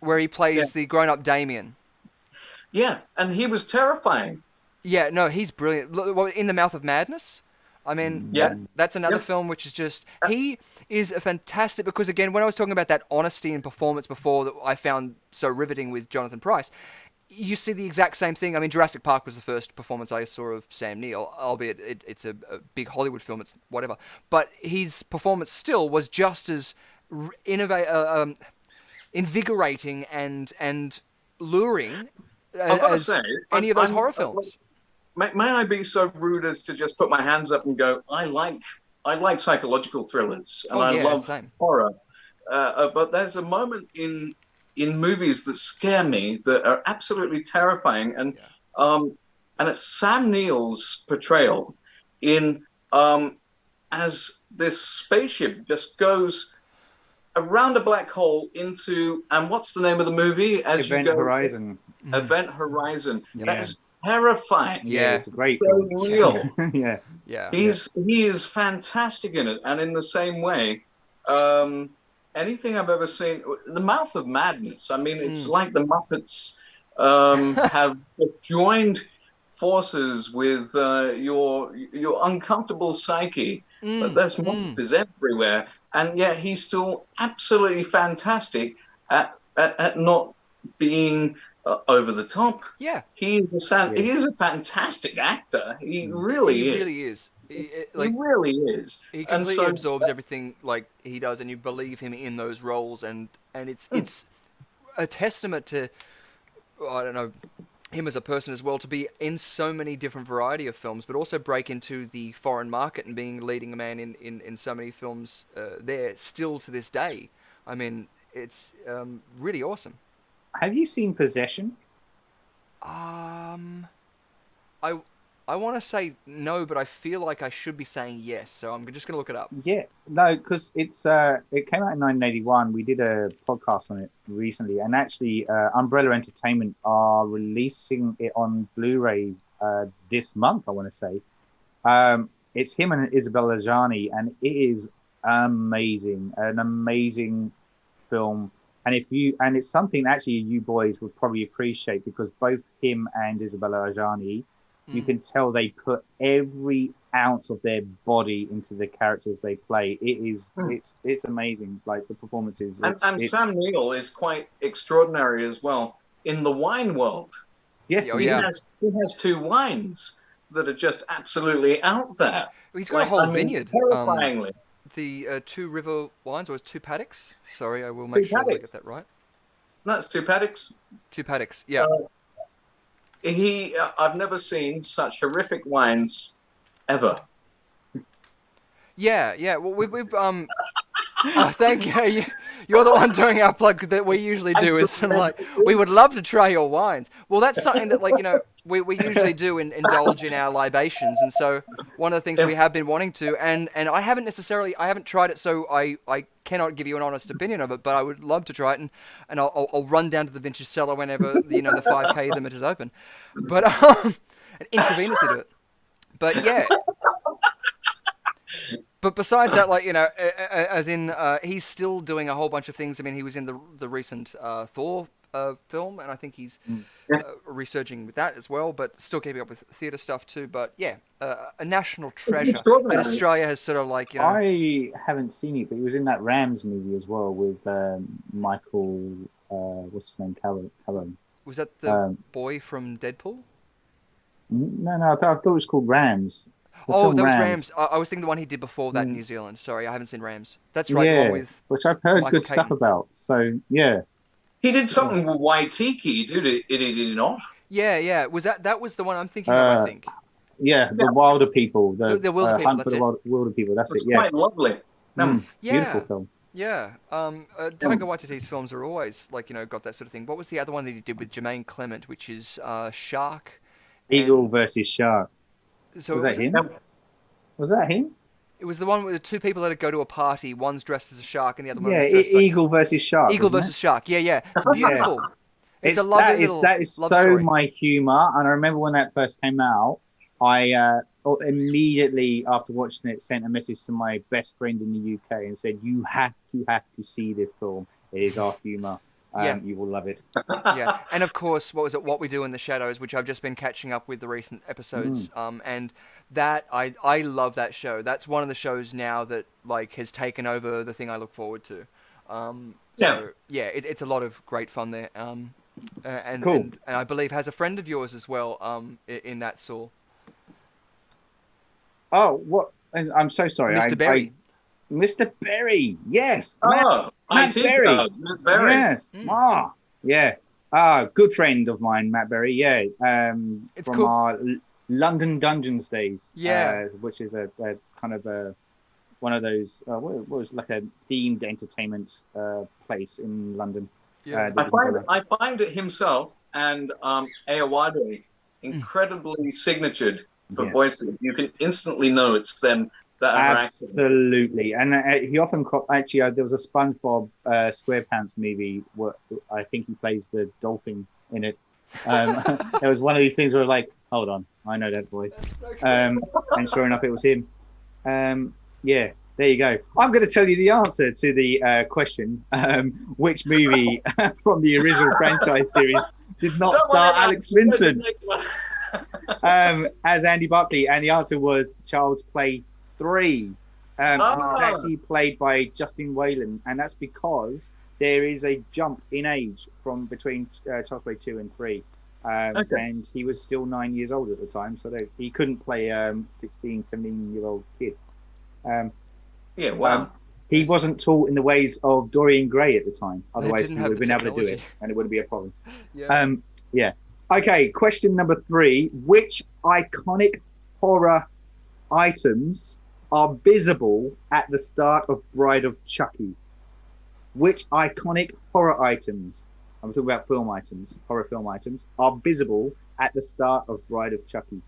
S1: where he plays the grown-up Damien.
S2: Yeah, and he was terrifying.
S1: Yeah, no, he's brilliant. In the Mouth of Madness. I mean, that's another film which is just... He is a fantastic... Because, again, when I was talking about that honesty in performance before that I found so riveting with Jonathan Pryce, you see the exact same thing. I mean, Jurassic Park was the first performance I saw of Sam Neill, albeit it's a big Hollywood film, it's whatever. But his performance still was just as invigorating and luring as any of those horror films.
S2: May I be so rude as to just put my hands up and go, I like psychological thrillers, and I love horror. But there's a moment in movies that scare me that are absolutely terrifying, and it's Sam Neill's portrayal in as this spaceship just goes around a black hole into, and what's the name of the movie?
S3: Event Horizon.
S2: Event Horizon.
S3: Yeah.
S2: That's terrifying.
S3: Yeah, it's a great
S2: So
S3: film.
S2: real.
S3: Yeah.
S2: He is fantastic in it, and in the same way, anything I've ever seen, The Mouth of Madness. I mean, it's like the Muppets have joined forces with your uncomfortable psyche. But there's monsters everywhere, and yet he's still absolutely fantastic at not being over the top.
S1: Yeah,
S2: He is a fantastic actor. He really is.
S1: really is.
S2: He really is.
S1: He
S2: And
S1: completely
S2: so,
S1: absorbs everything like he does, and you believe him in those roles, and it's a testament to, I don't know, him as a person as well, to be in so many different variety of films, but also break into the foreign market and being leading a man in so many films there still to this day. I mean, it's really awesome.
S3: Have you seen Possession?
S1: I want to say no, but I feel like I should be saying yes, so I'm just going to look it up.
S3: Yeah, no, because it came out in 1981. We did a podcast on it recently, and actually, Umbrella Entertainment are releasing it on Blu-ray this month. I want to say, it's him and Isabella Adjani, and it is amazing, an amazing film. And it's something actually you boys would probably appreciate, because both him and Isabella Adjani, you can tell they put every ounce of their body into the characters they play. It's amazing, like the performances.
S2: And Sam Neill is quite extraordinary as well in the wine world.
S3: Yes,
S1: Oh,
S2: He
S1: yeah.
S2: has two wines that are just absolutely out there.
S1: He's got a whole
S2: I mean,
S1: vineyard.
S2: Terrifyingly.
S1: The Two River Wines, or two paddocks? Sorry, I will make sure that I get that right.
S2: That's two paddocks.
S1: Two paddocks, yeah.
S2: I've never seen such horrific wines ever.
S1: Yeah. Well, we've thank you. You're the one doing our plug that we usually do. Is like, we would love to try your wines. Well, that's something that, like, you know, we usually do indulge in our libations, and so one of the things we have been wanting to, and I haven't tried it, so I cannot give you an honest opinion of it, but I would love to try it, and I'll run down to the vintage cellar whenever the 5K limit is open, but and intravenously do it. But yeah. But besides that, like, you know, as in, he's still doing a whole bunch of things. I mean, he was in the recent Thor film, and I think he's resurging with that as well, but still keeping up with theatre stuff too. But yeah, a national treasure that Australia has sort of, like, you know.
S3: I haven't seen it, but he was in that Rams movie as well with Michael, what's his name, Callum.
S1: Was that the boy from Deadpool?
S3: No, I thought it was called Rams.
S1: Oh, that was Rams. I was thinking the one he did before that in New Zealand. Sorry, I haven't seen Rams. That's right, the one with
S3: which I've heard
S1: Michael
S3: good stuff about. So yeah,
S2: he did something with Waitiki, did he not?
S1: Yeah. Was that was the one I'm thinking of? I think.
S3: Yeah, the Wilder People, the
S1: Wilder People.
S3: Hunt for the Wilder People. That's it. Yeah,
S2: quite lovely.
S3: Beautiful film.
S1: Yeah. Taika Waititi's films are always, like, you know, got that sort of thing. What was the other one that he did with Jermaine Clement, which is Shark?
S3: Eagle versus Shark.
S1: So
S3: was that him? Was that him?
S1: It was the one with the two people that go to a party. One's dressed as a shark, and the other one
S3: Yeah,
S1: is dressed
S3: Eagle versus Shark.
S1: Eagle versus Shark. Yeah. It's beautiful. It's a lovely little
S3: that is
S1: love
S3: so
S1: story.
S3: my humour. And I remember when that first came out, I immediately after watching it sent a message to my best friend in the UK and said, "You have to see this film. It is our humour. You will love it."
S1: Yeah, and of course, what was it? What We Do in the Shadows, which I've just been catching up with the recent episodes. And that I love that show. That's one of the shows now that, like, has taken over the thing I look forward to. So yeah, it's a lot of great fun there. And
S3: cool.
S1: and I believe has a friend of yours as well. In that Saw.
S3: Oh, what? I'm so sorry,
S1: Mr. Berry.
S3: Mr. Berry, yes.
S2: Oh,
S3: Matt Berry.
S2: Matt Berry.
S3: Yes. Yeah. Good friend of mine, Matt Berry. Yeah.
S1: It's
S3: from
S1: cool.
S3: our London Dungeons days.
S1: Yeah.
S3: Which is a kind of one of those. What was like a themed entertainment place in London.
S1: Yeah.
S2: I find it himself and Ayawade incredibly signatured for voices. You can instantly know it's them that are acting.
S3: Absolutely, and he often actually there was a SpongeBob SquarePants movie where I think he plays the dolphin in it. It was one of these things where, like, hold on, I know that voice.
S1: So cool.
S3: And sure enough, it was him. Yeah, there you go. I'm going to tell you the answer to the question: which movie from the original franchise series did not star Alex Vinson as Andy Buckley? And the answer was Child's Play 3. It was actually played by Justin Whalen, and that's because there is a jump in age from between Child's Play 2 and 3. And he was still 9 years old at the time, so he couldn't play 16, 17-year-old kid. He wasn't taught in the ways of Dorian Gray at the time. Otherwise, he would have been able to do it, and it wouldn't be a problem. Okay, question number 3. Which iconic horror items are visible at the start of Bride of Chucky? Which iconic horror items, I'm talking about film items, horror film items, are visible at the start of Bride of Chucky?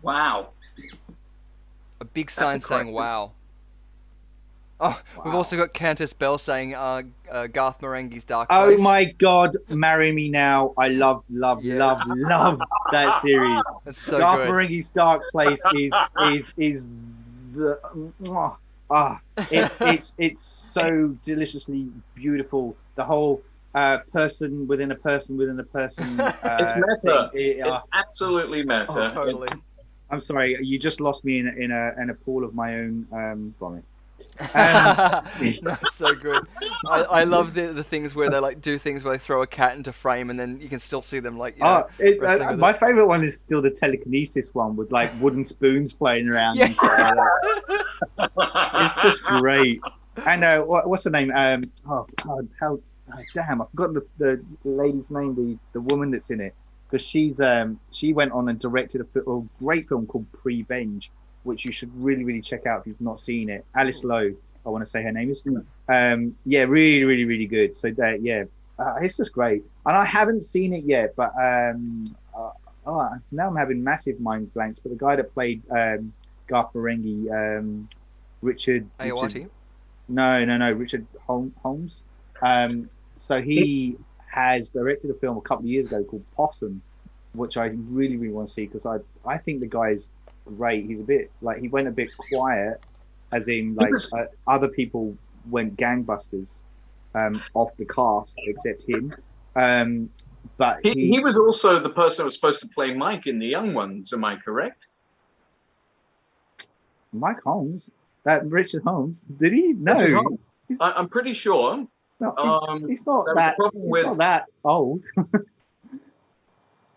S2: Wow.
S1: A big sign saying wow. Oh, wow. We've also got Cantus Bell saying Garth Marenghi's Dark Place.
S3: Oh my God, Marry Me Now. I love that series.
S1: That's so
S3: Garth
S1: good.
S3: Marenghi's Dark Place is the it's so deliciously beautiful. The whole person within a person within a person.
S2: It's meta. It's absolutely meta.
S1: Oh, totally.
S3: I'm sorry, you just lost me in a pool of my own vomit.
S1: That's so good. I love the things where they like do things where they throw a cat into frame and then you can still see them like.
S3: My favorite one is still the telekinesis one with like wooden spoons floating around.
S1: Yeah.
S3: And stuff like that. It's just great. And what's her name? Oh God, damn! I forgot the lady's name. The woman that's in it, because she went on and directed a great film called Prevenge, which you should really check out if you've not seen it. Alice Lowe, I want to say her name is. Really good. So it's just great. And I haven't seen it yet, but now I'm having massive mind blanks. But the guy that played Garth Marenghi, Richard.
S1: Ayoade?
S3: No, Richard Holmes. So he has directed a film a couple of years ago called Possum, which I really want to see because I think the guy's great. He's a bit like he went a bit quiet, as in like other people went gangbusters off the cast except him. But
S2: he was also the person that was supposed to play Mike in The Young Ones. Am I correct?
S3: Mike Holmes, Richard Holmes, did he? No,
S2: I'm pretty sure.
S3: No, he's not that. He's not that old.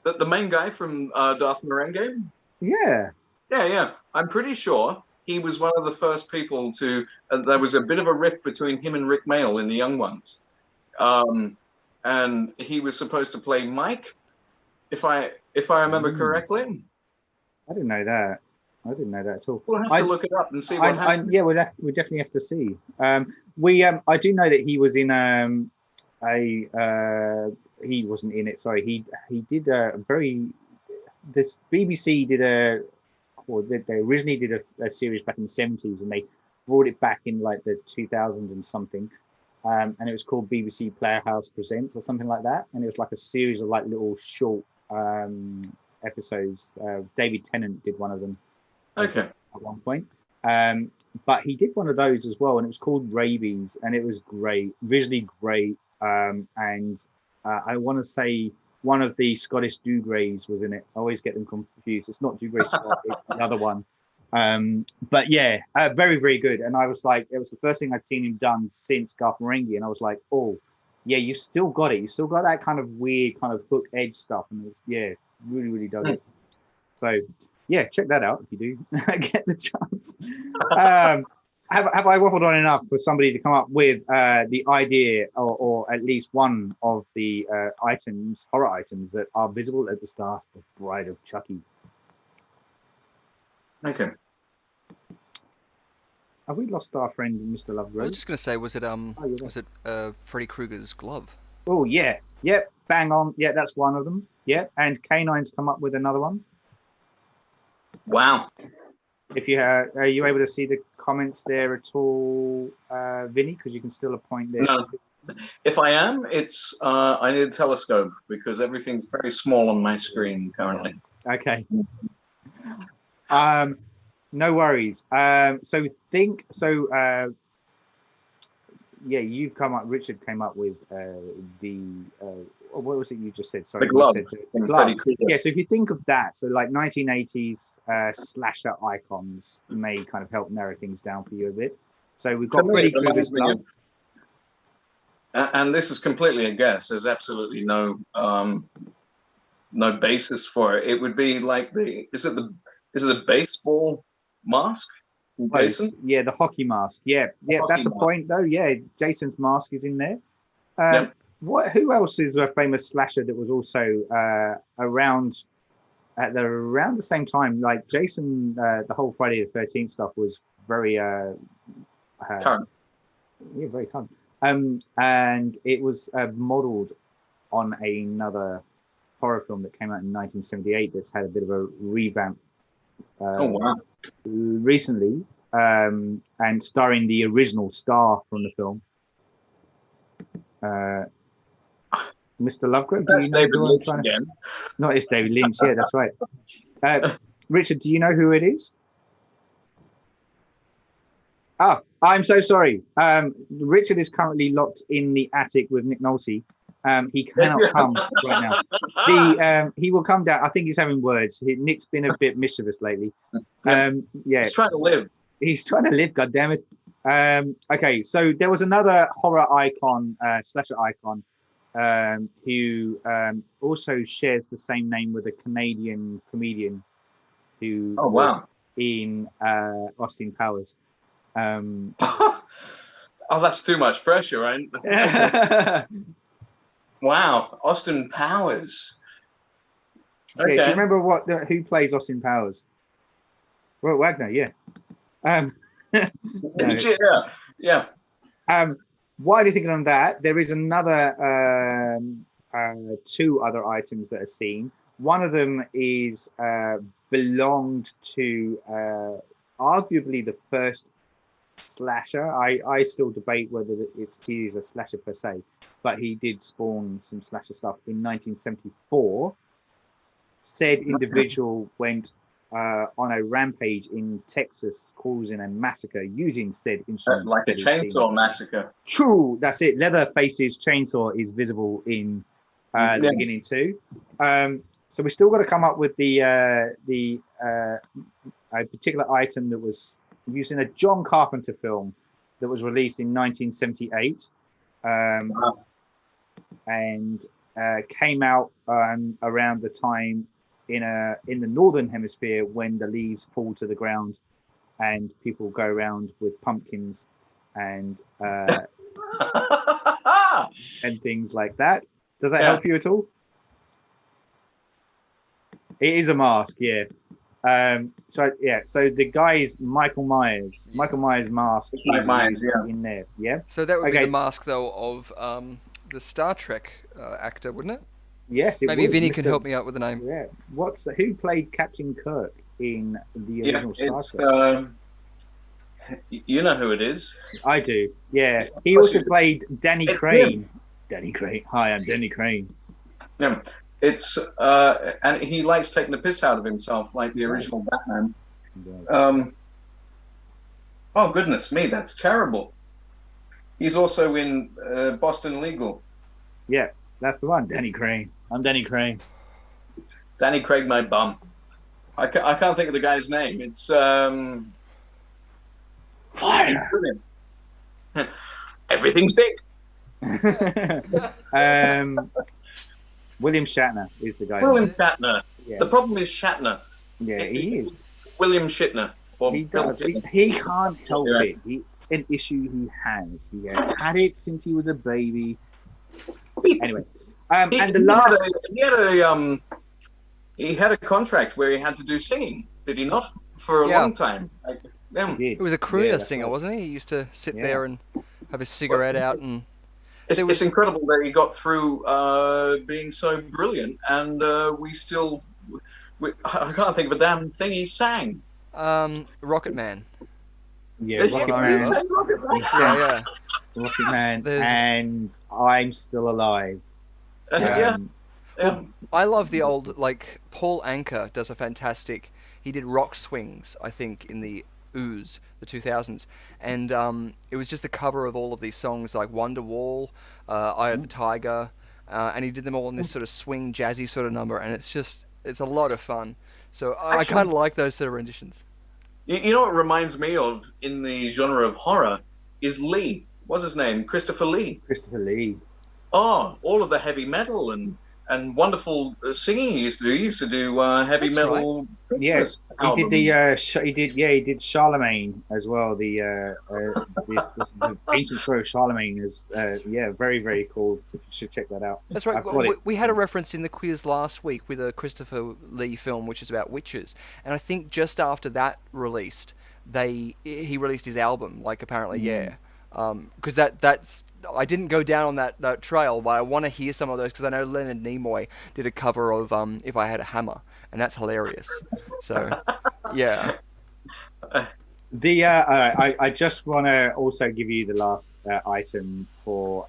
S2: The main guy from Darth Marenghi.
S3: Yeah.
S2: I'm pretty sure he was one of the first people to. There was a bit of a rift between him and Rick Mayall in The Young Ones, and he was supposed to play Mike, if I remember correctly.
S3: I didn't know that. I didn't know that at all.
S2: We'll have to look it up and see what happened.
S3: Yeah, we definitely have to see. I do know that he was in he wasn't in it. Sorry, he did this BBC did they originally did a series back in the 70s and they brought it back in like the 2000s and something, and it was called BBC Playhouse Presents or something like that, and it was like a series of like little short episodes. David Tennant did one of them at one point, but he did one of those as well, and it was called Rabies, and it was great, visually great, and I want to say one of the Scottish Dougrays was in it. I always get them confused. It's not Dougray Scott, it's the other one. But yeah, very, very good. And I was like, it was the first thing I'd seen him done since Garth Marenghi. And I was like, oh, yeah, you still got it. You still got that kind of weird kind of hook edge stuff. And it was, really dug it. So yeah, check that out if you do get the chance. Have I waffled on enough for somebody to come up with the idea or at least one of the horror items that are visible at the start of Bride of Chucky?
S2: Okay.
S3: Have we lost our friend Mr. Lovegrove?
S1: I was just going to say, was it Freddy Krueger's glove?
S3: Oh yeah, yep, bang on. Yeah, that's one of them. Yeah, and K9's come up with another one.
S2: Wow.
S3: If you are you able to see the comments there at all, Vinny? Because you can still appoint there.
S2: No. If I am, it's I need a telescope because everything's very small on my screen currently.
S3: Okay. No worries. yeah, Richard came up with the what was it you just said? Sorry,
S2: The glove.
S3: you said the
S2: from
S3: glove.
S2: Freddy Krueger.
S3: Yeah, so if you think of that, so like 1980s slasher icons may kind of help narrow things down for you a bit. So we've got
S2: To me,
S3: Freddy
S2: it
S3: Krueger's
S2: reminds me
S3: glove.
S2: and this is completely a guess. There's absolutely no basis for it. It would be like is it a baseball mask? Jason?
S3: Yeah, the hockey mask. Yeah, that's the point though. Yeah, Jason's mask is in there.
S2: Yep.
S3: Who else is a famous slasher that was also around the same time? Like Jason, the whole Friday the 13th stuff was very
S2: Current.
S3: yeah, very current. And it was modeled on another horror film that came out in 1978 that's had a bit of a revamp
S2: Oh wow.
S3: recently, and starring the original star from the film, Mr. Lovegrove. Do
S2: That's
S3: you know
S2: David
S3: who I'm
S2: Lynch
S3: trying to...
S2: again.
S3: No, it's David Lynch. Yeah, that's right. Richard, do you know who it is? Oh, I'm so sorry. Richard is currently locked in the attic with Nick Nolte. He cannot come right now. He will come down. I think he's having words. Nick's been a bit mischievous lately. Yeah,
S2: He's trying to live.
S3: He's trying to live. God damn it. Okay, so there was another horror icon, slasher icon, who also shares the same name with a Canadian comedian who was in Austin Powers.
S2: Oh, that's too much pressure, right? Wow, Austin Powers. Okay.
S3: Yeah, do you remember who plays Austin Powers? Well, Wagner, yeah. No.
S2: Yeah.
S3: While you're thinking on that, there is another two other items that are seen. One of them is belonged to arguably the first slasher. I still debate whether he is a slasher per se, but he did spawn some slasher stuff in 1974. Said individual went on a rampage in Texas, causing a massacre using said instruments.
S2: Like a chainsaw massacre.
S3: True, that's it. Leatherface's chainsaw is visible in the beginning too. So we still got to come up with a particular item that was used in a John Carpenter film that was released in 1978, and came out around the time in the northern hemisphere when the leaves fall to the ground and people go around with pumpkins and and things like that. Does that help you at all? It is a mask, yeah. So the guy is Michael Myers. Michael Myers' mask is in there, yeah.
S1: So that would be the mask though of the Star Trek actor, wouldn't it?
S3: Yes, it
S1: maybe
S3: would.
S1: Vinny can help me out with the name.
S3: Yeah. Who played Captain Kirk in the original Star Trek?
S2: You know who it is.
S3: I do. Yeah. He also played Danny Crane. Danny Crane. Hi, I'm Danny Crane.
S2: Yeah. It's and he likes taking the piss out of himself, like the original Batman. Oh goodness me, that's terrible. He's also in Boston Legal.
S3: Yeah, that's the one. Danny Crane. I'm Danny Crane.
S2: Danny Craig, my bum. I can't think of the guy's name. It's
S3: Fire.
S2: Everything's big.
S3: William Shatner is the guy.
S2: William Shatner.
S3: Yeah.
S2: The problem is Shatner.
S3: Yeah, he is.
S2: William Shitner.
S3: He does. He can't help it. It's an issue he has. He has had it since he was a baby. Anyway,
S2: he had a contract where he had to do singing. Did he not? For a long time.
S1: He was a crooner singer, wasn't he? He used to sit there and have his cigarette out and.
S2: It's incredible that he got through being so brilliant, and I can't think of a damn thing he sang.
S1: Rocket Man.
S3: Yeah, Rocket Man.
S1: Yeah.
S3: Rocket Man and I'm Still Alive.
S1: I love the old, like, Paul Anka does a fantastic. He did Rock Swings, I think, in the Ooze, the 2000s, and it was just a cover of all of these songs like Wonderwall, Eye of the Tiger, and he did them all in this sort of swing jazzy sort of number, and it's a lot of fun. So I kind of like those sort of renditions.
S2: You know what it reminds me of in the genre of horror is Lee. What's his name? Christopher Lee.
S3: Christopher Lee.
S2: Oh, all of the heavy metal and wonderful singing he used to do. He used to do heavy
S1: That's
S2: metal.
S3: Yes,
S2: Christmas
S3: he
S2: album.
S3: did he did Charlemagne as well. The ancient story of Charlemagne is very, very cool. You should check that out.
S1: That's right.
S3: I've got it.
S1: We had a reference in the quiz last week with a Christopher Lee film, which is about witches, and I think just after that released, he released his album. Like apparently, because that's I didn't go down on that trail, but I want to hear some of those because I know Leonard Nimoy did a cover of If I Had a Hammer, and that's hilarious. So, yeah.
S3: I just want to also give you the last item for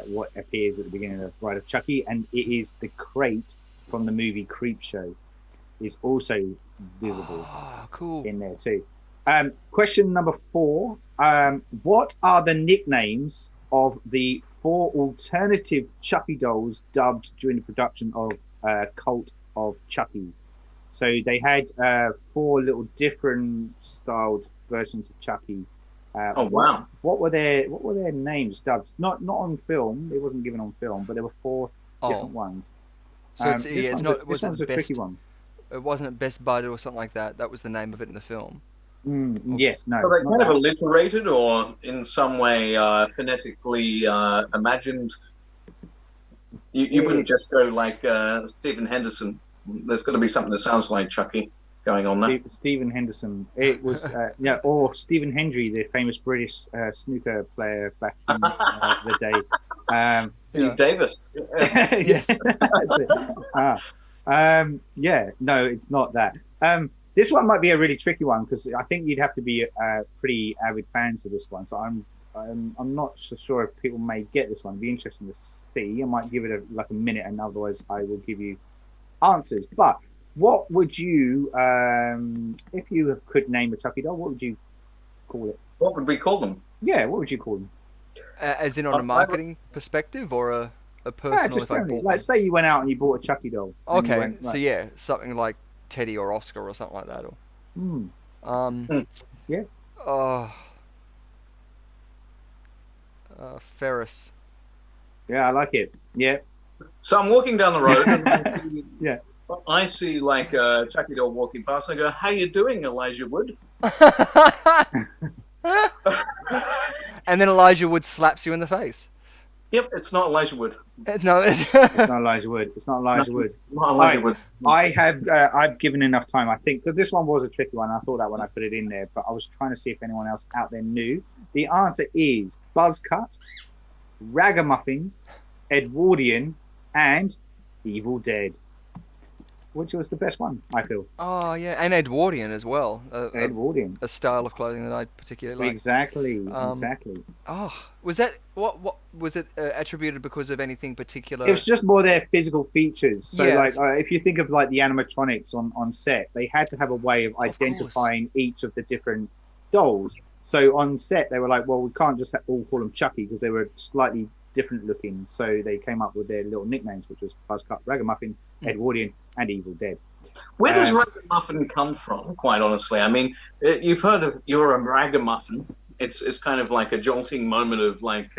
S3: what appears at the beginning of Bride of Chucky, and it is the crate from the movie Creepshow. Is also visible
S1: Cool.
S3: in there too. Question number 4. What are the nicknames of the 4 alternative Chucky dolls dubbed during the production of Cult of Chucky? So they had 4 little different styled versions of Chucky.
S2: Oh wow!
S3: What were their names dubbed? Not on film. It wasn't given on film, but there were 4 different ones.
S1: So it's not.
S3: This one's a tricky one.
S1: It wasn't Best Bud or something like that. That was the name of it in the film.
S3: Yes, no.
S2: So they
S3: not
S2: kind of
S3: that.
S2: alliterated or in some way phonetically imagined. You wouldn't just go like Stephen Henderson. There's got to be something that sounds like Chucky going on there.
S3: Stephen Henderson. It was or Stephen Hendry, the famous British snooker player back in the day.
S2: Steve Davis.
S3: Yeah, that's it. No, it's not that. This one might be a really tricky one because I think you'd have to be pretty avid fans of this one. So I'm not so sure if people may get this one. It'd be interesting to see. I might give it a minute, and otherwise I will give you answers. But what would you, if you could name a Chucky doll, what would you call it?
S2: What would we call them?
S3: Yeah, what would you call them?
S1: As in on a marketing perspective or a personal?
S3: Just
S1: if I bought
S3: like say you went out and you bought a Chucky doll.
S1: Okay,
S3: went,
S1: so yeah, something like Teddy or Oscar or something like that. Or
S3: yeah.
S1: Ferris.
S3: Yeah, I like it. Yeah.
S2: So I'm walking down the road and
S3: Yeah.
S2: I see like a Chucky doll walking past and I go, "How you doing, Elijah Wood?"
S1: And then Elijah Wood slaps you in the face.
S2: Yep, it's not Elijah Wood.
S1: No,
S3: It's not Elijah Wood. It's not Elijah Wood.
S2: Not Elijah Wood.
S3: I've given enough time, I think, because this one was a tricky one. I thought that when I put it in there, but I was trying to see if anyone else out there knew. The answer is Buzzcut, Ragamuffin, Edwardian, and Evil Dead. Which was the best one, I feel.
S1: Oh yeah, and Edwardian as well.
S3: Edwardian,
S1: a style of clothing that I particularly like.
S3: Exactly. Exactly.
S1: Oh, was that what was it attributed because of anything particular?
S3: It was just more their physical features. So,
S1: Yes.
S3: like, if you think of like the animatronics on set, they had to have a way of
S1: course.
S3: identifying each of the different dolls. So on set, they were like, well, we can't just all call them Chucky because they were slightly different looking. So they came up with their little nicknames, which was Buzzcut, Ragamuffin, Edwardian, and Evil Dead.
S2: Where does ragamuffin come from, quite honestly? I mean, you've heard of "you're a ragamuffin." It's kind of like a jolting moment of like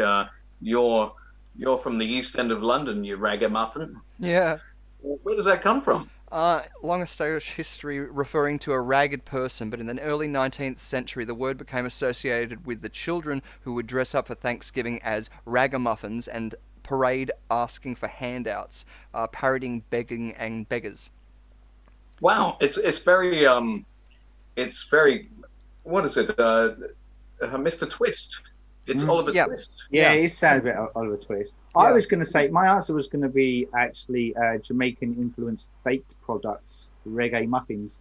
S2: you're from the East End of London, you ragamuffin.
S1: Yeah.
S2: Where does that come from?
S1: Long established history referring to a ragged person, but in the early 19th century the word became associated with the children who would dress up for Thanksgiving as ragamuffins and parade asking for handouts, parodying begging and beggars.
S2: Wow, it's very what is it? Mr. Twist. It's Oliver Twist.
S3: Yeah, it sounds a bit Oliver Twist.
S1: Yeah.
S3: I was going to say, my answer was going to be actually Jamaican influenced baked products, reggae muffins.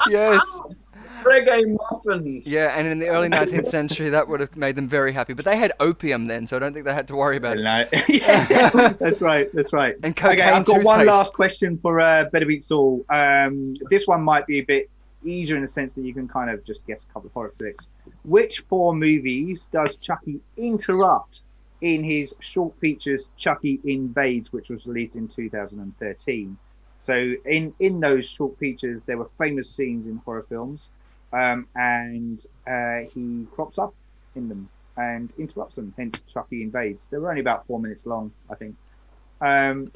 S1: Yes.
S2: Reggae muffins.
S1: Yeah, and in the early 19th century that would have made them very happy. But they had opium then, so I don't think they had to worry about it.
S3: No. Yeah, that's right.
S1: And cocaine
S3: I've got one
S1: toothpaste.
S3: last question for Better Beats All. This one might be a bit easier in the sense that you can kind of just guess a couple of horror flicks. Which 4 movies does Chucky interrupt in his short features Chucky Invades, which was released in 2013? So in those short features, there were famous scenes in horror films, and he crops up in them and interrupts them, hence Chucky Invades. They were only about 4 minutes long, I think.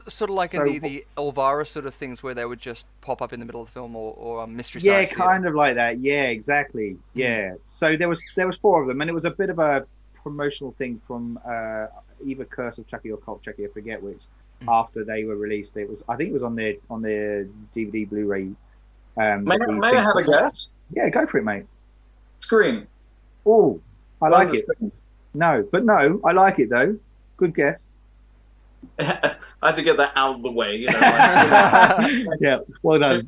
S1: Sort of like
S3: so-
S1: in the Elvira sort of things where they would just pop up in the middle of the film, or Mystery
S3: Yeah,
S1: Science Theater.
S3: kind of like that. Yeah, exactly. Yeah. So there was 4 of them, and it was a bit of a promotional thing from either Curse of Chucky or Cult Chucky, I forget which. After they were released, I think it was on their DVD, Blu-ray.
S2: May I have a guess?
S3: Yeah, go for it, mate.
S2: Scream.
S3: Oh, I like it.
S2: Scream.
S3: No, I like it though. Good guess.
S2: I had to get that out of the way, you know.
S3: Yeah, well done.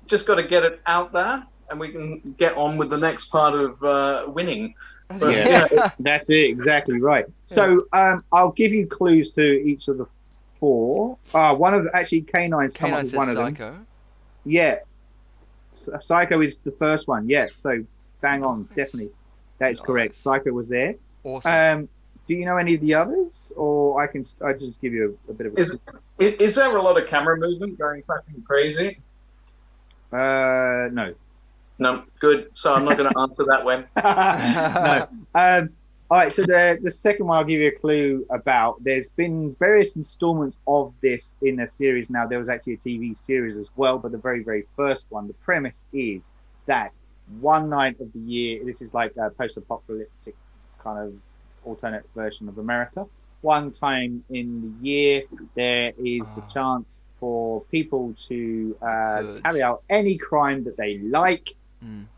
S2: Just got to get it out there, and we can get on with the next part of winning. But,
S3: Yeah, that's it. Exactly right. So I'll give you clues to each of the 4. One of actually K9's come up
S1: K9
S3: with
S1: says
S3: one of them.
S1: Psycho.
S3: Yeah, Psycho is the first one. Yeah, so bang on, definitely. That is correct. Psycho was there.
S1: Awesome.
S3: Do you know any of the others, or I just give you a bit of a...
S2: Is there a lot of camera movement going fucking crazy?
S3: No.
S2: No, good. So I'm not going to answer that way.
S3: No. All right, so the second one I'll give you a clue about. There's been various installments of this in a series now. There was actually a TV series as well, but the very, very first one, the premise is that one night of the year, this is like a post-apocalyptic kind of alternate version of America. One time in the year, there is the chance for people to carry out any crime that they like,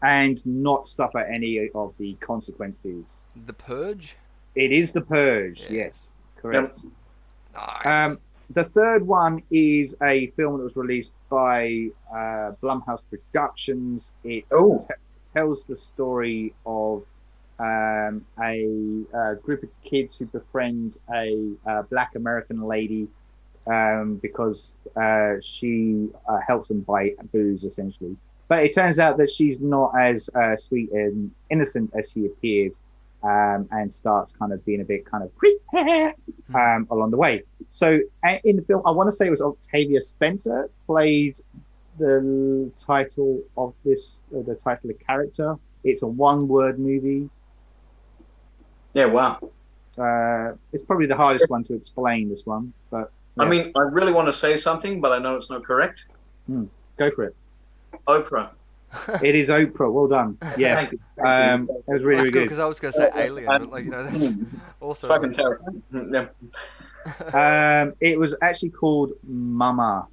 S3: and not suffer any of the consequences.
S1: The Purge?
S3: It is The Purge, yes, correct.
S1: Nice.
S3: The third one is a film that was released by Blumhouse Productions. It tells the story of a group of kids who befriend a black American lady because she helps them buy booze, essentially. But it turns out that she's not as sweet and innocent as she appears, and starts kind of being a bit kind of creepy along the way. So in the film, I want to say it was Octavia Spencer played the title of this, the title of character. It's a one-word movie.
S2: Yeah, wow.
S3: It's probably the hardest one to explain, this one. But yeah.
S2: I mean, I really want to say something, but I know it's not correct.
S3: Go for it.
S2: Oprah.
S3: It is Oprah. Well done. Yeah.
S2: Thank you.
S3: It was really, really good.
S1: Because I was going to say Alien, but like, you know, that's also
S2: Fucking terrifying. Yeah.
S3: It was actually called Mama.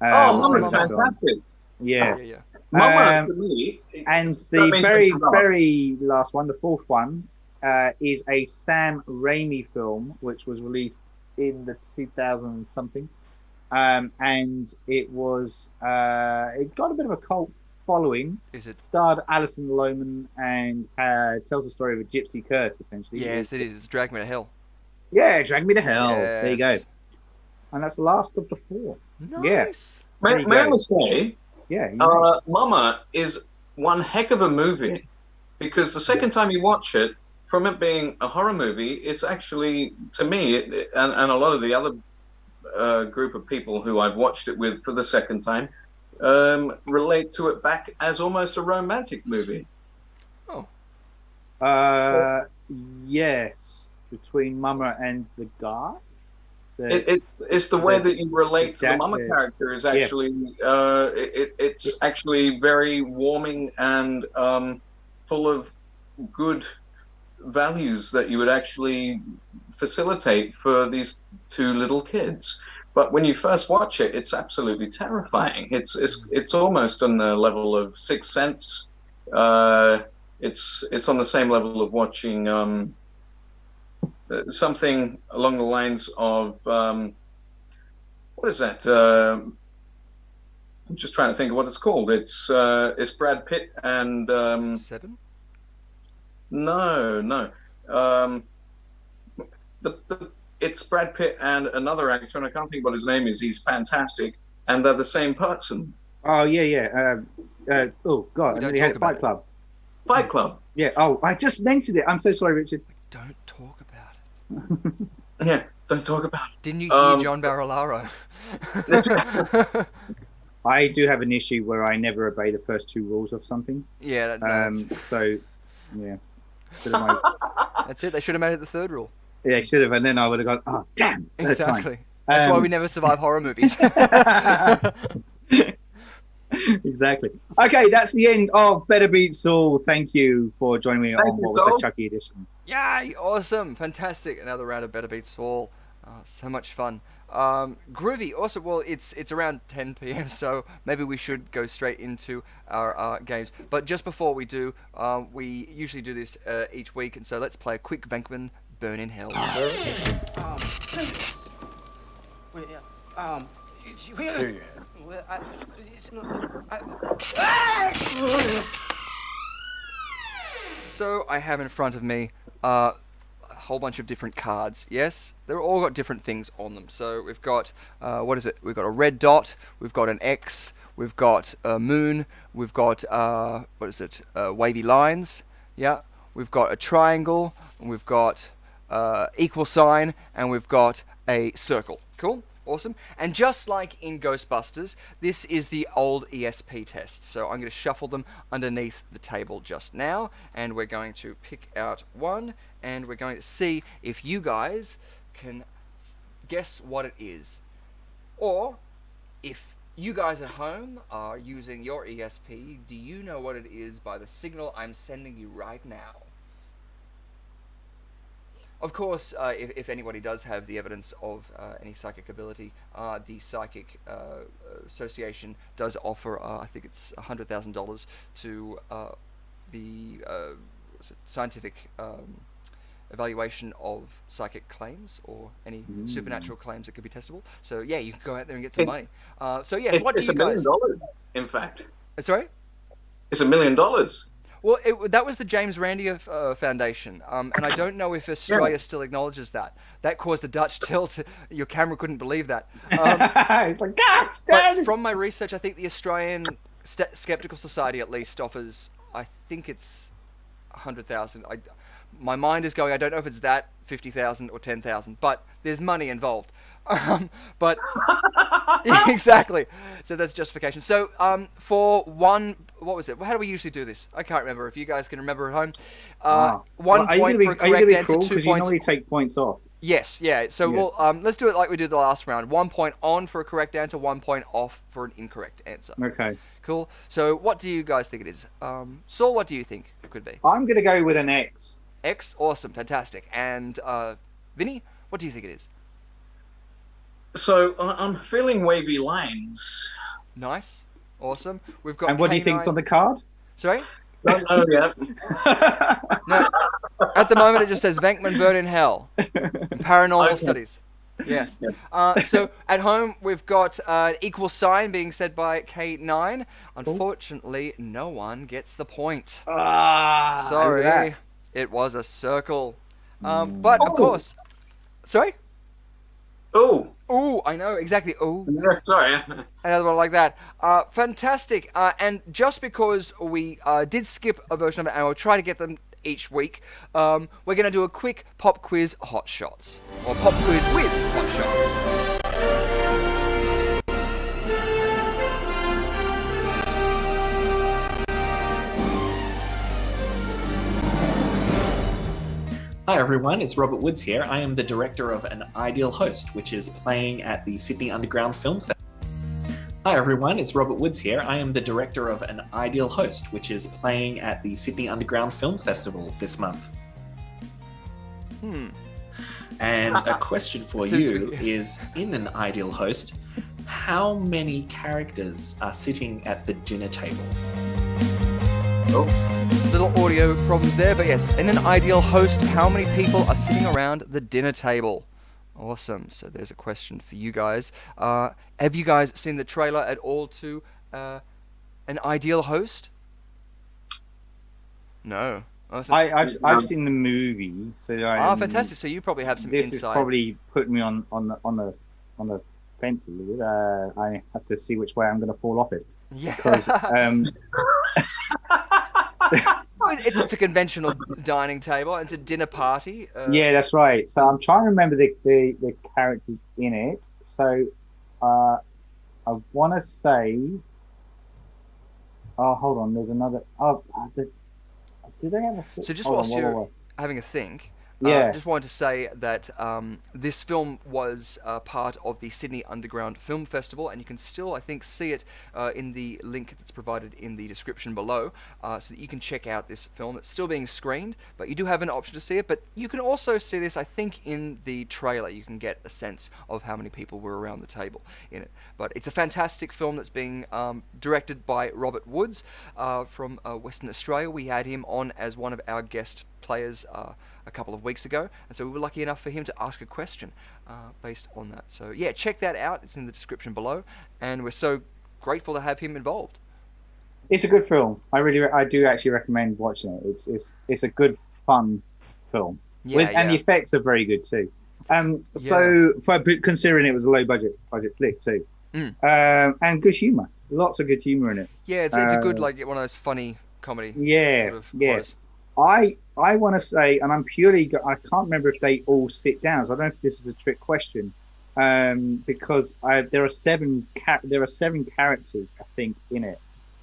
S2: Mama's fantastic.
S3: Yeah.
S2: Mama, to me,
S3: and the very last one, the fourth one, is a Sam Raimi film, which was released in the 2000 something. And it was it got a bit of a cult following.
S1: Is it
S3: starred Alison Lohman and tells the story of a gypsy curse, essentially.
S1: Yes, it is. It's Drag Me to Hell.
S3: Yeah, Drag Me to Hell.
S1: Yes.
S3: There you go. And that's the last of the 4.
S1: Nice.
S3: Yeah.
S2: May I say, Mama is one heck of a movie, because the second time you watch it, from it being a horror movie, it's actually, to me, and a lot of the other group of people who I've watched it with for the second time relate to it back as almost a romantic movie.
S3: Yes, between Mama and the guy.
S2: It's the way that you relate to the Mama character is actually it's actually very warming and full of good values that you would actually facilitate for these 2 little kids. But when you first watch it, it's absolutely terrifying. It's almost on the level of Sixth Sense. It's on the same level of watching something along the lines of what is that? I'm just trying to think of what it's called. It's Brad Pitt and
S1: Seven.
S2: No. It's Brad Pitt and another actor, and I can't think what his name is. He's fantastic, and they're the same person.
S3: Oh yeah. Oh God,
S1: We
S3: I
S1: don't
S3: nearly had
S1: talk about
S3: Fight Club.
S2: Fight Club.
S3: Yeah. Oh, I just mentioned it. I'm so sorry, Richard.
S1: Don't talk about it.
S2: Yeah, don't talk about it.
S1: Didn't you hear John Barilaro?
S3: I do have an issue where I never obey the first two rules of something.
S1: Yeah, that's
S3: So, yeah. My...
S1: it. They should have made it the third rule.
S3: Yeah, they should have, and then I would have gone, oh, damn.
S1: Exactly. That's why we never survive horror movies.
S3: Exactly. Okay, that's the end of Better Beat Saul. Thank you for joining me on what was the Chucky edition.
S1: Yay! Awesome, fantastic. Another round of Better Beat Saul. So much fun. Groovy. Also, well, it's around 10 p.m. so maybe we should go straight into our games. But just before we do, we usually do this each week, and so let's play a quick Venkman Burn in Hell. So I have in front of me a whole bunch of different cards. Yes, they're all got different things on them. So we've got what is it? We've got a red dot. We've got an X. We've got a moon. We've got what is it? Wavy lines. Yeah. We've got a triangle. And we've got equal sign, and we've got a circle. Cool. Awesome. And just like in Ghostbusters, this is the old ESP test. So I'm going to shuffle them underneath the table just now, and we're going to pick out one, and we're going to see if you guys can guess what it is. Or if you guys at home are using your ESP, do you know what it is by the signal I'm sending you right now? Of course, if anybody does have the evidence of any psychic ability, the Psychic Association does offer, I think it's $100,000 to the scientific evaluation of psychic claims or any supernatural claims that could be testable. So yeah, you can go out there and get some money. So yes, what do you guys?
S2: It's $1 million, in fact.
S1: Sorry?
S2: It's $1 million.
S1: Well, that was the James Randi Foundation, and I don't know if Australia still acknowledges that. That caused a Dutch tilt. Your camera couldn't believe that.
S3: It's like, gosh, damn.
S1: But from my research, I think the Australian Skeptical Society at least offers, I think it's 100,000. My mind is going, I don't know if it's that, 50,000 or 10,000, but there's money involved. But exactly, so that's justification. So for one, what was it? How do we usually do this? I can't remember. If you guys can remember at home, 1 point for a correct answer, 2 points.
S3: You normally take points off.
S1: Yes, yeah. So we'll let's do it like we did the last round. 1 point on for a correct answer, 1 point off for an incorrect answer.
S3: Okay.
S1: Cool. So what do you guys think it is? Saul, what do you think it could be?
S3: I'm going to go with an X.
S1: X, awesome, fantastic. And Vinny, what do you think it is?
S2: So I'm feeling wavy lines.
S1: Nice, awesome. We've got.
S3: And what do you think's on the card?
S1: Sorry?
S2: Don't know yet.
S1: No. At the moment, it just says Venkman Burn in Hell. Paranormal studies. Yes. So at home, we've got equal sign being said by K9. Unfortunately, no one gets the point. Sorry. It was a circle. But of course. Sorry?
S2: Oh.
S1: Ooh, I know, exactly. Ooh.
S2: Yeah, sorry.
S1: Another one like that. Fantastic. And just because we did skip a version of it, and we'll try to get them each week, we're going to do a quick pop quiz hot shots. Or pop quiz with hot shots.
S7: Hi everyone, it's Robert Woods here. I am the director of An Ideal Host, which is playing at the Sydney Underground Film Festival. Hi everyone, it's Robert Woods here. I am the director of An Ideal Host, which is playing at the Sydney Underground Film Festival this month. And a question for you is, in An Ideal Host, how many characters are sitting at the dinner table?
S1: Little audio problems there, but yes, in An Ideal Host, how many people are sitting around the dinner table? Awesome. So there's a question for you guys. Have you guys seen the trailer at all to An Ideal Host? No. Awesome.
S3: I've seen the movie, so
S1: fantastic. So you probably have some
S3: this
S1: insight.
S3: This is probably put me on the fence a little bit. I have to see which way I'm going to fall off it.
S1: Yeah.
S3: Because
S1: it's a conventional dining table. It's a dinner party.
S3: yeah, that's right. So I'm trying to remember the characters in it. So I want to say. Oh, hold on. There's another. Oh, do they have a?
S1: So just
S3: hold
S1: whilst
S3: on,
S1: you're having a think,
S3: Yeah.
S1: I just wanted to say that this film was part of the Sydney Underground Film Festival, and you can still, I think, see it in the link that's provided in the description below, so that you can check out this film. It's still being screened, but you do have an option to see it. But you can also see this, I think, in the trailer. You can get a sense of how many people were around the table in it. But it's a fantastic film that's being directed by Robert Woods from Western Australia. We had him on as one of our guest players a couple of weeks ago, and so we were lucky enough for him to ask a question based on that. So yeah, check that out. It's in the description below, and we're so grateful to have him involved.
S3: It's a good film. I do actually recommend watching it. It's a good fun film.
S1: Yeah,
S3: And the effects are very good too. So considering it was a low budget flick too, and good humor, lots of good humor in it.
S1: Yeah, it's a good, like, one of those funny comedy.
S3: Yeah,
S1: sort of
S3: yeah.
S1: horrors.
S3: I want to say, and I'm purely, I can't remember if they all sit down. So I don't know if this is a trick question, because there are seven characters, I think, in it.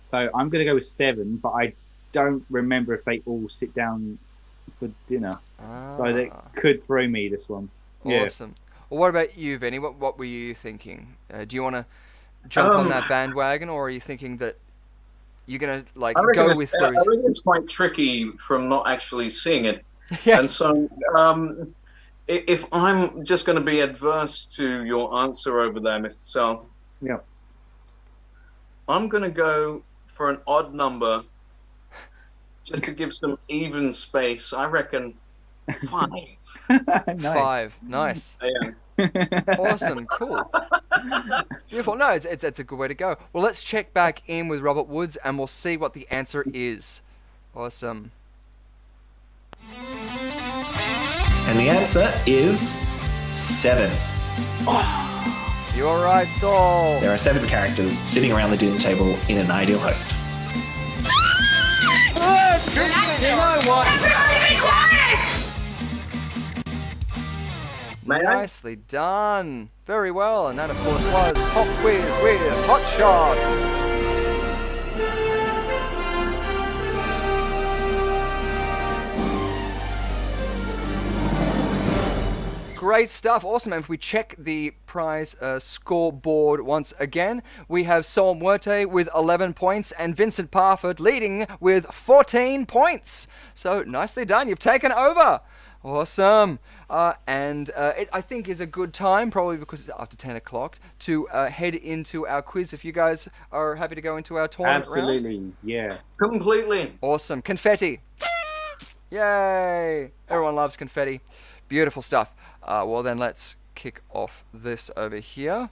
S3: So I'm going to go with 7, but I don't remember if they all sit down for dinner. So that could throw me, this one.
S1: Awesome. Well, what about you, Vinny? What were you thinking? Do you want to jump on that bandwagon, or are you thinking that you're gonna go with?
S2: I think it's quite tricky from not actually seeing it.
S1: Yes.
S2: And so, if I'm just going to be adverse to your answer over there, Mr. Sal,
S3: Yeah.
S2: I'm going to go for an odd number, just to give some even space. I reckon 5.
S3: Nice.
S1: 5. Nice.
S2: Yeah.
S1: Awesome. Cool. Beautiful. No, it's a good way to go. Well, let's check back in with Robert Woods, and we'll see what the answer is. Awesome.
S7: And the answer is 7.
S1: You're right, Saul.
S7: There are 7 characters sitting around the dinner table in an ideal host.
S1: You know what? Nicely done. Very well. And that, of course, was Pop Quiz with Hot Shots. Great stuff. Awesome. And if we check the prize scoreboard once again, we have s01e10 with 11 points and Vincent Parford leading with 14 points. So nicely done. You've taken over. Awesome. It, I think, is a good time, probably because it's after 10 o'clock, to head into our quiz. If you guys are happy to go into our tournament round.
S3: Yeah.
S2: Completely.
S1: Awesome. Confetti. Yay. Everyone loves confetti. Beautiful stuff. Well, then let's kick off this over here.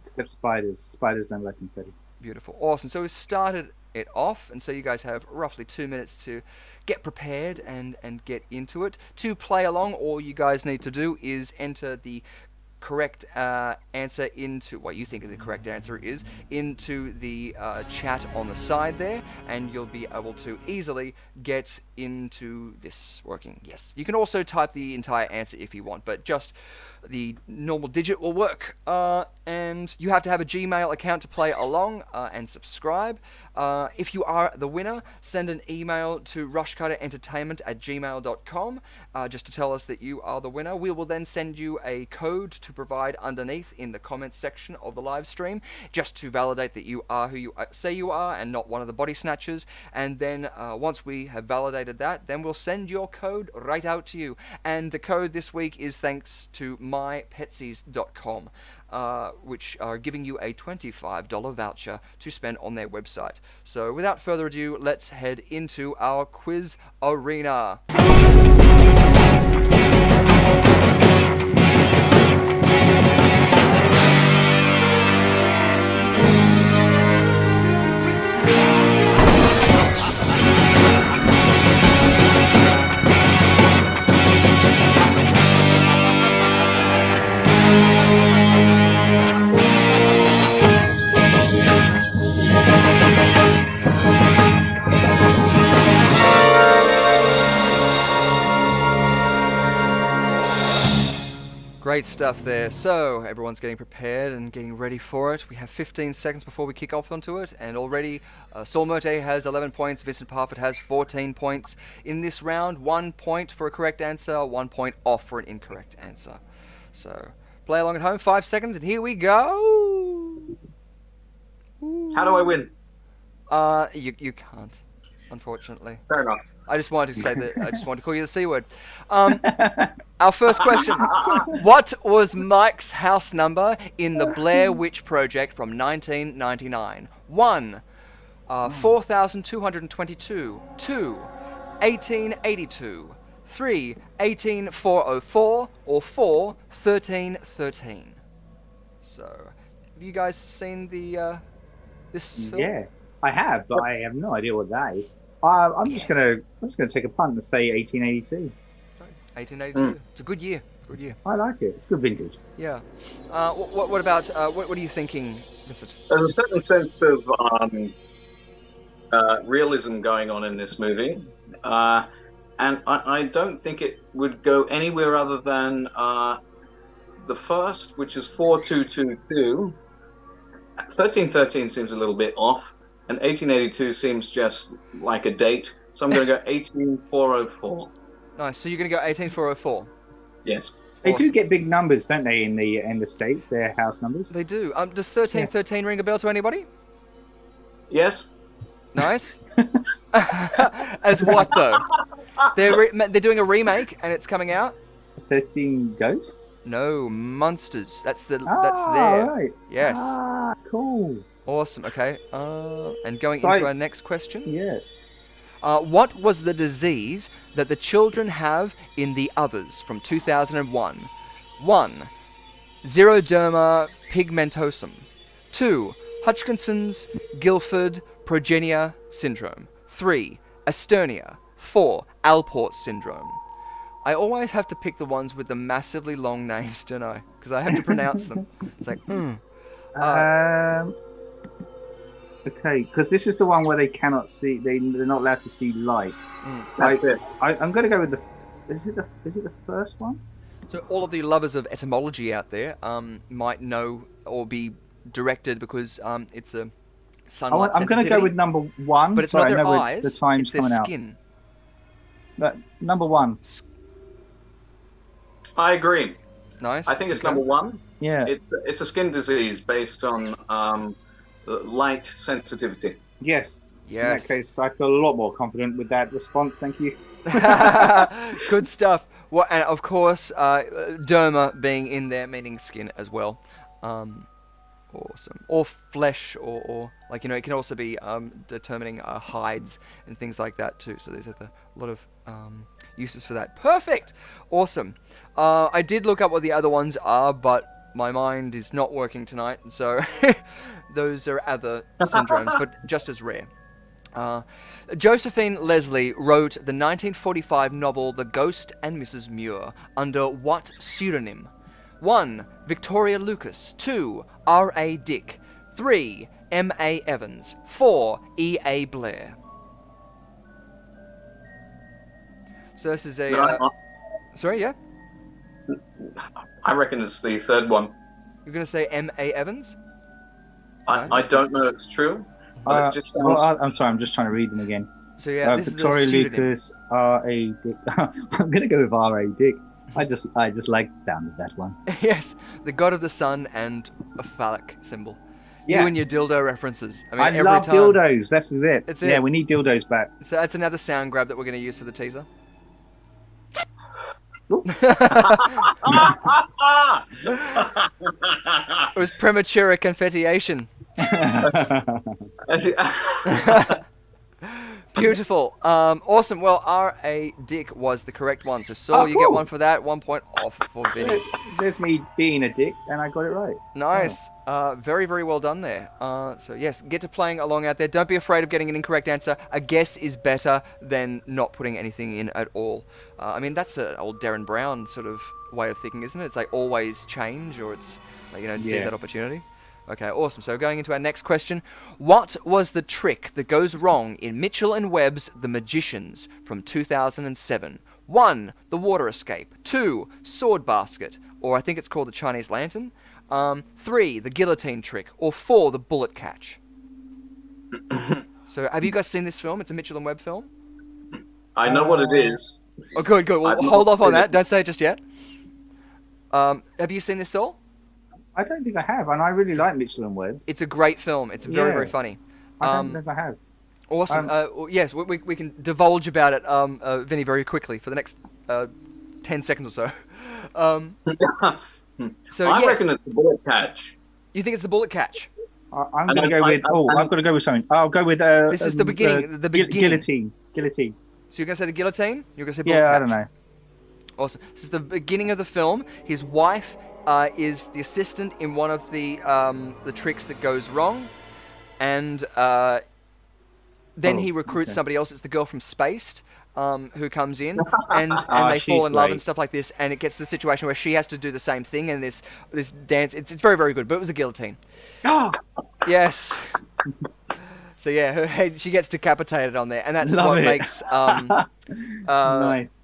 S3: Except spiders. Spiders don't like confetti.
S1: Beautiful. Awesome. So we started it off, and so you guys have roughly 2 minutes to get prepared and get into it. To play along, all you guys need to do is enter the correct answer into what you think the correct answer is into the chat on the side there, and you'll be able to easily get into this working. Yes, you can also type the entire answer if you want, but just the normal digit will work. And you have to have a Gmail account to play along and subscribe. If you are the winner, send an email to rushcutterentertainment@gmail.com just to tell us that you are the winner. We will then send you a code to provide underneath in the comments section of the live stream, just to validate that you are who you say you are and not one of the body snatchers. And then once we have validated that, then we'll send your code right out to you. And the code this week is thanks to mypetsies.com. Which are giving you a $25 voucher to spend on their website. So without further ado, let's head into our quiz arena. Great stuff there. So everyone's getting prepared and getting ready for it. We have 15 seconds before we kick off onto it, and already Saul Murte has 11 points, Vincent Parfit has 14 points in this round. 1 point for a correct answer, 1 point off for an incorrect answer. So play along at home, 5 seconds, and here we go.
S2: How do I win?
S1: You can't, unfortunately.
S2: Fair enough.
S1: I just wanted to say that. I just wanted to call you the C word. Our first question: what was Mike's house number in the Blair Witch Project from 1999? 1, 4,222. 2, 1882. 3, 18404. Or 4, 1313. So, have you guys seen the this film?
S3: Yeah, I have, but I have no idea what that is. I'm just gonna take a punt and say 1882.
S1: 1882. It's a good year. Good year.
S3: I like it. It's good vintage.
S1: Yeah. What about what are you thinking, Vincent?
S2: There's a certain sense of realism going on in this movie, and I don't think it would go anywhere other than the first, which is 4222. 1313 seems a little bit off, and 1882 seems just like a date. So I'm going to go 18404.
S1: Nice. So you're going to go 18404.
S2: Yes.
S3: They
S1: Awesome.
S3: do get big numbers, don't they? In the States, their house numbers.
S1: They do. Does 1313 ring a bell to anybody?
S2: Yes.
S1: Nice. As what though? They're doing a remake and it's coming out.
S3: 13 Ghosts.
S1: No, Monsters. That's there.
S3: Right.
S1: Yes.
S3: Ah, cool.
S1: Awesome. Okay. And going into our next question.
S3: Yeah.
S1: What was the disease that the children have in The Others from 2001? 1, xeroderma pigmentosum. 2, Hutchinson's Guilford progenia syndrome. 3, Asternia. 4, Alport syndrome. I always have to pick the ones with the massively long names, don't I? Because I have to pronounce them. It's like,
S3: Okay, because this is the one where they cannot see. They're not allowed to see light.
S2: That's it.
S3: I'm going to go with the. Is it the first one?
S1: So all of the lovers of etymology out there might know or be directed because it's a sunlight
S3: I'm going to go with number 1.
S1: But it's
S3: Sorry,
S1: not their
S3: I know
S1: eyes,
S3: the time's
S1: it's their
S3: coming
S1: skin.
S3: But number 1.
S2: I agree.
S1: Nice.
S2: I think it's
S1: okay.
S2: number 1.
S3: Yeah.
S2: It's a skin disease based on light sensitivity.
S3: Yes.
S1: Yes.
S3: In that case, I feel a lot more confident with that response. Thank you.
S1: Good stuff. Well, and of course, derma being in there, meaning skin as well. Awesome. Or flesh, or like, it can also be determining hides and things like that too. So there's a lot of uses for that. Perfect. Awesome. I did look up what the other ones are, but my mind is not working tonight, so those are other syndromes, but just as rare. Josephine Leslie wrote the 1945 novel The Ghost and Mrs. Muir under what pseudonym? 1, Victoria Lucas. 2, R.A. Dick. 3, M.A. Evans. 4, E.A. Blair. So this is a... sorry, yeah?
S2: I reckon it's the third one.
S1: You're going to say M.A. Evans?
S2: I don't know if it's true. But it just sounds...
S3: I'm sorry, I'm just trying to read them again.
S1: So yeah, this
S3: Victoria
S1: is the pseudonym.
S3: Lucas, R.A. Dick. I'm going to go with R.A. Dick. I just like the sound of that one.
S1: Yes, the god of the sun and a phallic symbol.
S3: Yeah.
S1: You and your dildo references. I mean,
S3: I
S1: every
S3: love
S1: time.
S3: dildos. That's it.
S1: That's
S3: Yeah,
S1: it.
S3: we need dildos back.
S1: So that's another sound grab that we're going to use for the teaser. It was premature confettiation. Beautiful. Awesome. Well, R.A. Dick was the correct one. So, Saul, you get
S3: cool.
S1: one for that. 1 point off for Vinny.
S3: There's me being a dick, and I got it right.
S1: Nice. Very, very well done there. So, yes, get to playing along out there. Don't be afraid of getting an incorrect answer. A guess is better than not putting anything in at all. I mean, that's an old Darren Brown sort of way of thinking, isn't it? It's like always change, or it's, like, seize that opportunity. Okay, awesome. So going into our next question, what was the trick that goes wrong in Mitchell & Webb's The Magicians from 2007? 1, the water escape. 2, sword basket, or I think it's called the Chinese lantern. 3, the guillotine trick, or 4, the bullet catch. So, have you guys seen this film? It's a Mitchell and Webb film.
S2: I know what it is.
S1: Oh, good, good. Well,
S2: I've
S1: hold
S2: not
S1: off on
S2: seen
S1: that.
S2: it.
S1: Don't say it just yet. Have you seen this, Saul?
S3: I don't think I have, and I really like Mitchell and Webb.
S1: It's a great film. It's very,
S3: Yeah.
S1: very funny.
S3: I don't think I have.
S1: Awesome. Yes, we can divulge about it, Vinny, very quickly for the next 10 seconds or so. So
S2: I
S1: yes,
S2: reckon it's the bullet catch.
S1: you think it's the bullet catch?
S3: I'm going to go with. I've got to go with something. I'll go with.
S1: This is the beginning. The beginning.
S3: Guillotine. Guillotine.
S1: So you're going to say the guillotine? You're going to say bullet
S3: Yeah,
S1: catch?
S3: I don't know.
S1: Awesome. This is the beginning of the film. His wife is the assistant in one of the tricks that goes wrong, and then he recruits somebody else. It's the girl from Spaced, who comes in, and they fall in love
S3: great.
S1: and stuff like this. And it gets to the situation where she has to do the same thing, and this dance. It's very, very good. But it was a guillotine.
S3: Oh,
S1: Yes. So yeah, her head, she gets decapitated on there, and that's
S3: Love
S1: what
S3: it.
S1: makes
S3: nice.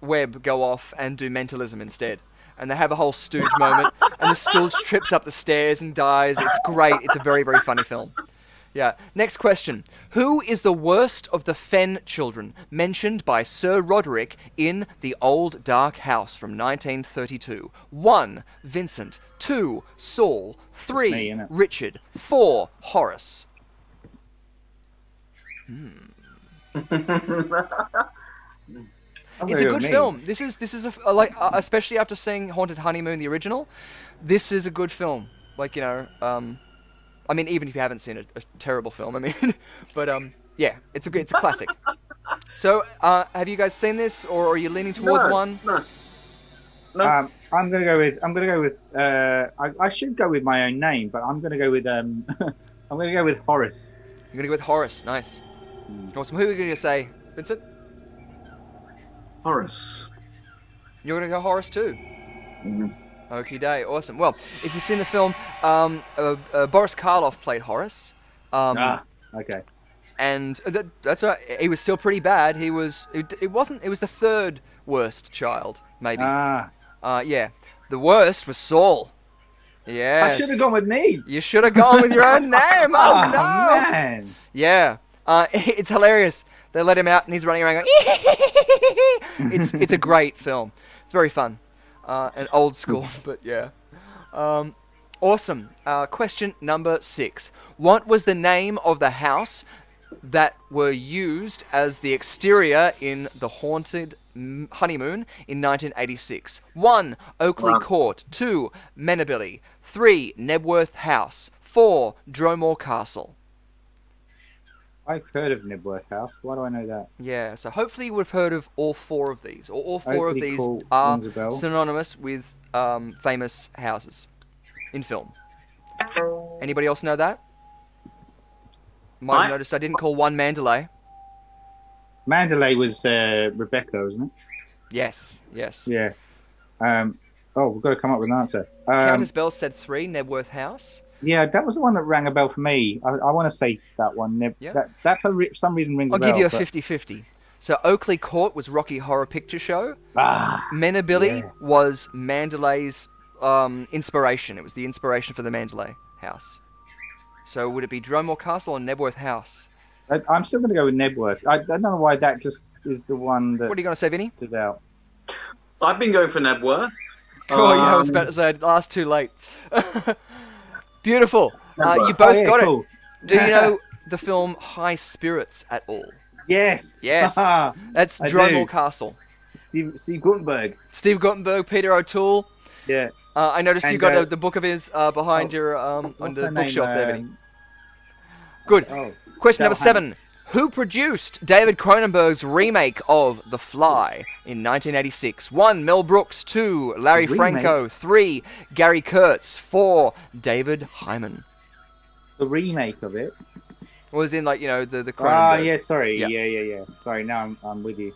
S1: Webb go off and do mentalism instead. And they have a whole stooge moment, and the stooge trips up the stairs and dies. It's great. It's a very, very funny film. Yeah. Next question. Who is the worst of the Fenn children mentioned by Sir Roderick in The Old Dark House from 1932? 1, Vincent. 2, Saul. 3,
S3: me, innit?
S1: Richard. 4, Horace. It's a good film. This is especially after seeing Haunted Honeymoon, the original. This is a good film. Like, you know, I mean, even if you haven't seen a terrible film, I mean, but yeah, it's a classic. So, have you guys seen this, or are you leaning towards one?
S2: No.
S3: I'm gonna go with. I should go with my own name, but I'm gonna go with. I'm gonna go with Horace.
S1: I'm gonna go with Horace. Nice. Awesome. Who are you gonna say, Vincent?
S2: Horace.
S1: You're gonna go Horace too.
S2: Mhm.
S1: Okie day. Awesome. Well, if you've seen the film, Boris Karloff played Horace.
S3: Okay.
S1: And that's right. He was still pretty bad. He was. It wasn't. It was the third worst child, maybe. Yeah. The worst was Saul. Yes.
S3: I should have gone with me.
S1: You should have gone with your own name. Oh no.
S3: Man.
S1: Yeah. It's hilarious. They let him out and he's running around going. It's a great film. It's very fun. And old school, but yeah. Awesome. Question number 6. What was the name of the house that were used as the exterior in The Haunted Honeymoon in 1986? 1, Oakley Court. 2, Menabilly. 3, Nebworth House. 4, Dromore Castle.
S3: I've heard of Nebworth House. Why do I know that?
S1: Yeah, so hopefully you would have heard of all 4 of these. Or all 4 of
S3: Oakley
S1: these
S3: Court
S1: are
S3: rings a bell.
S1: synonymous with famous houses in film. Anybody else know that? Might have noticed I didn't call one Mandalay.
S3: Mandalay was Rebecca, wasn't it?
S1: Yes.
S3: Yeah. We've got to come up with an answer.
S1: Countess Bell said 3, Nebworth House.
S3: Yeah, that was the one that rang a bell for me. I want to say that one.
S1: Yeah.
S3: That for some reason rings
S1: I'll
S3: a bell.
S1: give you a
S3: but-
S1: 50-50. So Oakley Court was Rocky Horror Picture Show.
S3: Ah,
S1: Menabilly
S3: yeah.
S1: was Mandalay's inspiration. It was the inspiration for the Mandalay House. So would it be Dromore Castle or Nebworth House?
S3: I'm still going to go with Nebworth. I don't know why that just is the one that
S1: What are you going to say, Vinny?
S3: stood out.
S2: I've been going for Nebworth.
S1: Oh, yeah, I was about to say, last too late. Beautiful. You both
S3: Oh, yeah,
S1: got
S3: cool.
S1: it. Do you know the film High Spirits at all?
S3: Yes.
S1: Yes. That's
S3: I
S1: Dromore
S3: do.
S1: Castle.
S3: Steve Guttenberg.
S1: Steve Guttenberg, Peter O'Toole.
S3: Yeah.
S1: I noticed you
S3: And,
S1: got the book of his behind your on
S3: What's
S1: the
S3: her
S1: bookshelf
S3: name?
S1: there, Vinny. Good. Question number 7. Who produced David Cronenberg's remake of The Fly in 1986? 1, Mel Brooks. 2, Larry Franco. 3, Gary Kurtz. 4, David Hyman.
S3: The remake of it.
S1: Was in the Cronenberg.
S3: Ah, yeah. Sorry.
S1: Yeah.
S3: Yeah. Sorry. Now I'm with you.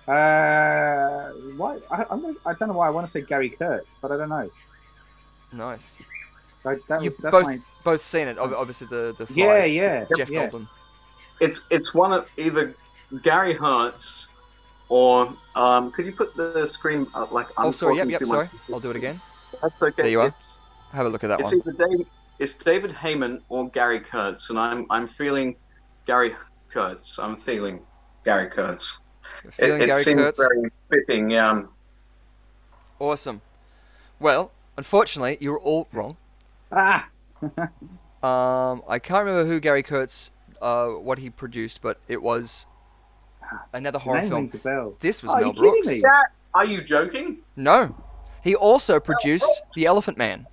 S3: Why? I don't know why I want to say Gary Kurtz, but I don't know.
S1: Nice.
S3: That's
S1: You've
S3: my.
S1: both seen it. Obviously, the Fly.
S3: Yeah.
S1: Jeff
S3: yeah.
S1: Goldblum.
S2: It's one of either Gary Kurtz or could you put the screen up like I'm
S1: Oh, sorry.
S2: talking
S1: Yep.
S2: too
S1: Sorry.
S2: much?
S1: I'll do it again.
S2: That's okay.
S1: There you are.
S2: It's
S1: Have a look at that
S2: it's
S1: one.
S2: either David Heyman or Gary Kurtz, and I'm feeling Gary Kurtz. I'm feeling Gary Kurtz.
S1: Feeling
S2: It
S1: Gary
S2: seems
S1: Kurtz.
S2: very fitting. Yeah.
S1: Awesome. Well, unfortunately, you were all wrong.
S3: Ah.
S1: I can't remember who Gary Kurtz, what he produced, but it was another horror
S3: Name
S1: film.
S3: rings a bell.
S1: This was
S3: Oh,
S1: Mel
S3: are you kidding
S1: Brooks.
S3: me?
S2: Are you joking?
S1: No, he also produced The Elephant Man.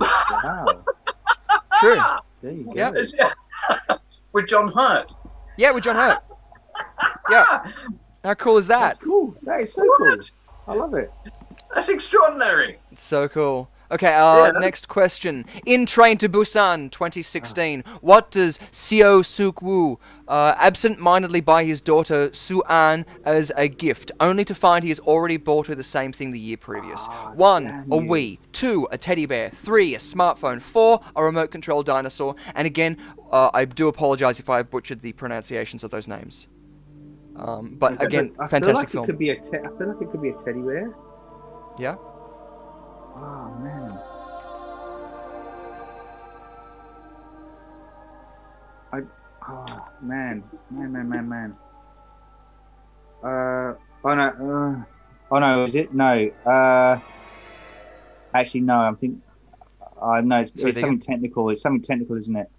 S3: Wow.
S1: True.
S3: There you go.
S1: Yep.
S2: With John Hurt.
S1: Yeah, with John Hurt. Yeah. How cool is that?
S3: That's cool. That is so cool. I love it.
S2: That's extraordinary.
S1: It's so cool. Okay, next question. In Train to Busan 2016, what does Seo Suk-woo absent-mindedly buy his daughter Su-an as a gift, only to find he has already bought her the same thing the year previous? 1,
S3: damn
S1: a
S3: you.
S1: Wii. 2, a teddy bear. 3, a smartphone. 4, a remote-controlled dinosaur. And again, I do apologize if I have butchered the pronunciations of those names. But again,
S3: I
S1: fantastic
S3: feel
S1: film.
S3: like I feel like it could be a teddy bear.
S1: Yeah?
S3: Oh man. Oh man. Oh no, is it? No. Actually no, I'm thinking no, it's something technical. It's something technical, isn't it?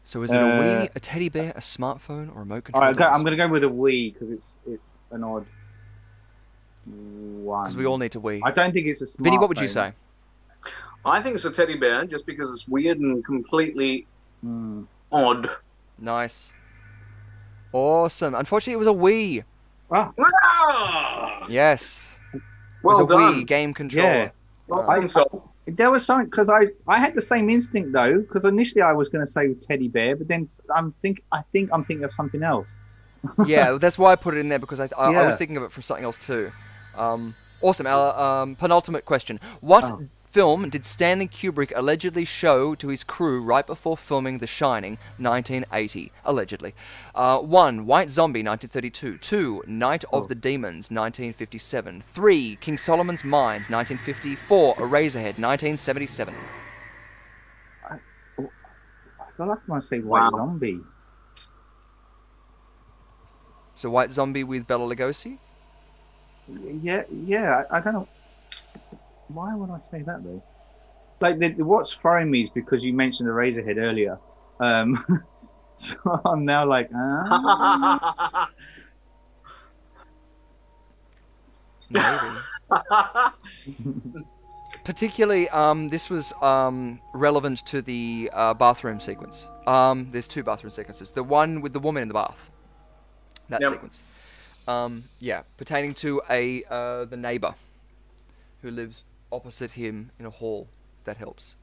S1: So is it a Wii, a teddy bear, a smartphone, or a remote control?
S3: Alright, I'm gonna go with a Wii because it's an odd one.
S1: Because we all need to Wii.
S3: I don't think it's a smartphone.
S1: Vinny, what would you say?
S2: I think it's a teddy bear just because it's weird and completely odd.
S1: Nice. Awesome. Unfortunately, it was a Wii.
S2: Ah!
S1: Yes. It
S2: Well
S1: was a
S2: done.
S1: Wii game controller.
S3: Yeah.
S2: Well, so
S3: There was something because I had the same instinct though because initially I was going to say teddy bear, but then I think I'm thinking of something else.
S1: Yeah, that's why I put it in there because I
S3: Yeah.
S1: was thinking of it for something else too. Awesome. Our penultimate question. What film did Stanley Kubrick allegedly show to his crew right before filming The Shining, 1980? Allegedly. 1, White Zombie, 1932. 2, Night of the Demons, 1957. 3, King Solomon's Mines, 1950. 4, Eraserhead, 1977.
S3: I feel like I want to say White Zombie.
S1: So White Zombie with Bela Lugosi?
S3: Yeah. I don't know. Why would I say that though? Like what's throwing me is because you mentioned Eraserhead earlier. So I'm now like,
S1: Maybe. Particularly, this was relevant to the bathroom sequence. There's 2 bathroom sequences. The one with the woman in the bath. That sequence. Yeah, pertaining to the neighbor who lives opposite him in a hall. That helps.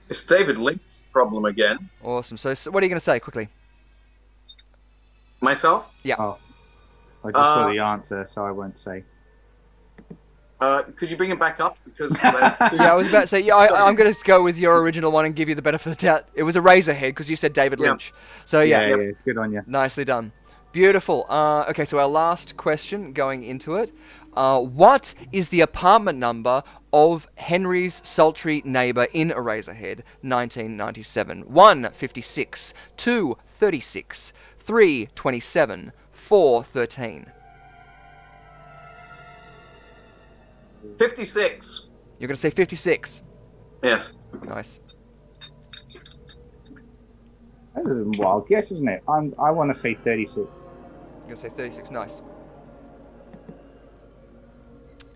S2: it's David Lynch's problem again.
S1: Awesome. So what are you going to say quickly?
S2: Myself?
S1: Yeah.
S3: oh, I just saw the answer, so I won't say.
S2: Could you bring it back up? Because
S1: Yeah, I was about to say, I'm going to go with your original one and give you the benefit of the doubt. It was Eraserhead because you said David Lynch. So
S3: Yeah, good on you.
S1: Nicely done. Beautiful. Okay, so our last question going into it. What is the apartment number of Henry's sultry neighbor in Eraserhead, 1997? 1, 56. 2, 36. 3, 27. 4, 13.
S2: 56.
S1: You're going to say 56.
S2: Yes.
S1: Nice.
S3: This is a wild guess, isn't it? I want to say 36.
S1: You're going to say 36. Nice.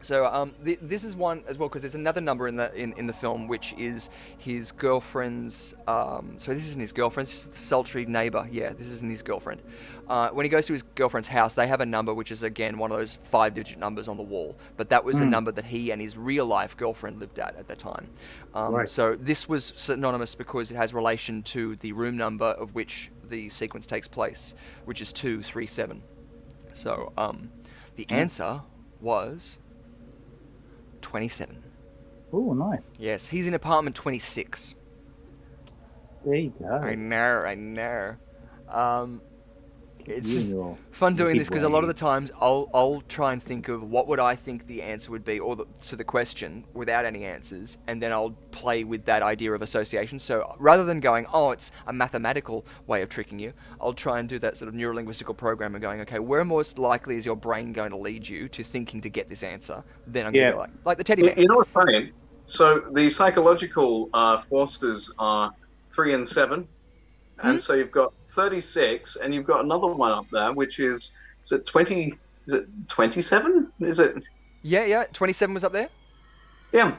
S1: So this is one as well because there's another number in the film which is his girlfriend's. So this isn't his girlfriend's. This is the sultry neighbor. Yeah, this isn't his girlfriend. When he goes to his girlfriend's house, they have a number which is again one of those 5-digit numbers on the wall. But that was the number that he and his real life girlfriend lived at that time.
S3: Right.
S1: So this was synonymous because it has relation to the room number of which the sequence takes place, which is 237. So the answer was 27.
S3: Oh, nice.
S1: Yes, he's in apartment 26.
S3: There you go.
S1: I know. It's
S3: your
S1: fun doing
S3: big
S1: this because a lot of the
S3: ways.
S1: times I'll try and think of what would I think the answer would be, or to the question without any answers, and then I'll play with that idea of association. So rather than going, oh, it's a mathematical way of tricking you, I'll try and do that sort of neurolinguistical program and going, okay, where most likely is your brain going to lead you to thinking to get this answer? Then I'm going to go like the teddy bear.
S2: You know what's funny? So the psychological forces are 3 and 7, and so you've got 36, and you've got another one up there, which is it 20? Is it 27? Is it?
S1: Yeah, 27 was up there.
S2: Yeah,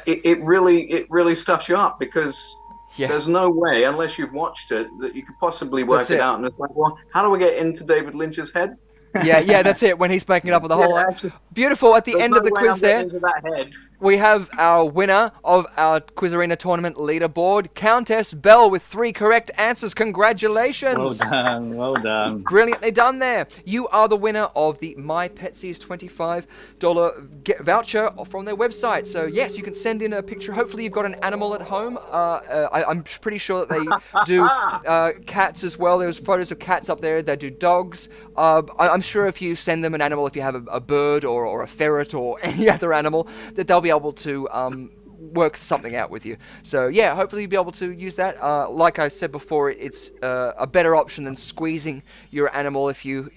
S2: it really stuffs you up because
S1: Yeah.
S2: there's no way, unless you've watched it, that you could possibly work
S1: That's
S2: it
S1: it.
S2: out. And it's like, well, how do we get into David Lynch's head?
S1: Yeah, that's it. When he's making it up with the whole
S2: Yeah,
S1: line.
S2: actually,
S1: Beautiful. At the
S2: there's
S1: end
S2: no
S1: of the
S2: way
S1: quiz
S2: I'm
S1: there,
S2: getting into that head.
S1: we have our winner of our Quiz Arena tournament leaderboard, Countess Bell, with 3 correct answers. Congratulations.
S3: Well done.
S1: Brilliantly done there. You are the winner of the My Petsies $25 voucher from their website. So yes, you can send in a picture. Hopefully you've got an animal at home. I'm pretty sure that they do cats as well. There's photos of cats up there. They do dogs. I'm sure if you send them an animal, if you have a bird or a ferret or any other animal, that they'll be able to work something out with you. So yeah, hopefully you'll be able to use that. Like I said before, it's a better option than squeezing your animal if you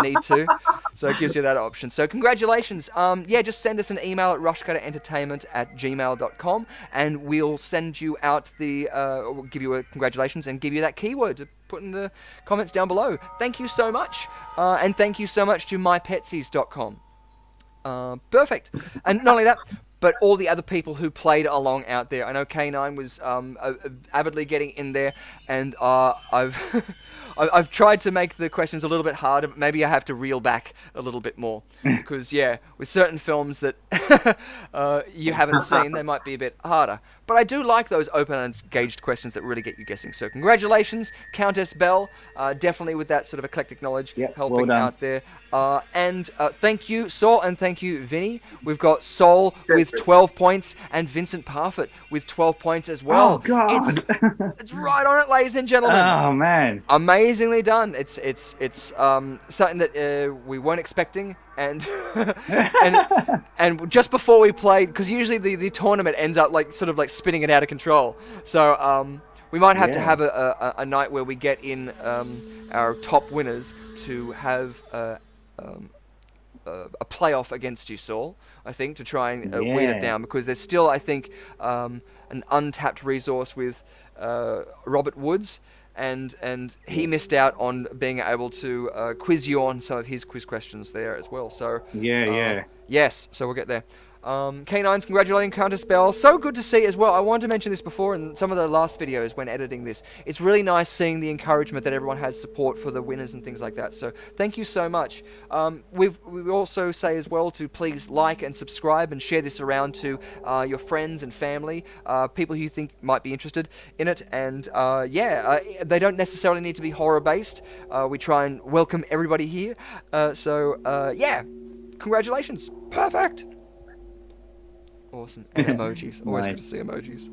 S1: need to. So it gives you that option. So congratulations. Yeah, just send us an email at rushcutterentertainment@gmail.com and we'll send you out we'll give you a congratulations and give you that keyword to put in the comments down below. Thank you so much. And thank you so much to mypetsies.com. Perfect. And not only that, but all the other people who played along out there. I know K9 was avidly getting in there, and I've tried to make the questions a little bit harder, but maybe I have to reel back a little bit more. Because, yeah, with certain films that you haven't seen, they might be a bit harder. But I do like those open and engaged questions that really get you guessing. So congratulations, Countess Bell, definitely with that sort of eclectic knowledge helping out there. And thank you, Saul, and thank you, Vinny. We've got Saul with 12 points and Vincent Parfitt with 12 points as well.
S3: Oh, God.
S1: It's right on it, ladies and gentlemen.
S3: Oh, man.
S1: Amazingly done. It's something that we weren't expecting, and and just before we played, because usually the tournament ends up like sort of like spinning it out of control. So we might have to have a night where we get in our top winners to have a playoff against you, Saul. I think to try and weed it down, because there's still, I think, an untapped resource with Robert Woods. And he missed out on being able to quiz you on some of his quiz questions there as well. So yes, so we'll get there. K9's congratulating Countess Bell. So good to see as well. I wanted to mention this before in some of the last videos when editing this. It's really nice seeing the encouragement that everyone has support for the winners and things like that. So thank you so much. We also say as well to please like and subscribe and share this around to your friends and family, people who you think might be interested in it. And they don't necessarily need to be horror based. We try and welcome everybody here. Congratulations. Perfect. Awesome. And emojis. Always good to see emojis.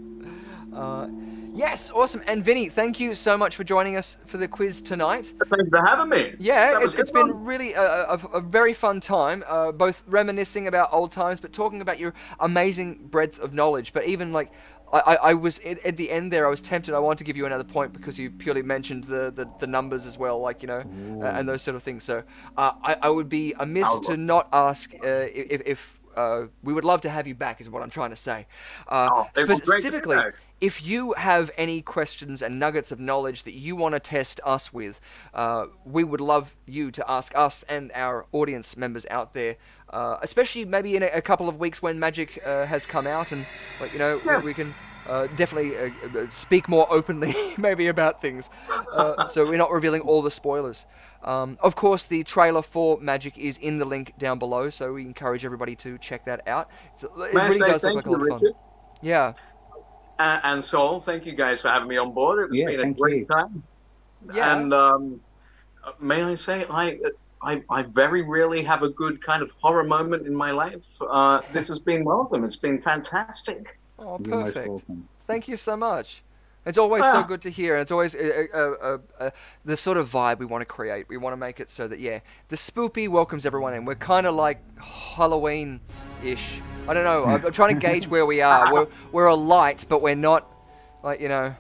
S1: Yes, awesome. And Vinny, thank you so much for joining us for the quiz tonight.
S2: Thanks for having me.
S1: Yeah, it's been really a very fun time, both reminiscing about old times, but talking about your amazing breadth of knowledge. But even like, I was at the end there, I was tempted. I wanted to give you another point because you purely mentioned the numbers as well, like, you know, and those sort of things. So I would be amiss to not ask if we would love to have you back, is what I'm trying to say. Specifically, if you have any questions and nuggets of knowledge that you want to test us with, we would love you to ask us and our audience members out there, especially maybe in a couple of weeks when Magic has come out, and like, you know, we can definitely speak more openly maybe about things, so we're not revealing all the spoilers. Of course, the trailer for Magic is in the link down below, so we encourage everybody to check that out. It really does look like a lot of fun. Yeah.
S2: And Saul, thank you guys for having me on board. It's been a great time.
S1: Yeah.
S2: And may I say, I very rarely have a good kind of horror moment in my life. This has been one of them. It's been fantastic.
S1: Oh, perfect. Thank you so much. It's always so good to hear. It's always the sort of vibe we want to create. We want to make it so that, yeah, the spoopy welcomes everyone in. We're kind of like Halloween-ish. I don't know. I'm trying to gauge where we are. We're a light, but we're not, like, you know,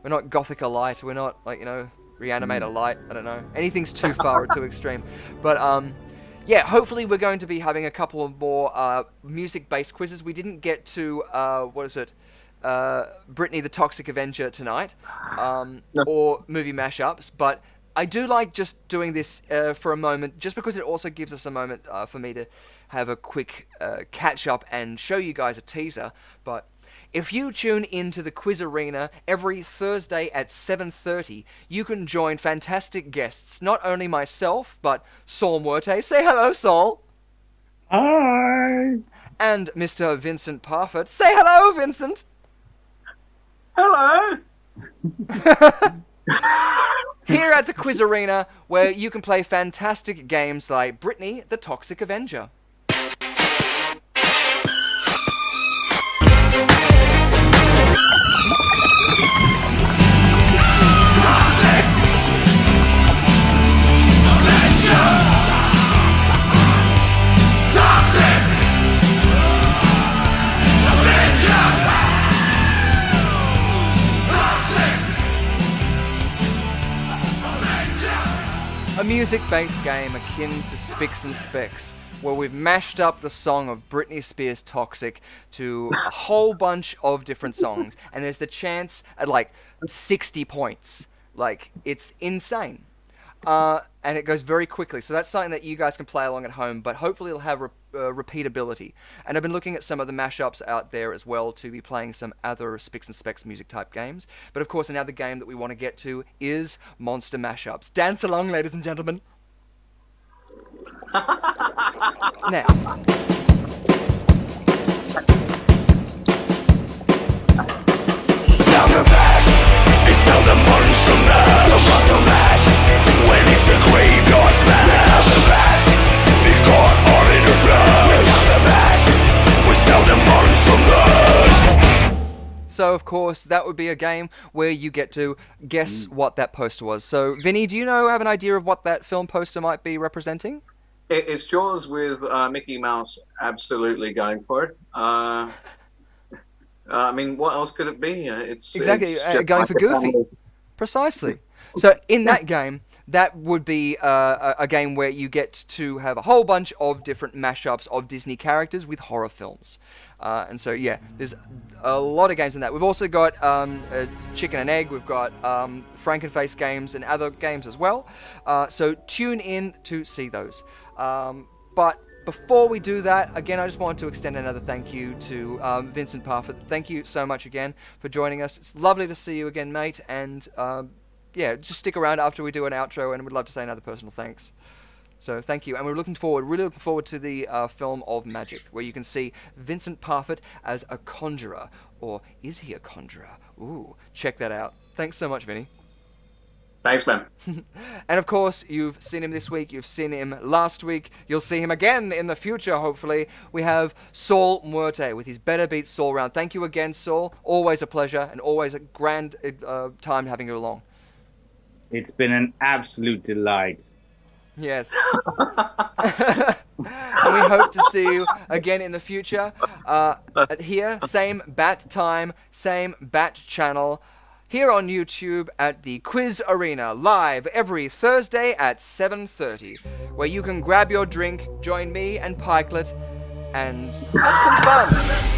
S1: we're not Gothica light. We're not, like, you know, Reanimator light. I don't know. Anything's too far or too extreme. But, yeah, hopefully we're going to be having a couple of more music-based quizzes. We didn't get to, Brittany the Toxic Avenger tonight, or movie mashups, but I do like just doing this for a moment, just because it also gives us a moment for me to have a quick catch-up and show you guys a teaser. But if you tune into the Quiz Arena every Thursday at 7:30, you can join fantastic guests, not only myself, but Saul Muerte. Say hello, Saul.
S3: Hi.
S1: And Mr. Vincent Parfit. Say hello, Vincent.
S2: Hello.
S1: Here at the Quiz Arena, where you can play fantastic games like Brittany the Toxic Avenger. A music-based game akin to Spicks and Specs, where we've mashed up the song of Britney Spears' Toxic to a whole bunch of different songs, and there's the chance at like 60 points. Like, it's insane. And it goes very quickly, so that's something that you guys can play along at home, but hopefully it'll have repeatability. And I've been looking at some of the mashups out there as well to be playing some other Spicks and Specs music type games. But of course, another game that we want to get to is Monster Mashups. Dance along, ladies and gentlemen. Now.
S5: Sound the bass, it's now the monster mash. The monster mash. When it's a graveyard smash. Without the bass, it caught on in a flash. Without the bass, without the monster mash.
S1: So, of course, that would be a game where you get to guess what that poster was. So, Vinny, do you have an idea of what that film poster might be representing?
S2: It's Jaws with Mickey Mouse absolutely going for it. I mean, what else could it be? It's
S1: going for Goofy. Precisely. So in that game, that would be a game where you get to have a whole bunch of different mashups of Disney characters with horror films. And so, yeah, there's a lot of games in that. We've also got Chicken and Egg. We've got Frankenface games and other games as well. So tune in to see those. But before we do that, again, I just want to extend another thank you to Vincent Parfit. Thank you so much again for joining us. It's lovely to see you again, mate. And yeah, just stick around after we do an outro, and we'd love to say another personal thanks. So thank you, and we're really looking forward to the film of Magic, where you can see Vincent Parfit as a conjurer, or is he a conjurer? Ooh, check that out. Thanks so much, Vinny.
S2: Thanks, man.
S1: And of course, you've seen him this week, you've seen him last week, you'll see him again in the future, hopefully. We have Saul Muerte with his Better Beat Saul round. Thank you again, Saul. Always a pleasure, and always a grand time having you along.
S3: It's been an absolute delight.
S1: Yes. And we hope to see you again in the future. Here, same bat time, same bat channel. Here on YouTube at the Quiz Arena, live every Thursday at 7:30, where you can grab your drink, join me and Pikelet, and have some fun.